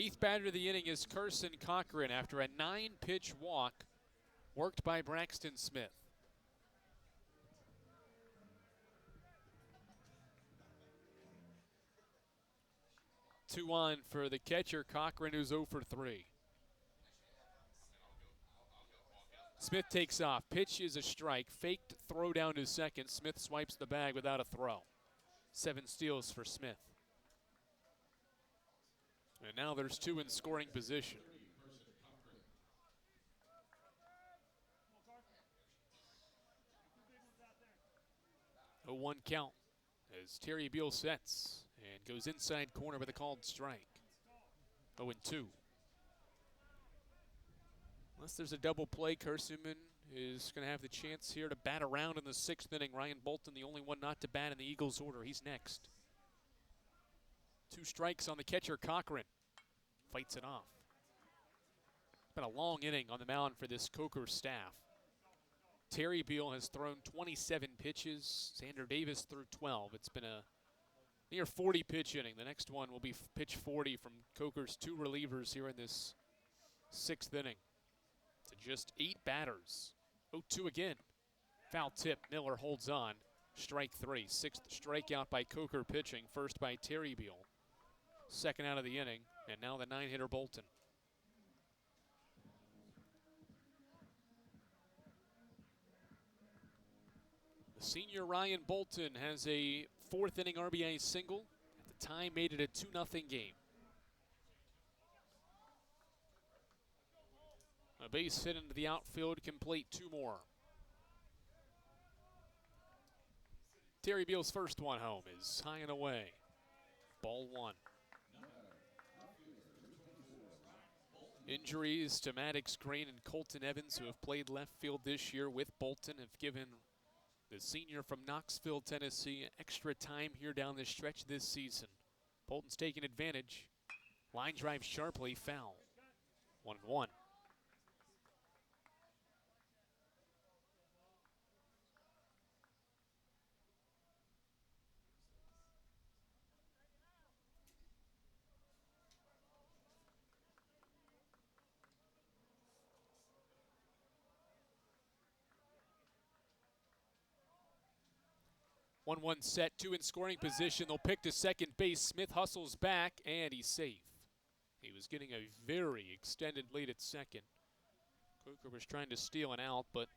Eighth batter of the inning is Carson Cochran after a 9-pitch walk worked by Braxton Smith. Two on for the catcher, Cochran, who's 0 for 3. Smith takes off. Pitch is a strike. Faked throw down to second. Smith swipes the bag without a throw. 7 steals for Smith. And now there's 2 in scoring position. A 1 count as Terry Beal sets and goes inside corner with a called strike. 0-2. Unless there's a double play, Carson-Newman is going to have the chance here to bat around in the 6th inning. Ryan Bolton, the only one not to bat in the Eagles' order. He's next. 2 strikes on the catcher, Cochran. Fights it off. It's been a long inning on the mound for this Coker staff. Terry Beal has thrown 27 pitches. Xander Davis threw 12. It's been a near 40-pitch inning. The next one will be pitch 40 from Coker's 2 relievers here in this 6th inning. To just 8 batters. 0-2 again. Foul tip. Miller holds on. Strike 3. 6th strikeout by Coker pitching. First by Terry Beal. 2nd out of the inning. And now the 9-hitter Bolton. The senior Ryan Bolton has a 4th inning RBI single. At the time, made it a 2-0 game. A base hit into the outfield, complete 2 more. Terry Beal's first one home is high and away. Ball 1. Injuries to Maddox Green and Colton Evans, who have played left field this year with Bolton, have given the senior from Knoxville, Tennessee, extra time here down the stretch this season. Bolton's taking advantage. Line drive sharply, foul. 1-1. One set, 2 in scoring position. They'll pick to second base. Smith hustles back, and he's safe. He was getting a very extended lead at second. Coker was trying to steal an out, but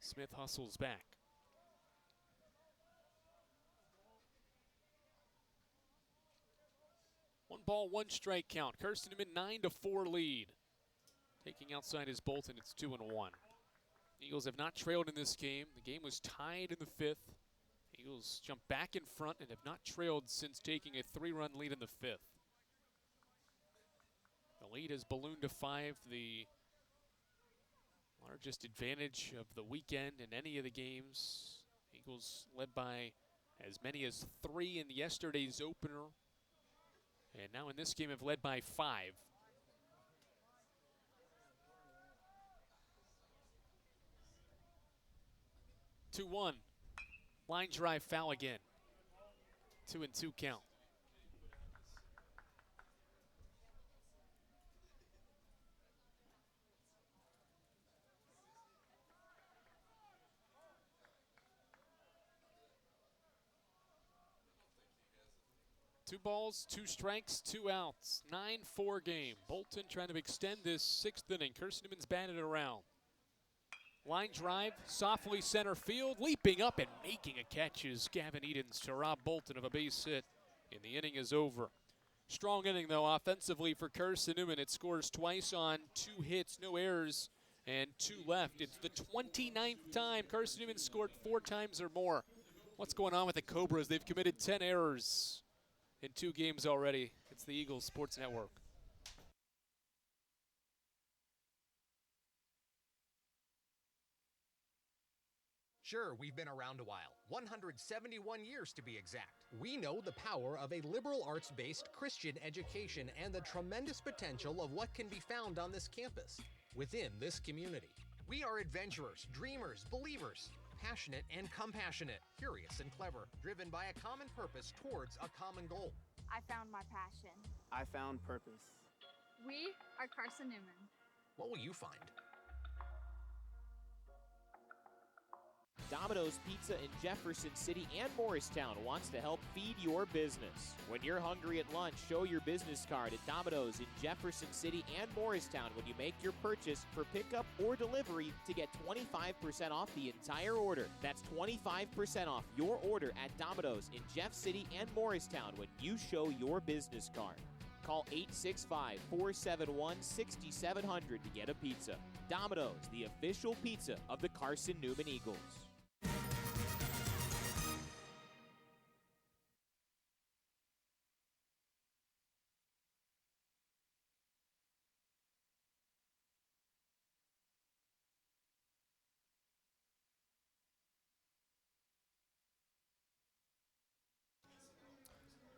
Smith hustles back. One ball, 1 strike count. Carson-Newman 9-4 lead. Taking outside his Bolton, it's 2-1. Eagles have not trailed in this game. The game was tied in the 5th. Eagles jump back in front and have not trailed since taking a 3-run lead in the 5th. The lead has ballooned to 5, the largest advantage of the weekend in any of the games. Eagles led by as many as 3 in yesterday's opener, and now in this game have led by 5. 2-1. Line drive foul again. 2-2 count. 2 balls, 2 strikes, 2 outs. 9-4 game. Bolton trying to extend this 6th inning. Carson-Newman's batted around. Line drive, softly center field, leaping up and making a catch is Gavin Edens to rob Bolton of a base hit, and the inning is over. Strong inning, though, offensively for Carson-Newman. It scores twice on 2 hits, no errors, and 2 left. It's the 29th time Carson-Newman scored 4 times or more. What's going on with the Cobras? They've committed 10 errors in 2 games already. It's the Eagles Sports Network. Sure, we've been around a while, 171 years to be exact. We know the power of a liberal arts-based Christian education and the tremendous potential of what can be found on this campus, within this community. We are adventurers, dreamers, believers, passionate and compassionate, curious and clever, driven by a common purpose towards a common goal. I found my passion. I found purpose. We are Carson-Newman. What will you find? Domino's Pizza in Jefferson City and Morristown wants to help feed your business. When you're hungry at lunch, show your business card at Domino's in Jefferson City and Morristown when you make your purchase for pickup or delivery to get 25% off the entire order. That's 25% off your order at Domino's in Jeff City and Morristown when you show your business card. Call 865-471-6700 to get a pizza. Domino's, the official pizza of the Carson-Newman Eagles.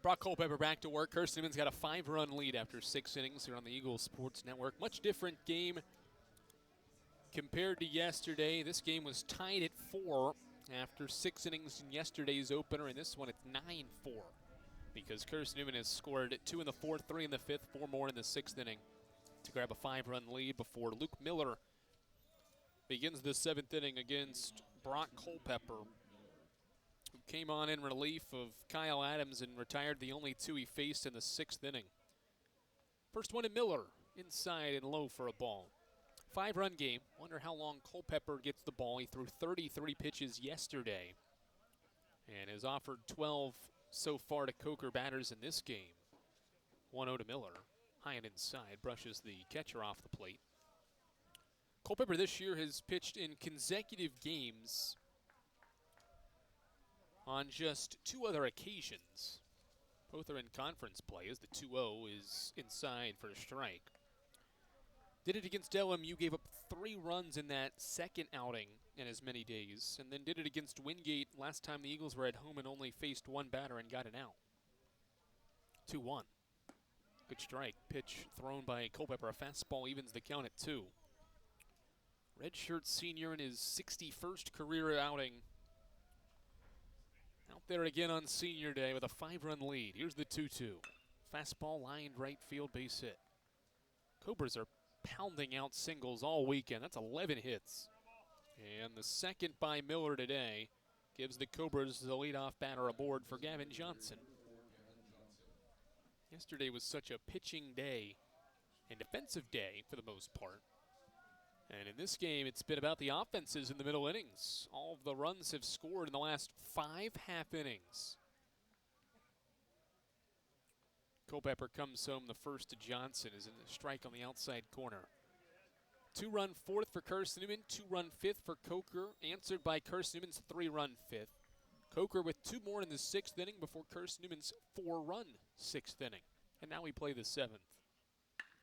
Brock Culpepper back to work. Carson-Newman's got a 5-run lead after 6 innings here on the Eagles Sports Network. Much different game compared to yesterday. This game was tied at 4 after 6 innings in yesterday's opener, and this one it's 9-4 because Carson-Newman has scored 2 in the 4th, 3 in the 5th, 4 more in the 6th inning to grab a 5-run lead before Luke Miller begins the 7th inning against Brock Culpepper, who came on in relief of Kyle Adams and retired the only 2 he faced in the 6th inning. First one to Miller, inside and low for a ball. 5-run game. Wonder how long Culpepper gets the ball. He threw 33 pitches yesterday and has offered 12 so far to Coker batters in this game. 1-0 to Miller. High and inside, brushes the catcher off the plate. Culpepper this year has pitched in consecutive games on just 2 other occasions. Both are in conference play as the 2-0 is inside for a strike. Did it against LMU, gave up 3 runs in that second outing in as many days, and then did it against Wingate last time the Eagles were at home and only faced 1 batter and got an out. 2-1. Good strike. Pitch thrown by Culpepper. A fastball evens the count at 2. Redshirt senior in his 61st career outing. Out there again on senior day with a 5-run lead. Here's the 2-2. Fastball lined right field, base hit. Cobras are pounding out singles all weekend. That's 11 hits. And the second by Miller today gives the Cobras the leadoff batter aboard for Gavin Johnson. Yesterday was such a pitching day and defensive day for the most part. And in this game, it's been about the offenses in the middle innings. All of the runs have scored in the last 5 half innings. Culpepper comes home the first to Johnson, is in the strike on the outside corner. 2-run 4th for Carson-Newman, 2-run 5th for Coker, answered by Carson-Newman's 3-run 5th. Coker with 2 more in the 6th inning before Carson-Newman's 4-run 6th inning. And now we play the 7th.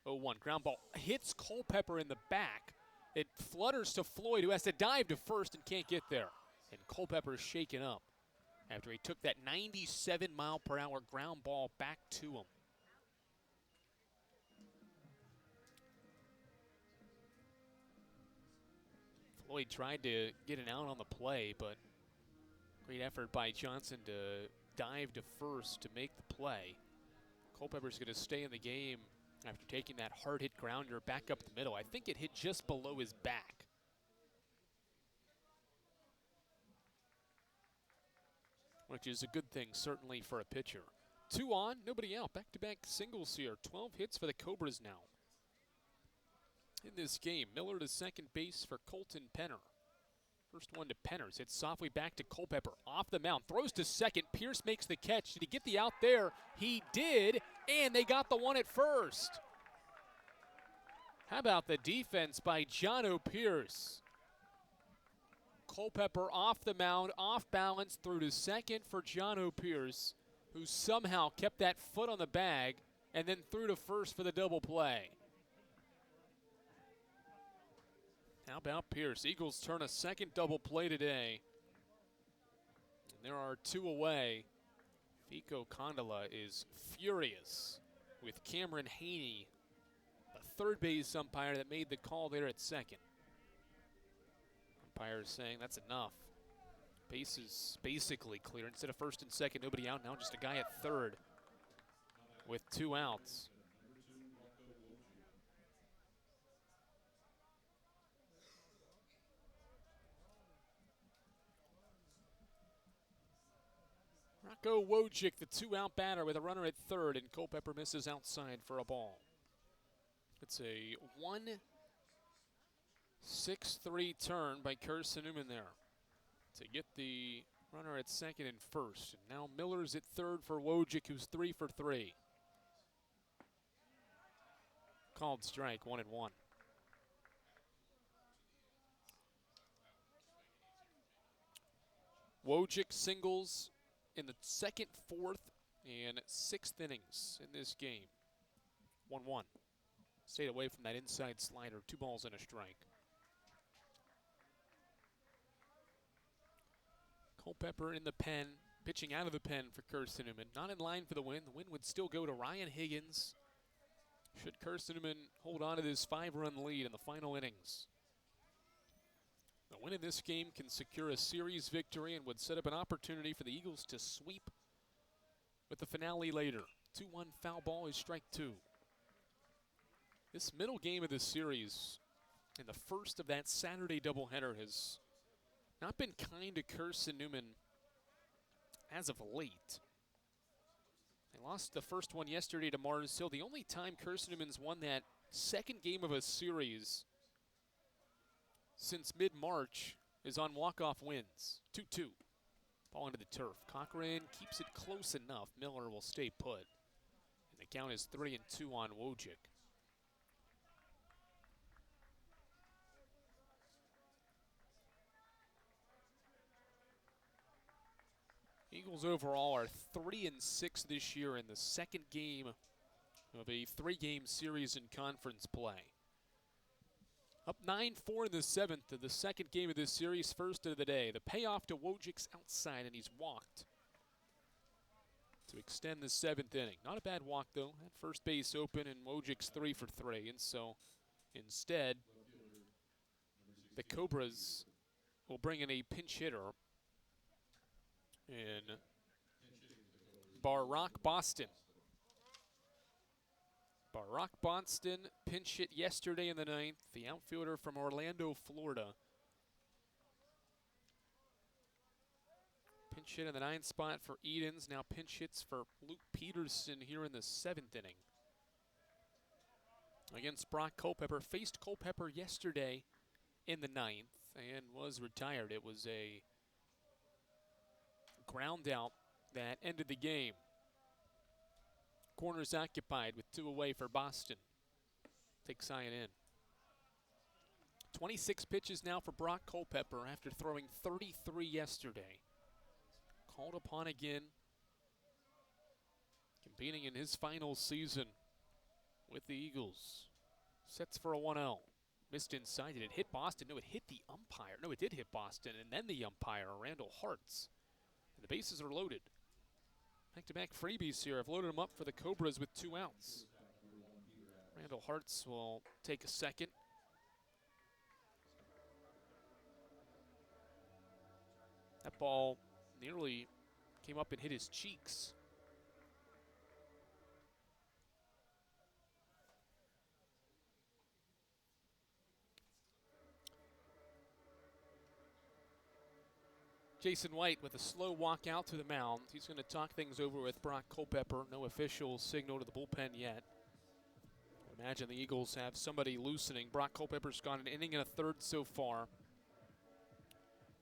0-1, ground ball hits Culpepper in the back. It flutters to Floyd, who has to dive to first and can't get there. And Culpepper is shaken up after he took that 97-mile-per-hour ground ball back to him. Floyd tried to get an out on the play, but great effort by Johnson to dive to first to make the play. Culpepper's going to stay in the game after taking that hard-hit grounder back up the middle. I think it hit just below his back. Which is a good thing, certainly, for a pitcher. 2 on, nobody out. Back-to-back singles here. 12 hits for the Cobras now. In this game, Miller to second base for Colton Penner. First one to Penners. Hits softly back to Culpepper. Off the mound. Throws to second. Pierce makes the catch. Did he get the out there? He did. And they got the one at first. How about the defense by Jono Pierce? Culpepper off the mound. Off balance. Through to second for Jono Pierce, who somehow kept that foot on the bag and then threw to first for the double play. How about Pierce? Eagles turn a second double play today. And there are 2 away. Fico Condola is furious with Cameron Haney, the third base umpire that made the call there at second. Umpire saying that's enough. Base is basically clear. Instead of first and second, nobody out. Now just a guy at third with 2 outs. Rocco Wojcik, the 2-out batter with a runner at third, and Culpepper misses outside for a ball. It's a 1-6-3 turn by Carson-Newman there to get the runner at second and first. And now Miller's at third for Wojcik, who's 3 for 3. Called strike, 1-1. Wojcik singles in the second, fourth, and sixth innings in this game. 1-1. Stayed away from that inside slider. 2 balls and a strike. Culpepper in the pen, pitching out of the pen for Carson-Newman. Not in line for the win. The win would still go to Ryan Higgins should Carson-Newman hold on to this 5-run lead in the final innings. The win in this game can secure a series victory and would set up an opportunity for the Eagles to sweep with the finale later. 2-1 foul ball is strike 2. This middle game of the series and the first of that Saturday doubleheader has not been kind to Carson-Newman as of late. They lost the first one yesterday to Mars Hill. The only time Carson-Newman's won that second game of a series since mid-March is on walk-off wins. 2-2. Ball into the turf. Cochran keeps it close enough. Miller will stay put. And the count is 3-2 on Wojcik. Eagles overall are 3-6 this year in the second game of a 3-game series in conference play. Up 9-4 in the 7th of the second game of this series, first of the day. The payoff to Wojcik's outside, and he's walked to extend the 7th inning. Not a bad walk, though. Had first base open, and Wojcik's 3 for 3. And so, instead, the Cobras will bring in a pinch hitter in Barack Boston. Barack Boston pinch hit yesterday in the 9th. The outfielder from Orlando, Florida. Pinch hit in the 9th spot for Edens. Now pinch hits for Luke Peterson here in the 7th inning. Against Brock Culpepper. Faced Culpepper yesterday in the 9th and was retired. It was a ground out that ended the game. Corners occupied with 2 away for Boston. Take Zion in. 26 pitches now for Brock Culpepper after throwing 33 yesterday. Called upon again, competing in his final season with the Eagles. Sets for a 1-0. Missed inside. Did it hit Boston? No, it hit the umpire. No, it did hit Boston, and then the umpire, Randall Hartz. And the bases are loaded. Back-to-back freebies here. I've loaded them up for the Cobras with 2 outs. Randall Hartz will take a second. That ball nearly came up and hit his cheeks. Jason White with a slow walk out to the mound. He's going to talk things over with Brock Culpepper. No official signal to the bullpen yet. I imagine the Eagles have somebody loosening. Brock Culpepper's gone an inning and a third so far.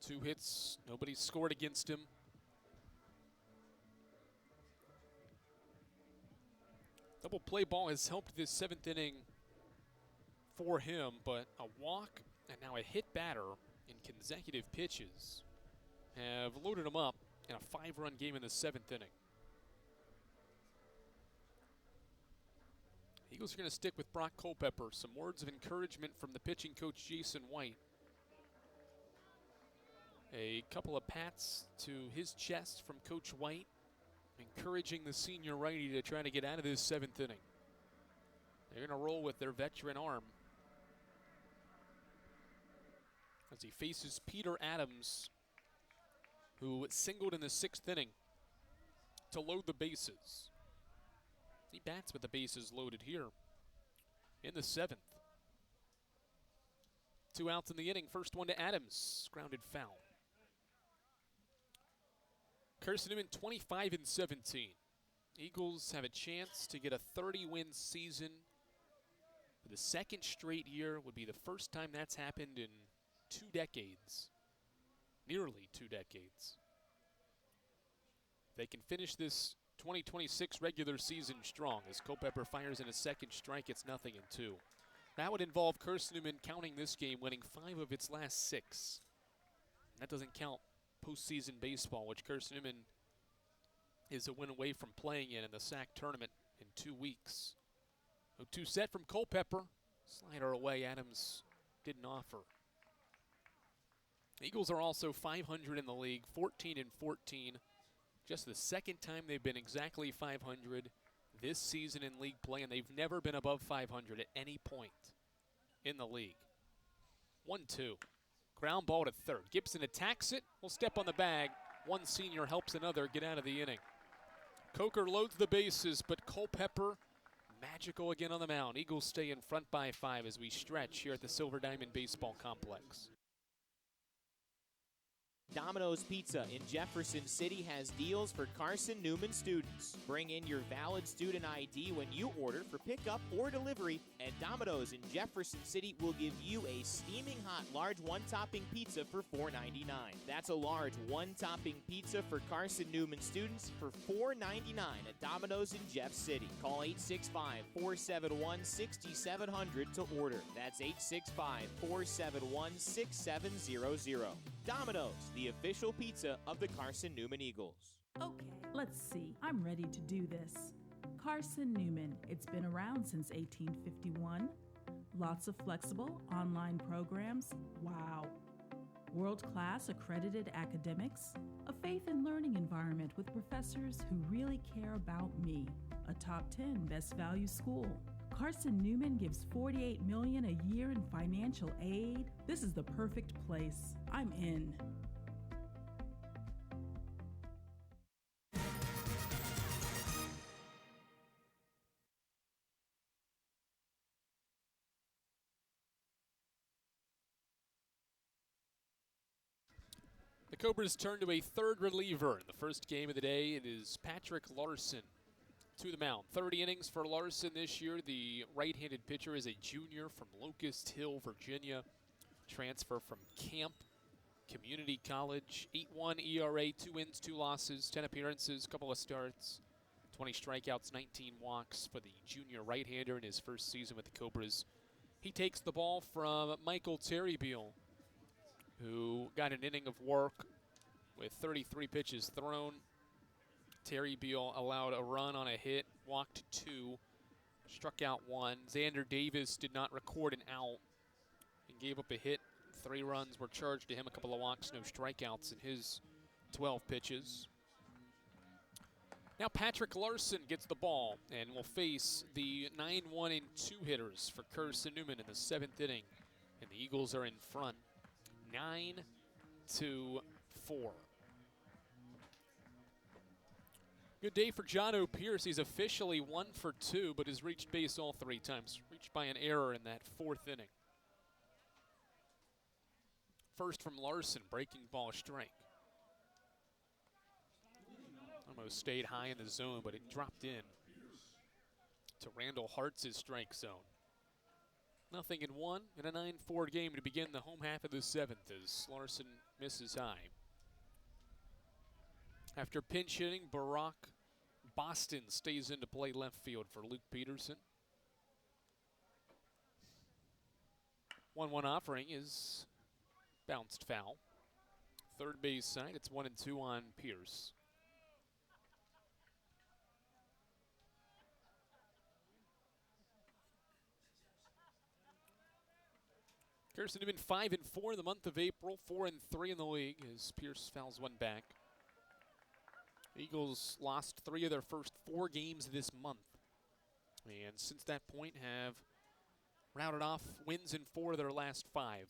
2 hits, nobody scored against him. Double play ball has helped this 7th inning for him, but a walk and now a hit batter in consecutive pitches have loaded him up in a 5-run game in the 7th inning. Eagles are going to stick with Brock Culpepper. Some words of encouragement from the pitching coach, Jason White. A couple of pats to his chest from Coach White, encouraging the senior righty to try to get out of this 7th inning. They're going to roll with their veteran arm as he faces Peter Adams, who singled in the 6th inning to load the bases. He bats with the bases loaded here in the 7th. 2 outs in the inning. First one to Adams, grounded foul. Carson-Newman 25-17. Eagles have a chance to get a 30-win season for the 2nd straight year. Would be the first time that's happened in 2 decades. Nearly 2 decades. They can finish this 2026 regular season strong as Culpepper fires in a second strike. It's 0-2. That would involve Carson-Newman counting this game, winning 5 of its last 6. That doesn't count postseason baseball, which Carson-Newman is a win away from playing in the SAC tournament in 2 weeks. 0-2 set from Culpepper. Slider away. Adams didn't offer. The Eagles are also 500 in the league, 14-14. Just the 2nd time they've been exactly 500 this season in league play, and they've never been above 500 at any point in the league. 1-2. Ground ball to third. Gibson attacks it. Will step on the bag. One senior helps another get out of the inning. Coker loads the bases, but Culpepper magical again on the mound. Eagles stay in front by 5 as we stretch here at the Silver Diamond Baseball Complex. Domino's Pizza in Jefferson City has deals for Carson-Newman students. Bring in your valid student ID when you order for pickup or delivery, and Domino's in Jefferson City will give you a steaming hot large one-topping pizza for $4.99. That's a large one-topping pizza for Carson-Newman students for $4.99 at Domino's in Jeff City. Call 865-471-6700 to order. That's 865-471-6700. Domino's, the official pizza of the Carson-Newman Eagles. Okay, let's see. I'm ready to do this. Carson-Newman. It's been around since 1851. Lots of flexible online programs. Wow. World-class accredited academics. A faith and learning environment with professors who really care about me. A top 10 best value school. Carson-Newman gives $48 million a year in financial aid. This is the perfect place. I'm in. The Cobras turn to a third reliever in the first game of the day. It is Patrick Larson to the mound. 30 innings for Larson this year. The right-handed pitcher is a junior from Locust Hill, Virginia. Transfer from Camp Community College. 8.1 ERA, 2 wins, 2 losses, 10 appearances, couple of starts, 20 strikeouts, 19 walks for the junior right-hander in his first season with the Cobras. He takes the ball from Michael Terrybeal, who got an inning of work with 33 pitches thrown. Terrybeal allowed a run on a hit, walked 2, struck out 1. Xander Davis did not record an out and gave up a hit. 3 runs were charged to him, a couple of walks, no strikeouts in his 12 pitches. Now Patrick Larson gets the ball and will face the 9-1 and 2 hitters for Carson-Newman in the 7th inning. And the Eagles are in front, 9-4. Good day for John O'Pierce. He's officially 1 for 2, but has reached base all 3 times. Reached by an error in that 4th inning. First from Larson, breaking ball strike. Almost stayed high in the zone, but it dropped in to Randall Hart's strike zone. 0-1 in a 9-4 game to begin the home half of the 7th as Larson misses high. After pinch hitting, Barack Boston stays in to play left field for Luke Peterson. 1-1 offering is bounced foul. Third base side, it's 1-2 on Pierce. Carson-Newman 5-4 in the month of April, 4-3 in the league as Pierce fouls one back. Eagles lost 3 of their first 4 games this month, and since that point have rounded off wins in 4 of their last 5.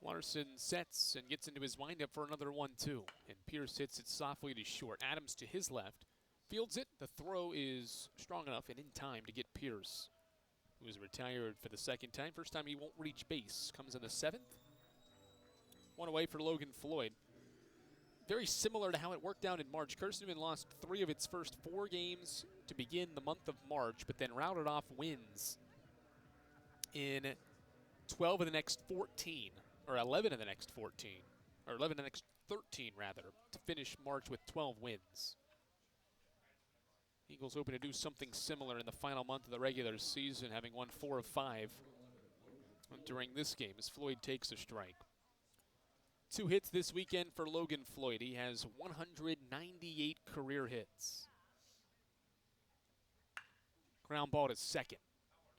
Larson sets and gets into his windup for another 1-2, and Pierce hits it softly to short. Adams to his left, fields it. The throw is strong enough and in time to get Pierce, who is retired for the second time. First time he won't reach base. Comes in the 7th. 1 away for Logan Floyd. Very similar to how it worked out in March. Carson-Newman lost 3 of its first 4 games to begin the month of March, but then rounded off wins in 12 of the next 14, or 11 of the next 14, or 11 of the next 13, rather, to finish March with 12 wins. Eagles hoping to do something similar in the final month of the regular season, having won 4 of 5 during this game as Floyd takes a strike. 2 hits this weekend for Logan Floyd. He has 198 career hits. Ground ball to second.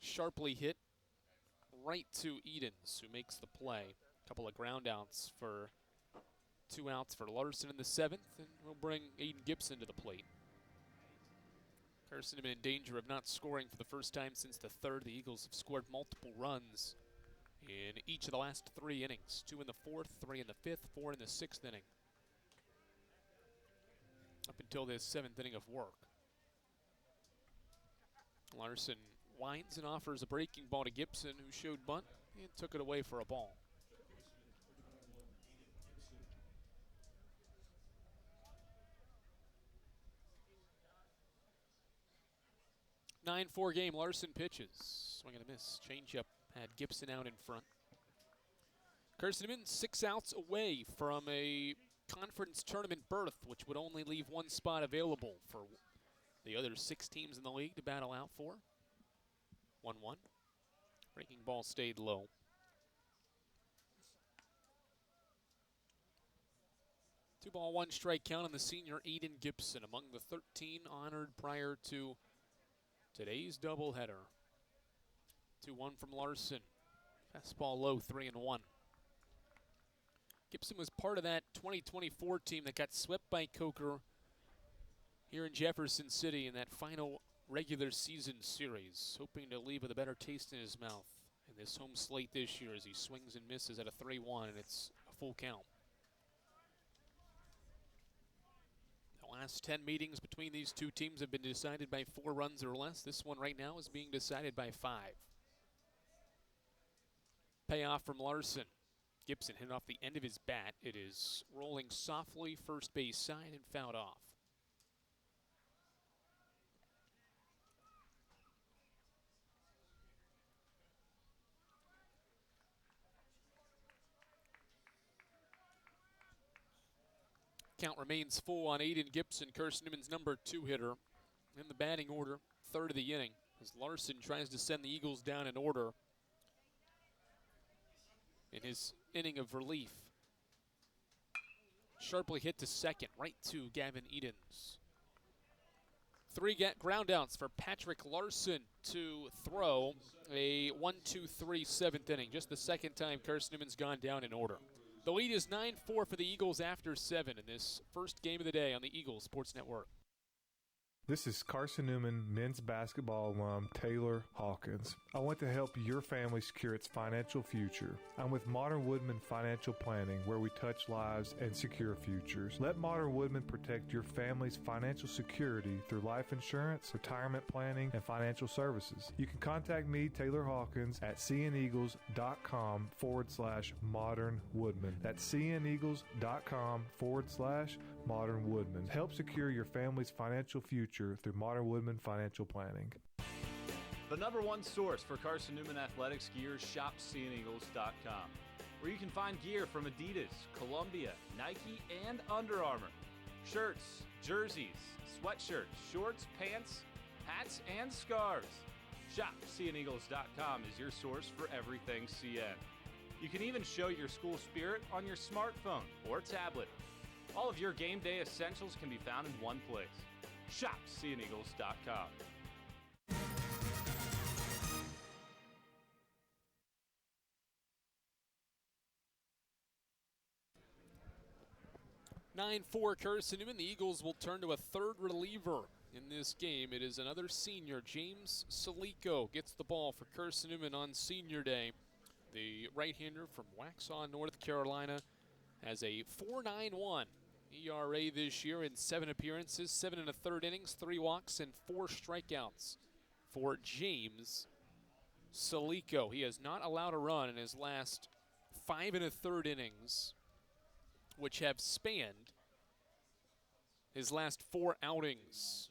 Sharply hit right to Edens, who makes the play. A couple of ground outs for 2 outs for Larson in the 7th, and we'll bring Aiden Gibson to the plate. Carson-Newman in danger of not scoring for the first time since the 3rd. The Eagles have scored multiple runs in each of the last 3 innings. 2 in the 4th, 3 in the 5th, 4 in the 6th inning. Up until this 7th inning of work. Larson winds and offers a breaking ball to Gibson, who showed bunt and took it away for a ball. Nine-4 game. Larson pitches. Swing and a miss. Changeup had Gibson out in front. Carson-Newman 6 outs away from a conference tournament berth, which would only leave 1 spot available for the other 6 teams in the league to battle out for. 1-1. Breaking ball stayed low. Two ball, 1 strike count on the senior Aiden Gibson, among the 13 honored prior to today's doubleheader. 2-1 from Larson. Fastball low, 3-1. Gibson was part of that 2024 team that got swept by Coker here in Jefferson City in that final regular season series, hoping to leave with a better taste in his mouth in this home slate this year as he swings and misses at a 3-1, and it's a full count. The last 10 meetings between these two teams have been decided by 4 runs or less. This one right now is being decided by 5. Payoff from Larson. Gibson hit off the end of his bat. It is rolling softly first base side and fouled off. Count remains full on Aiden Gibson, Carson-Newman's number 2 hitter in the batting order, 3rd of the inning, as Larson tries to send the Eagles down in order in his inning of relief. Sharply hit to second, right to Gavin Edens. 3 ground outs for Patrick Larson to throw a 1-2-3 7th inning. Just the second time Carson-Newman's gone down in order. The lead is 9-4 for the Eagles after 7 in this first game of the day on the Eagles Sports Network. This is Carson-Newman men's basketball alum Taylor Hawkins. I want to help your family secure its financial future. I'm with Modern Woodman Financial Planning, where we touch lives and secure futures. Let Modern Woodman protect your family's financial security through life insurance, retirement planning, and financial services. You can contact me, Taylor Hawkins, at cneagles.com/Modern Woodman. That's cneagles.com/Modern Woodman. Help secure your family's financial future through Modern Woodman Financial Planning. The #1 source for Carson-Newman athletics gear is shopseeandeagles.com, where you can find gear from Adidas, Columbia, Nike, and Under Armour. Shirts, jerseys, sweatshirts, shorts, pants, hats, and scarves. Shopseeandeagles.com is your source for everything CN. You can even show your school spirit on your smartphone or tablet. All of your game day essentials can be found in one place. Shopseeandeagles.com. (9-4) Carson-Newman. The Eagles will turn to a third reliever in this game. It is another senior. James Salico gets the ball for Carson-Newman on senior day. The right-hander from Waxhaw, North Carolina, has a 4.91 ERA this year in 7 appearances, 7 1/3 innings, 3 walks, and 4 strikeouts for James Salico. He has not allowed a run in his last 5 1/3 innings, which have spanned his last 4 outings.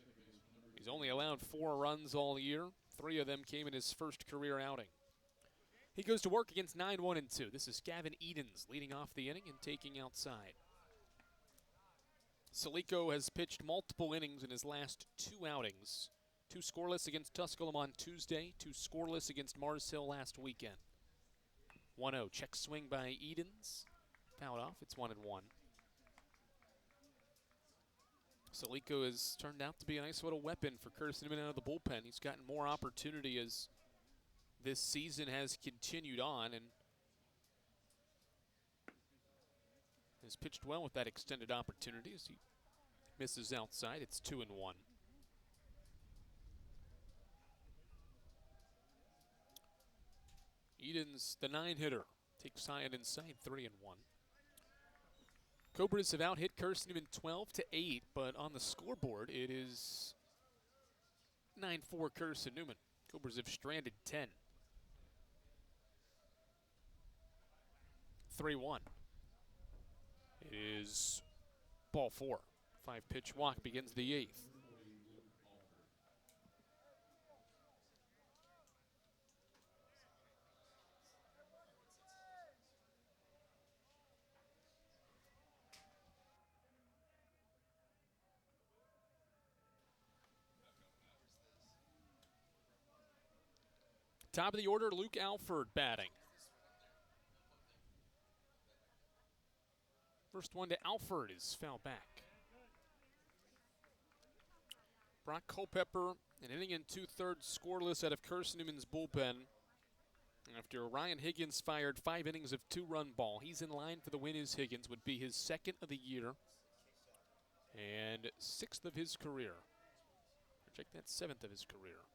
He's only allowed 4 runs all year. 3 of them came in his first career outing. He goes to work against 9-1-2. This is Gavin Edens leading off the inning and taking outside. Salico has pitched multiple innings in his last 2 outings. 2 scoreless against Tusculum on Tuesday, 2 scoreless against Mars Hill last weekend. 1-0, check swing by Edens. Fouled off, it's 1-1. Salico has turned out to be a nice little weapon for Carson-Newman out of the bullpen. He's gotten more opportunity as this season has continued on and has pitched well with that extended opportunity as he misses outside. It's 2-1. Edens, the 9-hitter, takes high and inside, 3-1. Cobras have out-hit Carson-Newman 12-8, but on the scoreboard it is 9-4 Carson-Newman. Cobras have stranded 10. 3-1. It is ball 4. 5-pitch walk begins the 8th. Top of the order, Luke Alford batting. First one to Alford is foul back. Brock Culpepper, an inning and 2/3 scoreless out of Carson-Newman's bullpen. After Ryan Higgins fired 5 innings of 2-run ball, he's in line for the win as Higgins would be his 2nd of the year and 6th of his career. Check that, 7th of his career.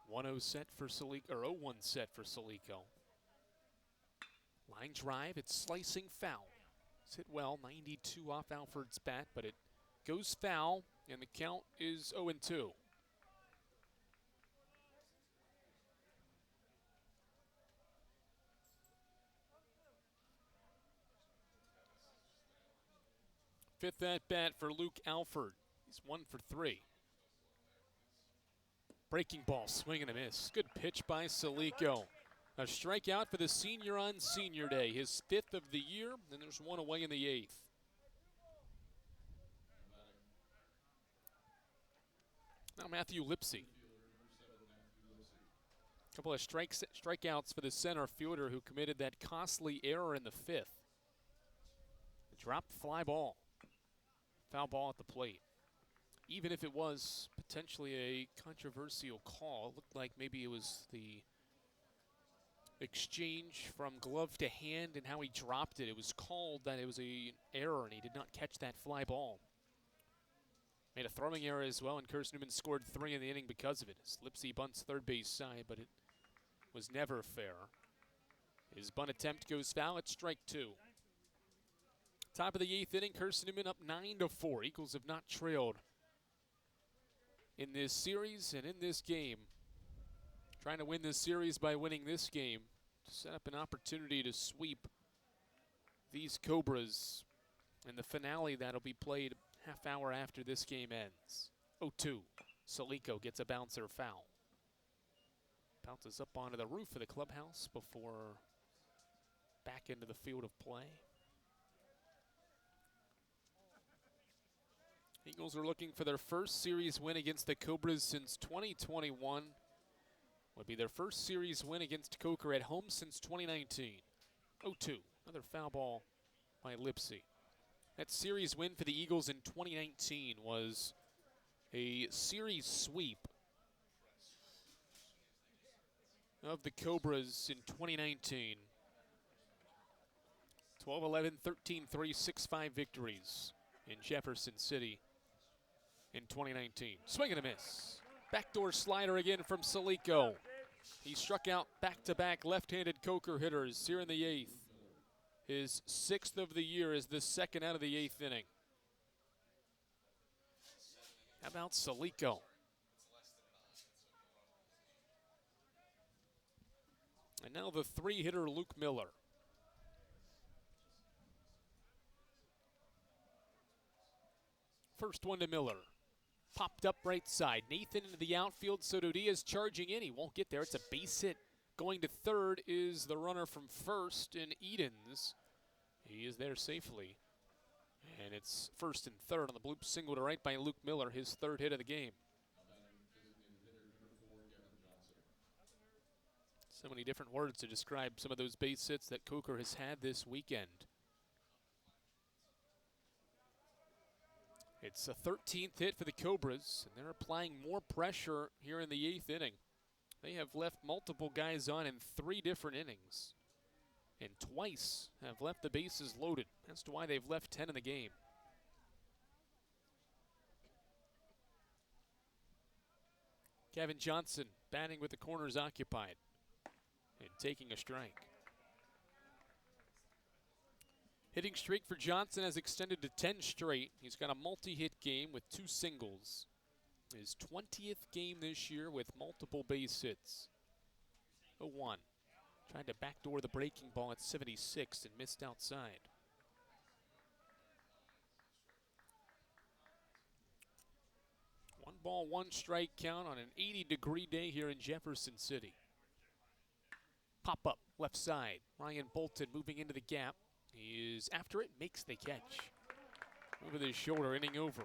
1-0 set for Salico, or 0-1 set for Salico. Line drive, it's slicing foul. It's hit well, 92 off Alford's bat, but it goes foul, and the count is 0-2. Fifth at bat for Luke Alford. He's 1 for 3. Breaking ball, swing and a miss. Good pitch by Salico. A strikeout for the senior on senior day, his 5th of the year, and there's 1 away in the 8th. Now Matthew Lipsy. A couple of strikeouts for the center fielder who committed that costly error in the 5th. A dropped fly ball. Foul ball at the plate. Even if it was potentially a controversial call, it looked like maybe it was the exchange from glove to hand and how he dropped it. It was called that it was an error and he did not catch that fly ball. Made a throwing error as well, and Carson-Newman scored 3 in the inning because of it. Lipsy bunts third base side, but it was never fair. His bunt attempt goes foul at strike 2. Top of the 8th inning, Carson-Newman up 9-4. Eagles have not trailed in this series and in this game. Trying to win this series by winning this game to set up an opportunity to sweep these Cobras in the finale that'll be played half hour after this game ends. 0-2. Salico gets a bouncer foul. Bounces up onto the roof of the clubhouse before back into the field of play. Eagles are looking for their first series win against the Cobras since 2021. Would be their first series win against Coker at home since 2019. 0-2. Another foul ball by Lipsy. That series win for the Eagles in 2019 was a series sweep of the Cobras in 2019. 12-11, 13-3, 6-5 victories in Jefferson City in 2019. Swing and a miss. Backdoor slider again from Salico. He struck out back-to-back left-handed Coker hitters here in the 8th. His 6th of the year is the second out of the 8th inning. How about Salico? And now the 3-hitter Luke Miller. First one to Miller. Popped up right side. Nathan into the outfield. Soto Diaz charging in. He won't get there. It's a base hit. Going to third is the runner from first in Edens. He is there safely. And it's first and third on the bloop single to right by Luke Miller, his 3rd hit of the game. So many different words to describe some of those base hits that Coker has had this weekend. It's a 13th hit for the Cobras, and they're applying more pressure here in the 8th inning. They have left multiple guys on in 3 different innings, and twice have left the bases loaded. That's why they've left 10 in the game. Kevin Johnson batting with the corners occupied and taking a strike. Hitting streak for Johnson has extended to 10 straight. He's got a multi-hit game with 2 singles. His 20th game this year with multiple base hits. 0-1. Tried to backdoor the breaking ball at 76 and missed outside. One ball, 1 strike count on an 80-degree day here in Jefferson City. Pop up left side. Ryan Bolton moving into the gap. He is after it, makes the catch. Over his shoulder, inning over.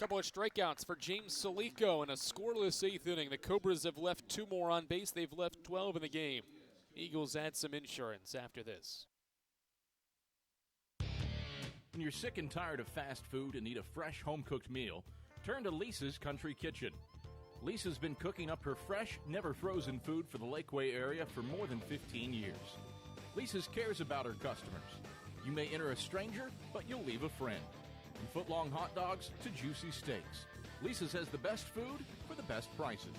Couple of strikeouts for James Salico in a scoreless 8th inning. The Cobras have left 2 more on base. They've left 12 in the game. Eagles add some insurance after this. When you're sick and tired of fast food and need a fresh home-cooked meal, turn to Lisa's Country Kitchen. Lisa's been cooking up her fresh, never-frozen food for the Lakeway area for more than 15 years. Lisa's cares about her customers. You may enter a stranger, but you'll leave a friend. From foot-long hot dogs to juicy steaks, Lisa's has the best food for the best prices.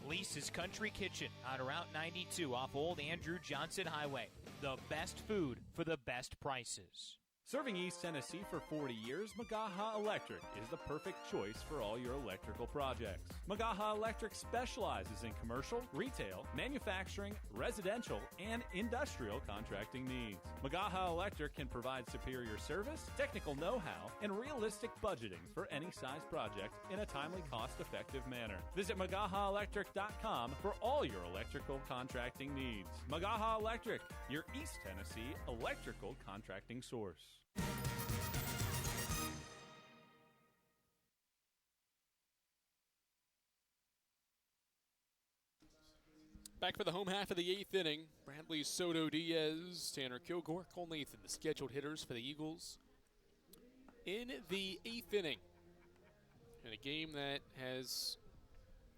Lisa's Country Kitchen on Route 92 off Old Andrew Johnson Highway. The best food for the best prices. Serving East Tennessee for 40 years, Magaha Electric is the perfect choice for all your electrical projects. Magaha Electric specializes in commercial, retail, manufacturing, residential, and industrial contracting needs. Magaha Electric can provide superior service, technical know-how, and realistic budgeting for any size project in a timely, cost-effective manner. Visit MagahaElectric.com for all your electrical contracting needs. Magaha Electric, your East Tennessee electrical contracting source. Back for the home half of the 8th inning. Bradley Soto Diaz, Tanner Kilgore, Cole Nathan, the scheduled hitters for the Eagles in the 8th inning. In a game that has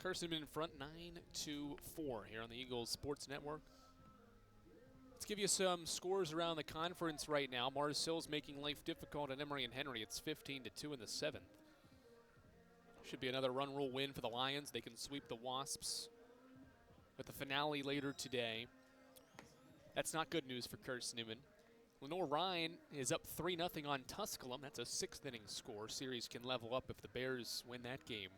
Carson-Newman in front 9-4 here on the Eagles Sports Network. Let's give you some scores around the conference right now. Mars Hill's making life difficult on Emory and Henry. It's 15-2 in the 7th. Should be another run rule win for the Lions. They can sweep the Wasps with the finale later today. That's not good news for Carson-Newman. Lenore Ryan is up 3-0 on Tusculum. That's a 6th inning score. Series can level up if the Bears win that game.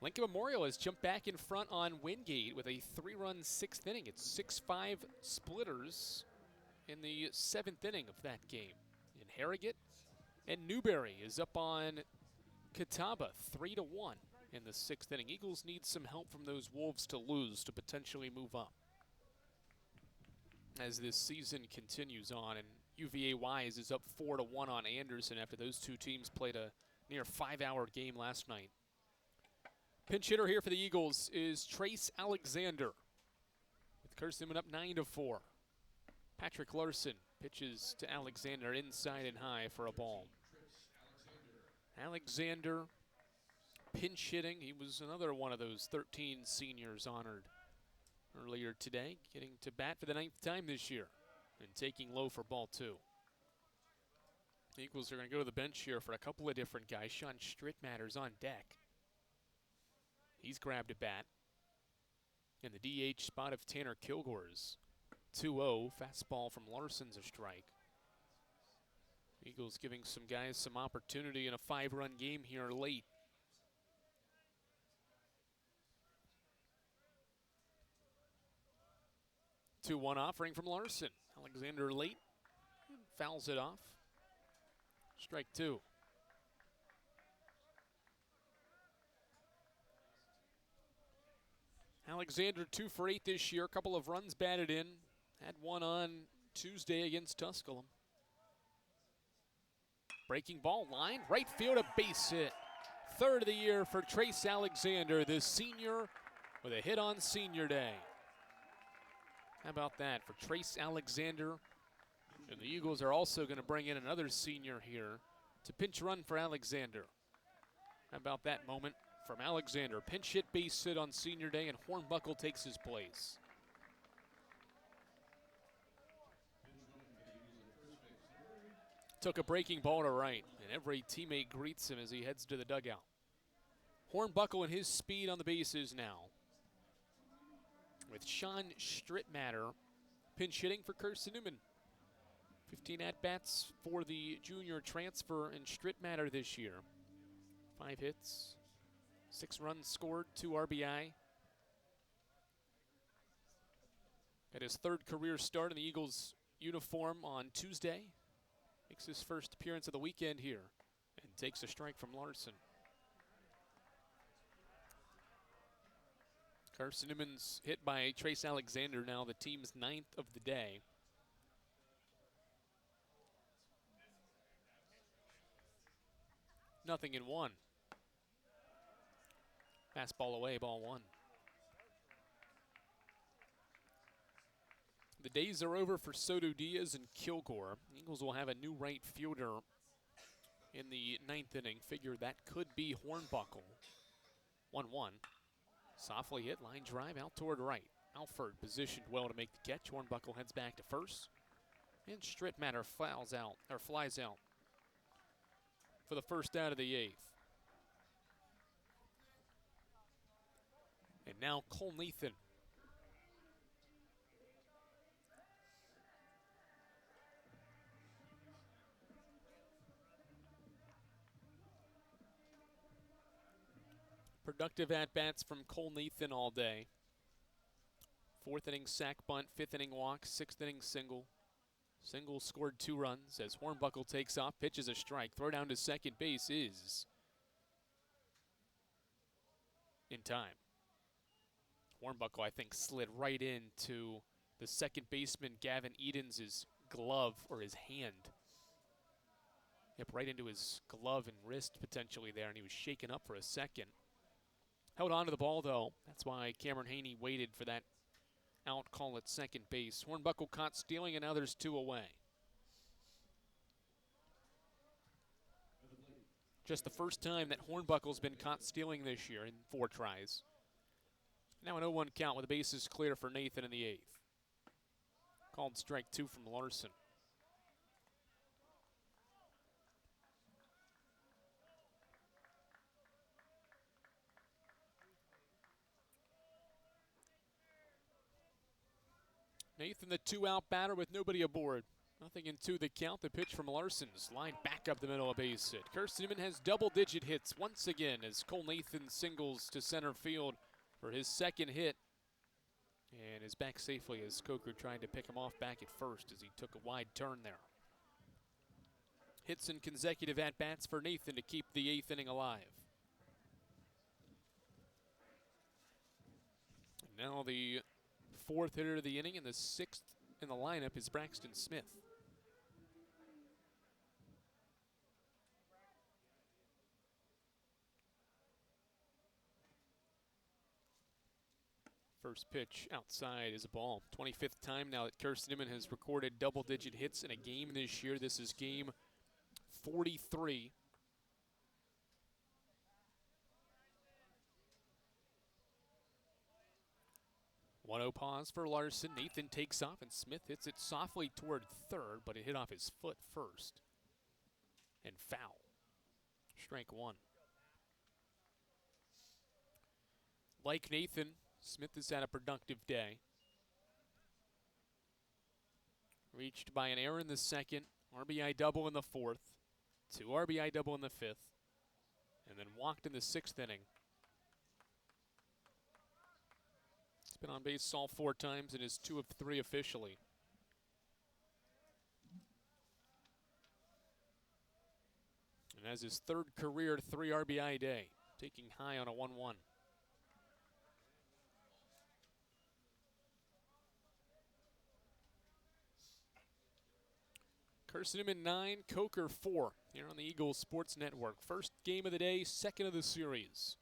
Lincoln Memorial has jumped back in front on Wingate with a 3-run 6th inning. It's 6-5 splitters in the 7th inning of that game. And Harrogate and Newberry is up on Catawba 3-1 in the 6th inning. Eagles need some help from those Wolves to lose to potentially move up as this season continues on. And UVA Wise is up 4-1 on Anderson after those two teams played a near 5-hour game last night. Pinch hitter here for the Eagles is Trace Alexander, with Carson-Newman up 9-4. Patrick Larson pitches to Alexander inside and high for a ball. Alexander pinch hitting. He was another one of those 13 seniors honored earlier today, getting to bat for the 9th time this year and taking low for ball 2. The Eagles are going to go to the bench here for a couple of different guys. Sean Strittmatter's on deck. He's grabbed a bat. In the DH spot of Tanner Kilgore's 2-0. Fastball from Larson's a strike. Eagles giving some guys some opportunity in a 5-run game here late. Two-one offering from Larson. Alexander late. Fouls it off. Strike 2. Alexander 2 for 8 this year. A couple of runs batted in. Had one on Tuesday against Tusculum. Breaking ball line. Right field, a base hit. 3rd of the year for Trace Alexander, the senior, with a hit on senior day. How about that for Trace Alexander? And the Eagles are also going to bring in another senior here to pinch run for Alexander. How about that moment from Alexander? Pinch hit, base hit on senior day, and Hornbuckle takes his place. Took a breaking ball to right, and every teammate greets him as he heads to the dugout. Hornbuckle and his speed on the bases now, with Sean Strittmatter pinch hitting for Carson-Newman. 15 at-bats for the junior transfer in Strittmatter this year. 5 hits, 6 runs scored, 2 RBI. At his 3rd career start in the Eagles uniform on Tuesday. Makes his first appearance of the weekend here and takes a strike from Larson. Carson-Newman's hit by Trace Alexander, now the team's 9th of the day. Nothing in 1. Fastball away, ball 1. The days are over for Soto Diaz and Kilgore. The Eagles will have a new right fielder in the 9th inning. Figure that could be Hornbuckle. 1-1. Softly hit, line drive out toward right. Alford positioned well to make the catch. Hornbuckle heads back to first. And Strittmatter flies out for the first out of the 8th. And now Cole Nathan. Productive at-bats from Cole Nathan all day. 4th inning sac bunt, 5th inning walk, 6th inning single. Single scored 2 runs as Hornbuckle takes off, pitches a strike. Throw down to second base is in time. Hornbuckle, I think, slid right into the second baseman Gavin Edens' glove or his hand. Yep, right into his glove and wrist potentially there, and he was shaken up for a second. Held on to the ball, though. That's why Cameron Haney waited for that out call at second base. Hornbuckle caught stealing, and now there's 2 away. Just the first time that Hornbuckle's been caught stealing this year in 4 tries. Now an 0-1 count with the bases clear for Nathan in the 8th. Called strike 2 from Larson. Nathan, the 2-out batter with nobody aboard. Nothing in 2 the count. The pitch from Larson's line back up the middle of base hit. Carson-Newman has double-digit hits once again as Cole Nathan singles to center field for his second hit. And is back safely as Coker tried to pick him off back at first as he took a wide turn there. Hits and consecutive at-bats for Nathan to keep the 8th inning alive. And now the 4th hitter of the inning and the 6th in the lineup is Braxton Smith. First pitch outside is a ball. 25th time now that Carson-Newman has recorded double-digit hits in a game this year. This is game 43. One-0 pause for Larson. Nathan takes off and Smith hits it softly toward third, but it hit off his foot first. And foul. Strike one. Like Nathan, Smith has had a productive day. Reached by an error in the second, RBI double in the fourth, 2 RBI double in the fifth, and then walked in the 6th inning. He's been on base all 4 times and is 2 of 3 officially. And has his 3rd career 3 RBI day, taking high on a 1-1. Carson-Newman 9, Coker 4 here on the Eagles Sports Network. First game of the day, 2nd of the series.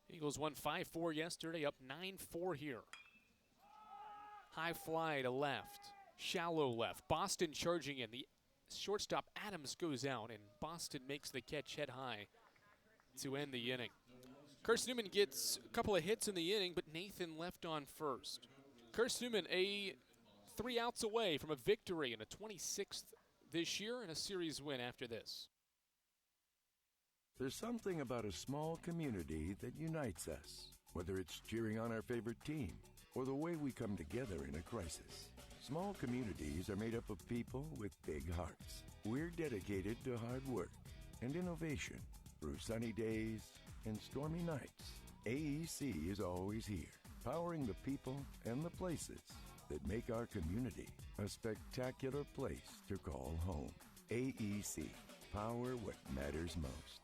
Eagles won 5-4 yesterday, up 9-4 here. High fly to left, shallow left. Boston charging in. The shortstop Adams goes out, and Boston makes the catch head high to end the inning. Carson-Newman gets a couple of hits in the inning, but Nathan left on first. Carson-Newman 3 outs away from a victory and a 26th this year and a series win after this. There's something about a small community that unites us, whether it's cheering on our favorite team or the way we come together in a crisis. Small communities are made up of people with big hearts. We're dedicated to hard work and innovation through sunny days and stormy nights. AEC is always here, powering the people and the places that make our community a spectacular place to call home. AEC, power what matters most.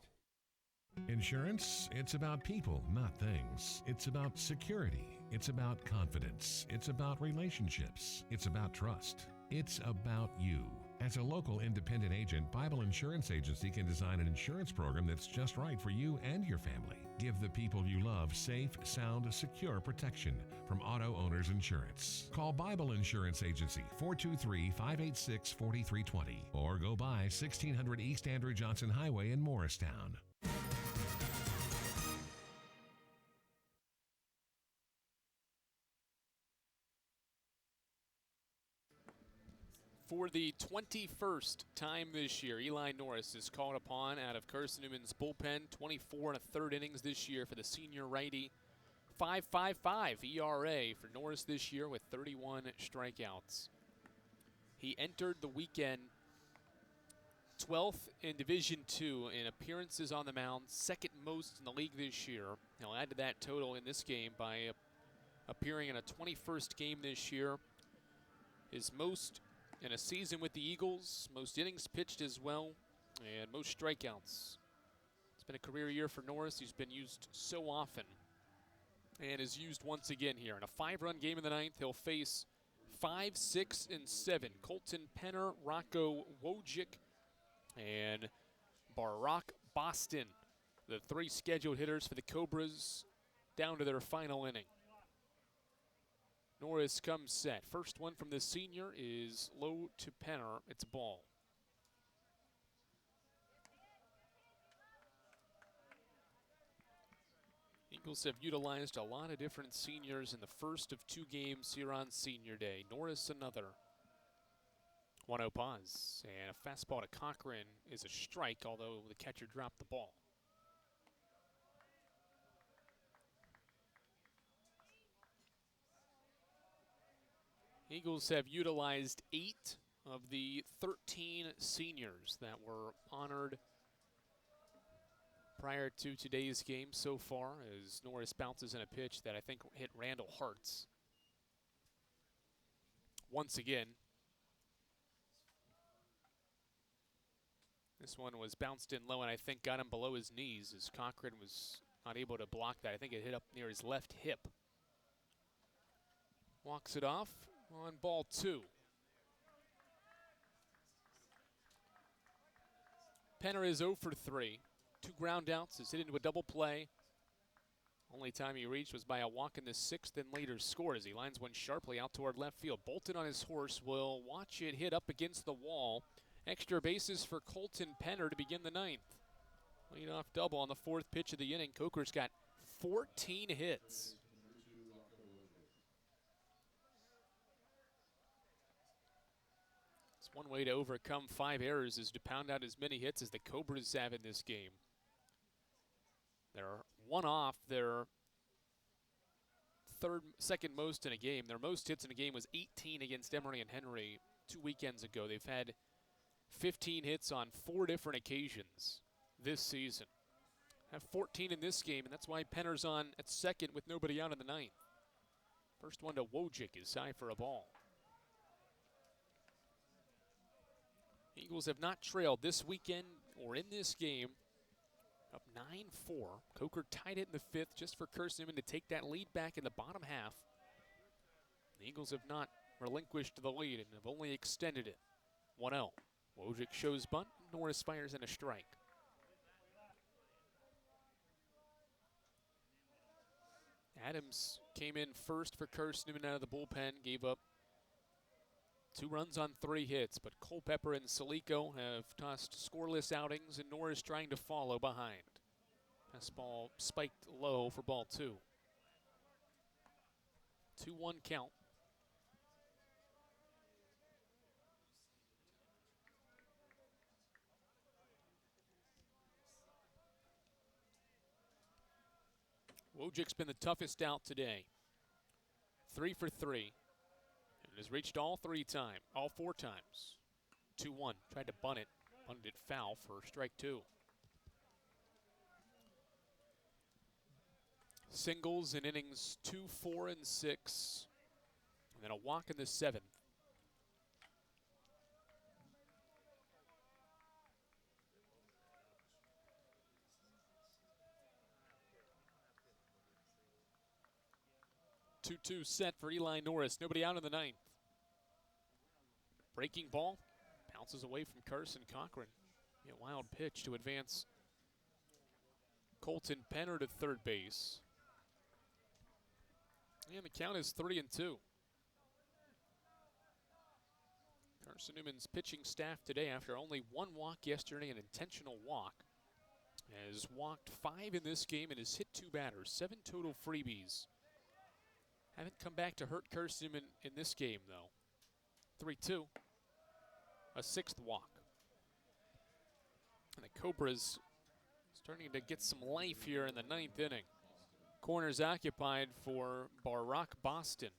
Insurance, it's about people, not things. It's about security. It's about confidence. It's about relationships. It's about trust. It's about you. As a local independent agent, Bible Insurance Agency can design an insurance program that's just right for you and your family. Give the people you love safe, sound, secure protection from Auto Owners Insurance. Call Bible Insurance Agency 423-586-4320 or go by 1600 East Andrew Johnson Highway in Morristown. For the 21st time this year, Eli Norris is called upon out of Carson-Newman's bullpen. 24 1/3 innings this year for the senior righty. 5.55 ERA for Norris this year with 31 strikeouts. He entered the weekend 12th in Division II in appearances on the mound, 2nd most in the league this year. He'll add to that total in this game by appearing in a 21st game this year. His most in a season with the Eagles, most innings pitched as well, and most strikeouts. It's been a career year for Norris. He's been used so often and is used once again here. In a 5-run game in the 9th, he'll face 5, 6, and 7. Colton Penner, Rocco Wojcik, and Barack Boston, the 3 scheduled hitters for the Cobras, down to their final inning. Norris comes set. First one from the senior is low to Penner. It's a ball. Eagles have utilized a lot of different seniors in the first of 2 games here on Senior Day. Norris another. 1-0 pause. And a fastball to Cochran is a strike, although the catcher dropped the ball. Eagles have utilized 8 of the 13 seniors that were honored prior to today's game so far, as Norris bounces in a pitch that I think hit Randall Hartz. Once again, this one was bounced in low and I think got him below his knees as Cochran was not able to block that. I think it hit up near his left hip. Walks it off on ball 2. Penner is 0 for 3. 2 ground outs, is hit into a double play. Only time he reached was by a walk in the 6th and later scored as he lines one sharply out toward left field. Bolton on his horse will watch it hit up against the wall. Extra bases for Colton Penner to begin the 9th. Leadoff double on the 4th pitch of the inning. Coker's got 14 hits. It's one way to overcome 5 errors is to pound out as many hits as the Cobras have in this game. They're one off their second most in a game. Their most hits in a game was 18 against Emory and Henry 2 weekends ago. They've had 15 hits on 4 different occasions this season. Have 14 in this game, and that's why Penner's on at second with nobody out in the 9th. First one to Wojcik is high for a ball. Eagles have not trailed this weekend or in this game. Up 9-4. Coker tied it in the 5th just for Carson-Newman to take that lead back in the bottom half. The Eagles have not relinquished the lead and have only extended it. 1-0. Wojcik shows bunt. Norris fires in a strike. Adams came in first for Carson-Newman out of the bullpen, gave up 2 runs on 3 hits, but Culpepper and Salico have tossed scoreless outings, and Norris trying to follow behind. Fastball spiked low for ball 2. 2-1 count. Wojcik's been the toughest out today. 3 for 3. And has reached all 4 times. 2-1. Tried to bunt it. Bunted it foul for strike 2. Singles in innings 2, 4, and 6. And then a walk in the 7th. Two set for Eli Norris. Nobody out in the 9th. Breaking ball. Bounces away from Carson Cochran. A wild pitch to advance Colton Penner to third base. And the count is 3-2. Carson-Newman's pitching staff today, after only 1 walk yesterday, an intentional walk, has walked 5 in this game and has hit 2 batters. 7 total freebies. Haven't come back to hurt Carson-Newman in this game, though. 3-2. A 6th walk. And the Cobras starting to get some life here in the 9th inning. Corners occupied for Barack Boston.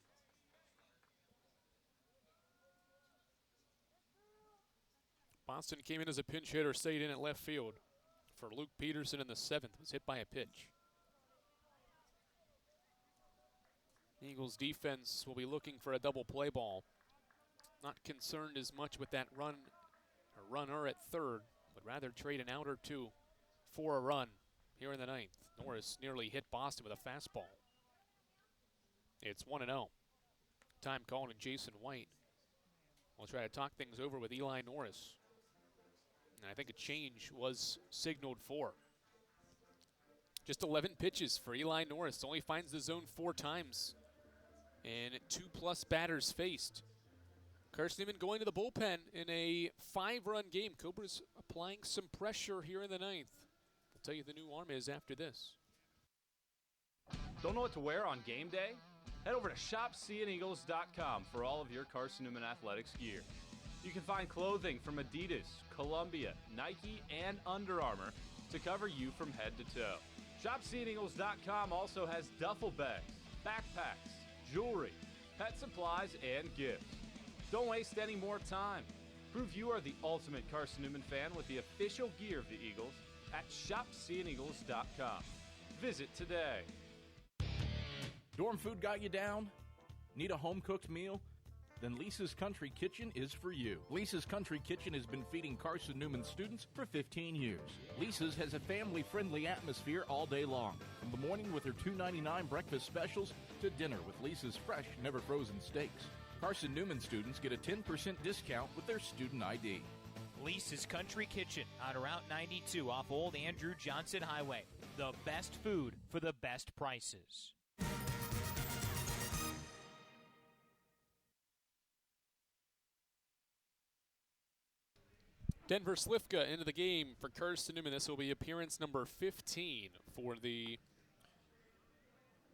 Boston came in as a pinch hitter, stayed in at left field for Luke Peterson in the 7th. Was hit by a pitch. Eagles defense will be looking for a double play ball. Not concerned as much with that runner at third, but rather trade an out or 2 for a run here in the 9th. Norris nearly hit Boston with a fastball. It's 1-0. Time called, and Jason White will try to talk things over with Eli Norris. And I think a change was signaled for. Just 11 pitches for Eli Norris. Only finds the zone 4 times. And 2+ batters faced. Carson-Newman going to the bullpen in a 5-run game. Cobras applying some pressure here in the 9th. We'll tell you the new arm is after this. Don't know what to wear on game day? Head over to shopseeandeagles.com for all of your Carson-Newman athletics gear. You can find clothing from Adidas, Columbia, Nike, and Under Armour to cover you from head to toe. ShopSeeAndEagles.com also has duffel bags, backpacks, jewelry, pet supplies, and gifts. Don't waste any more time. Prove you are the ultimate Carson-Newman fan with the official gear of the Eagles at shopseeandeagles.com. Visit today. Dorm food got you down? Need a home-cooked meal? Then Lisa's Country Kitchen is for you. Lisa's Country Kitchen has been feeding Carson-Newman students for 15 years. Lisa's has a family-friendly atmosphere all day long. From the morning with her $2.99 breakfast specials to dinner with Lisa's fresh, never-frozen steaks. Carson-Newman students get a 10% discount with their student ID. Lisa's Country Kitchen on Route 92 off Old Andrew Johnson Highway. The best food for the best prices. Denver Slifka into the game for Carson-Newman. This will be appearance number 15 for the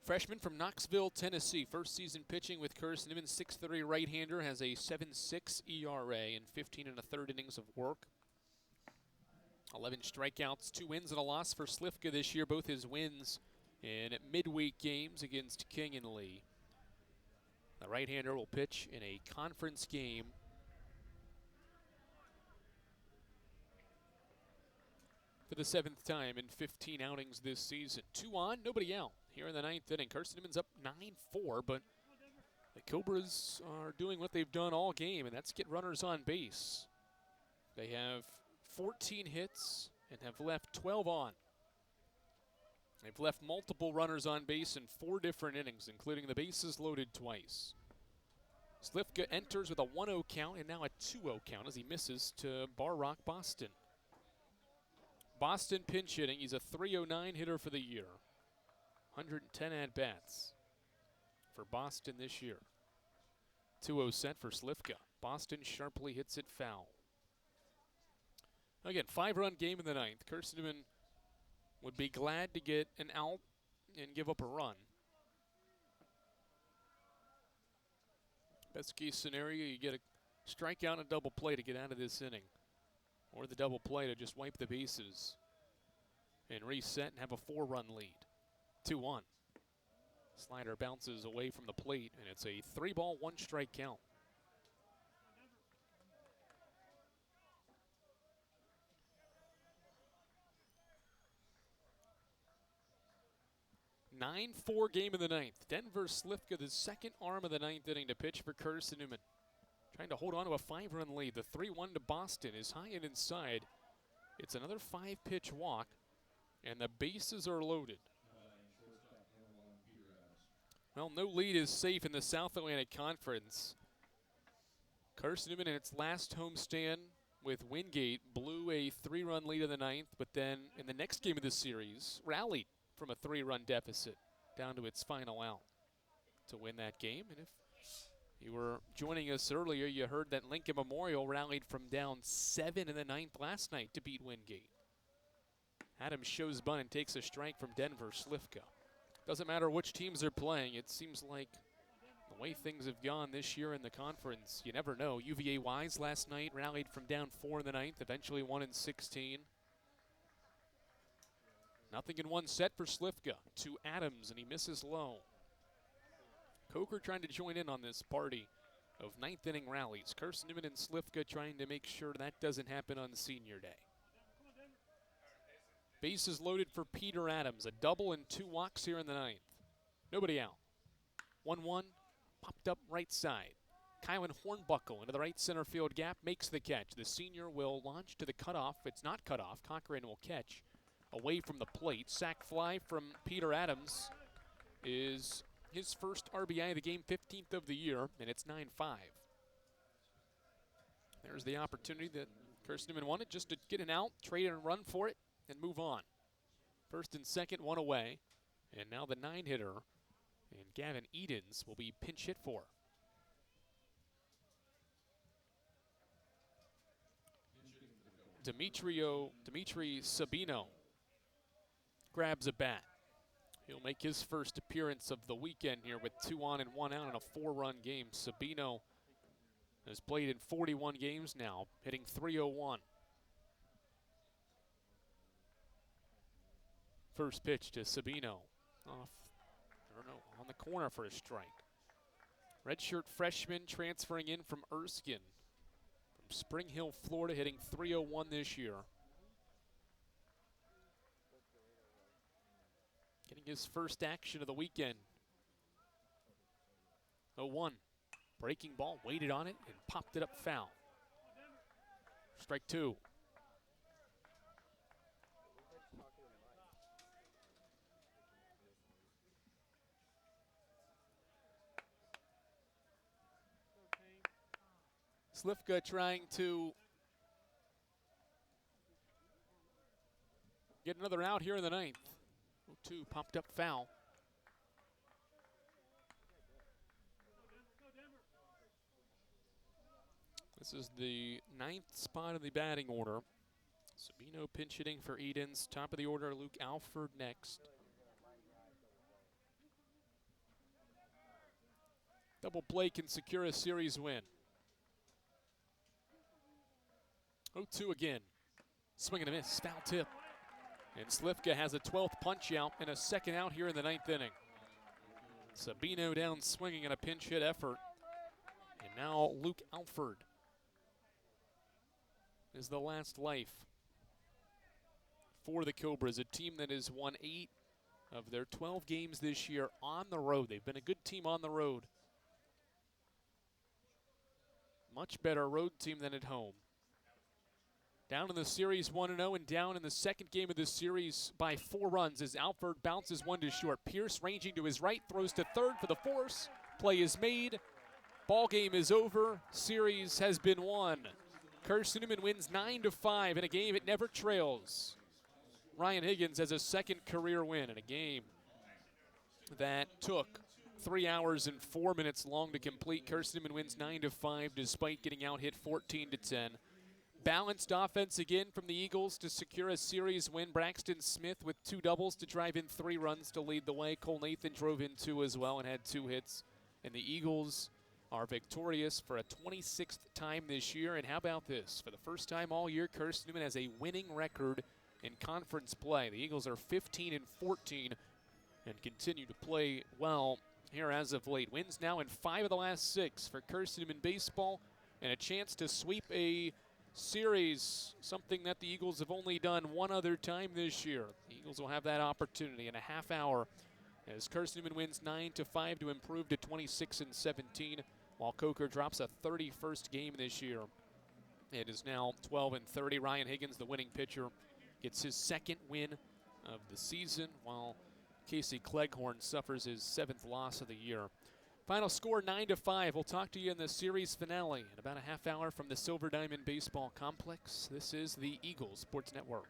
freshman from Knoxville, Tennessee. First season pitching with Carson-Newman. 6'3" right-hander, has a 7.6 ERA and 15 1/3 innings of work. 11 strikeouts, 2 wins and a loss for Slifka this year. Both his wins in midweek games against King and Lee. The right-hander will pitch in a conference game for the 7th time in 15 outings this season. 2 on, nobody out here in the 9th inning. Carson-Newman's up 9-4, but the Cobras are doing what they've done all game, and that's get runners on base. They have 14 hits and have left 12 on. They've left multiple runners on base in 4 different innings, including the bases loaded twice. Slifka enters with a 1-0 count and now a 2-0 count as he misses to Bar Rock Boston. Boston pinch hitting. He's a .309 hitter for the year. 110 at-bats for Boston this year. 2-0 set for Slifka. Boston sharply hits it foul. Again, 5-run game in the 9th. Carson-Newman would be glad to get an out and give up a run. Best case scenario, you get a strikeout and a double play to get out of this inning. Or the double play to just wipe the bases and reset and have a 4-run lead. 2-1. Slider bounces away from the plate, and it's a 3-ball, 1-strike count. A 9-4 game in the 9th. Denver Slifka, the second arm of the 9th inning to pitch for Carson-Newman. Trying to hold on to a 5-run lead. The 3-1 to Boston is high and inside. It's another 5-pitch walk, and the bases are loaded. Well, no lead is safe in the South Atlantic Conference. Carson-Newman in its last homestand with Wingate blew a 3-run lead in the 9th, but then in the next game of the series rallied from a 3-run deficit down to its final out to win that game. And if you were joining us earlier, you heard that Lincoln Memorial rallied from down 7 in the 9th last night to beat Wingate. Adams shows bunt and takes a strike from Denver Slifka. Doesn't matter which teams they're playing, it seems like the way things have gone this year in the conference, you never know. UVA Wise last night rallied from down 4 in the 9th, eventually won in 16. Nothing in one set for Slifka. To Adams, and he misses low. Coker trying to join in on this party of 9th inning rallies. Carson-Newman and Slifka trying to make sure that doesn't happen on senior day. Bases loaded for Peter Adams. A double and 2 walks here in the 9th. Nobody out. 1-1, popped up right side. Kylan Hornbuckle into the right center field gap, makes the catch. The senior will launch to the cutoff. It's not cut off. Cochran will catch away from the plate. Sac fly from Peter Adams is his first RBI of the game, 15th of the year, and it's 9-5. There's the opportunity that Carson-Newman wanted, just to get an out, trade and run for it, and move on. First and second, 1 away. And now the 9-hitter, and Gavin Edens will be pinch hit for. Dimitri Sabino grabs a bat. He'll make his first appearance of the weekend here with 2 on and 1 out in a 4-run game. Sabino has played in 41 games now, hitting .301. First pitch to Sabino. Off, I don't know, on the corner for a strike. Redshirt freshman transferring in from Erskine. From Spring Hill, Florida, hitting .301 this year. Getting his first action of the weekend. 0-1. Breaking ball, waited on it, and popped it up foul. Strike two. Slifka trying to get another out here in the ninth. 0-2, popped up foul. This is the ninth spot in the batting order. Sabino pinch hitting for Edens. Top of the order, Luke Alford next. Double play can secure a series win. 0-2 again. Swing and a miss, foul tip. And Slifka has a 12th punch out and a second out here in the ninth inning. Sabino down swinging in a pinch hit effort. And now Luke Alford is the last life for the Cobras, a team that has won 8 of their 12 games this year on the road. They've been a good team on the road. Much better road team than at home. Down in the series 1-0 and down in the second game of the series by 4 runs as Alford bounces one to short. Pierce ranging to his right, throws to third for the force. Play is made. Ball game is over. Series has been won. Carson-Newman wins 9-5 in a game it never trails. Ryan Higgins has a second career win in a game that took 3 hours and 4 minutes long to complete. Carson-Newman wins 9-5 despite getting out hit 14-10. Balanced offense again from the Eagles to secure a series win. Braxton Smith with 2 doubles to drive in 3 runs to lead the way. Cole Nathan drove in 2 as well and had 2 hits. And the Eagles are victorious for a 26th time this year. And how about this? For the first time all year, Carson-Newman has a winning record in conference play. The Eagles are 15-14 and continue to play well here as of late. Wins now in 5 of the last 6 for Carson-Newman baseball and a chance to sweep a series, something that the Eagles have only done one other time this year. The Eagles will have that opportunity in a half hour as Carson-Newman wins 9-5 to improve to 26-17, while Coker drops a 31st game this year. It is now 12-30. Ryan Higgins, the winning pitcher, gets his second win of the season, while Casey Cleghorn suffers his 7th loss of the year. Final score 9-5. We'll talk to you in the series finale in about a half hour from the Silver Diamond Baseball Complex. This is the Eagles Sports Network.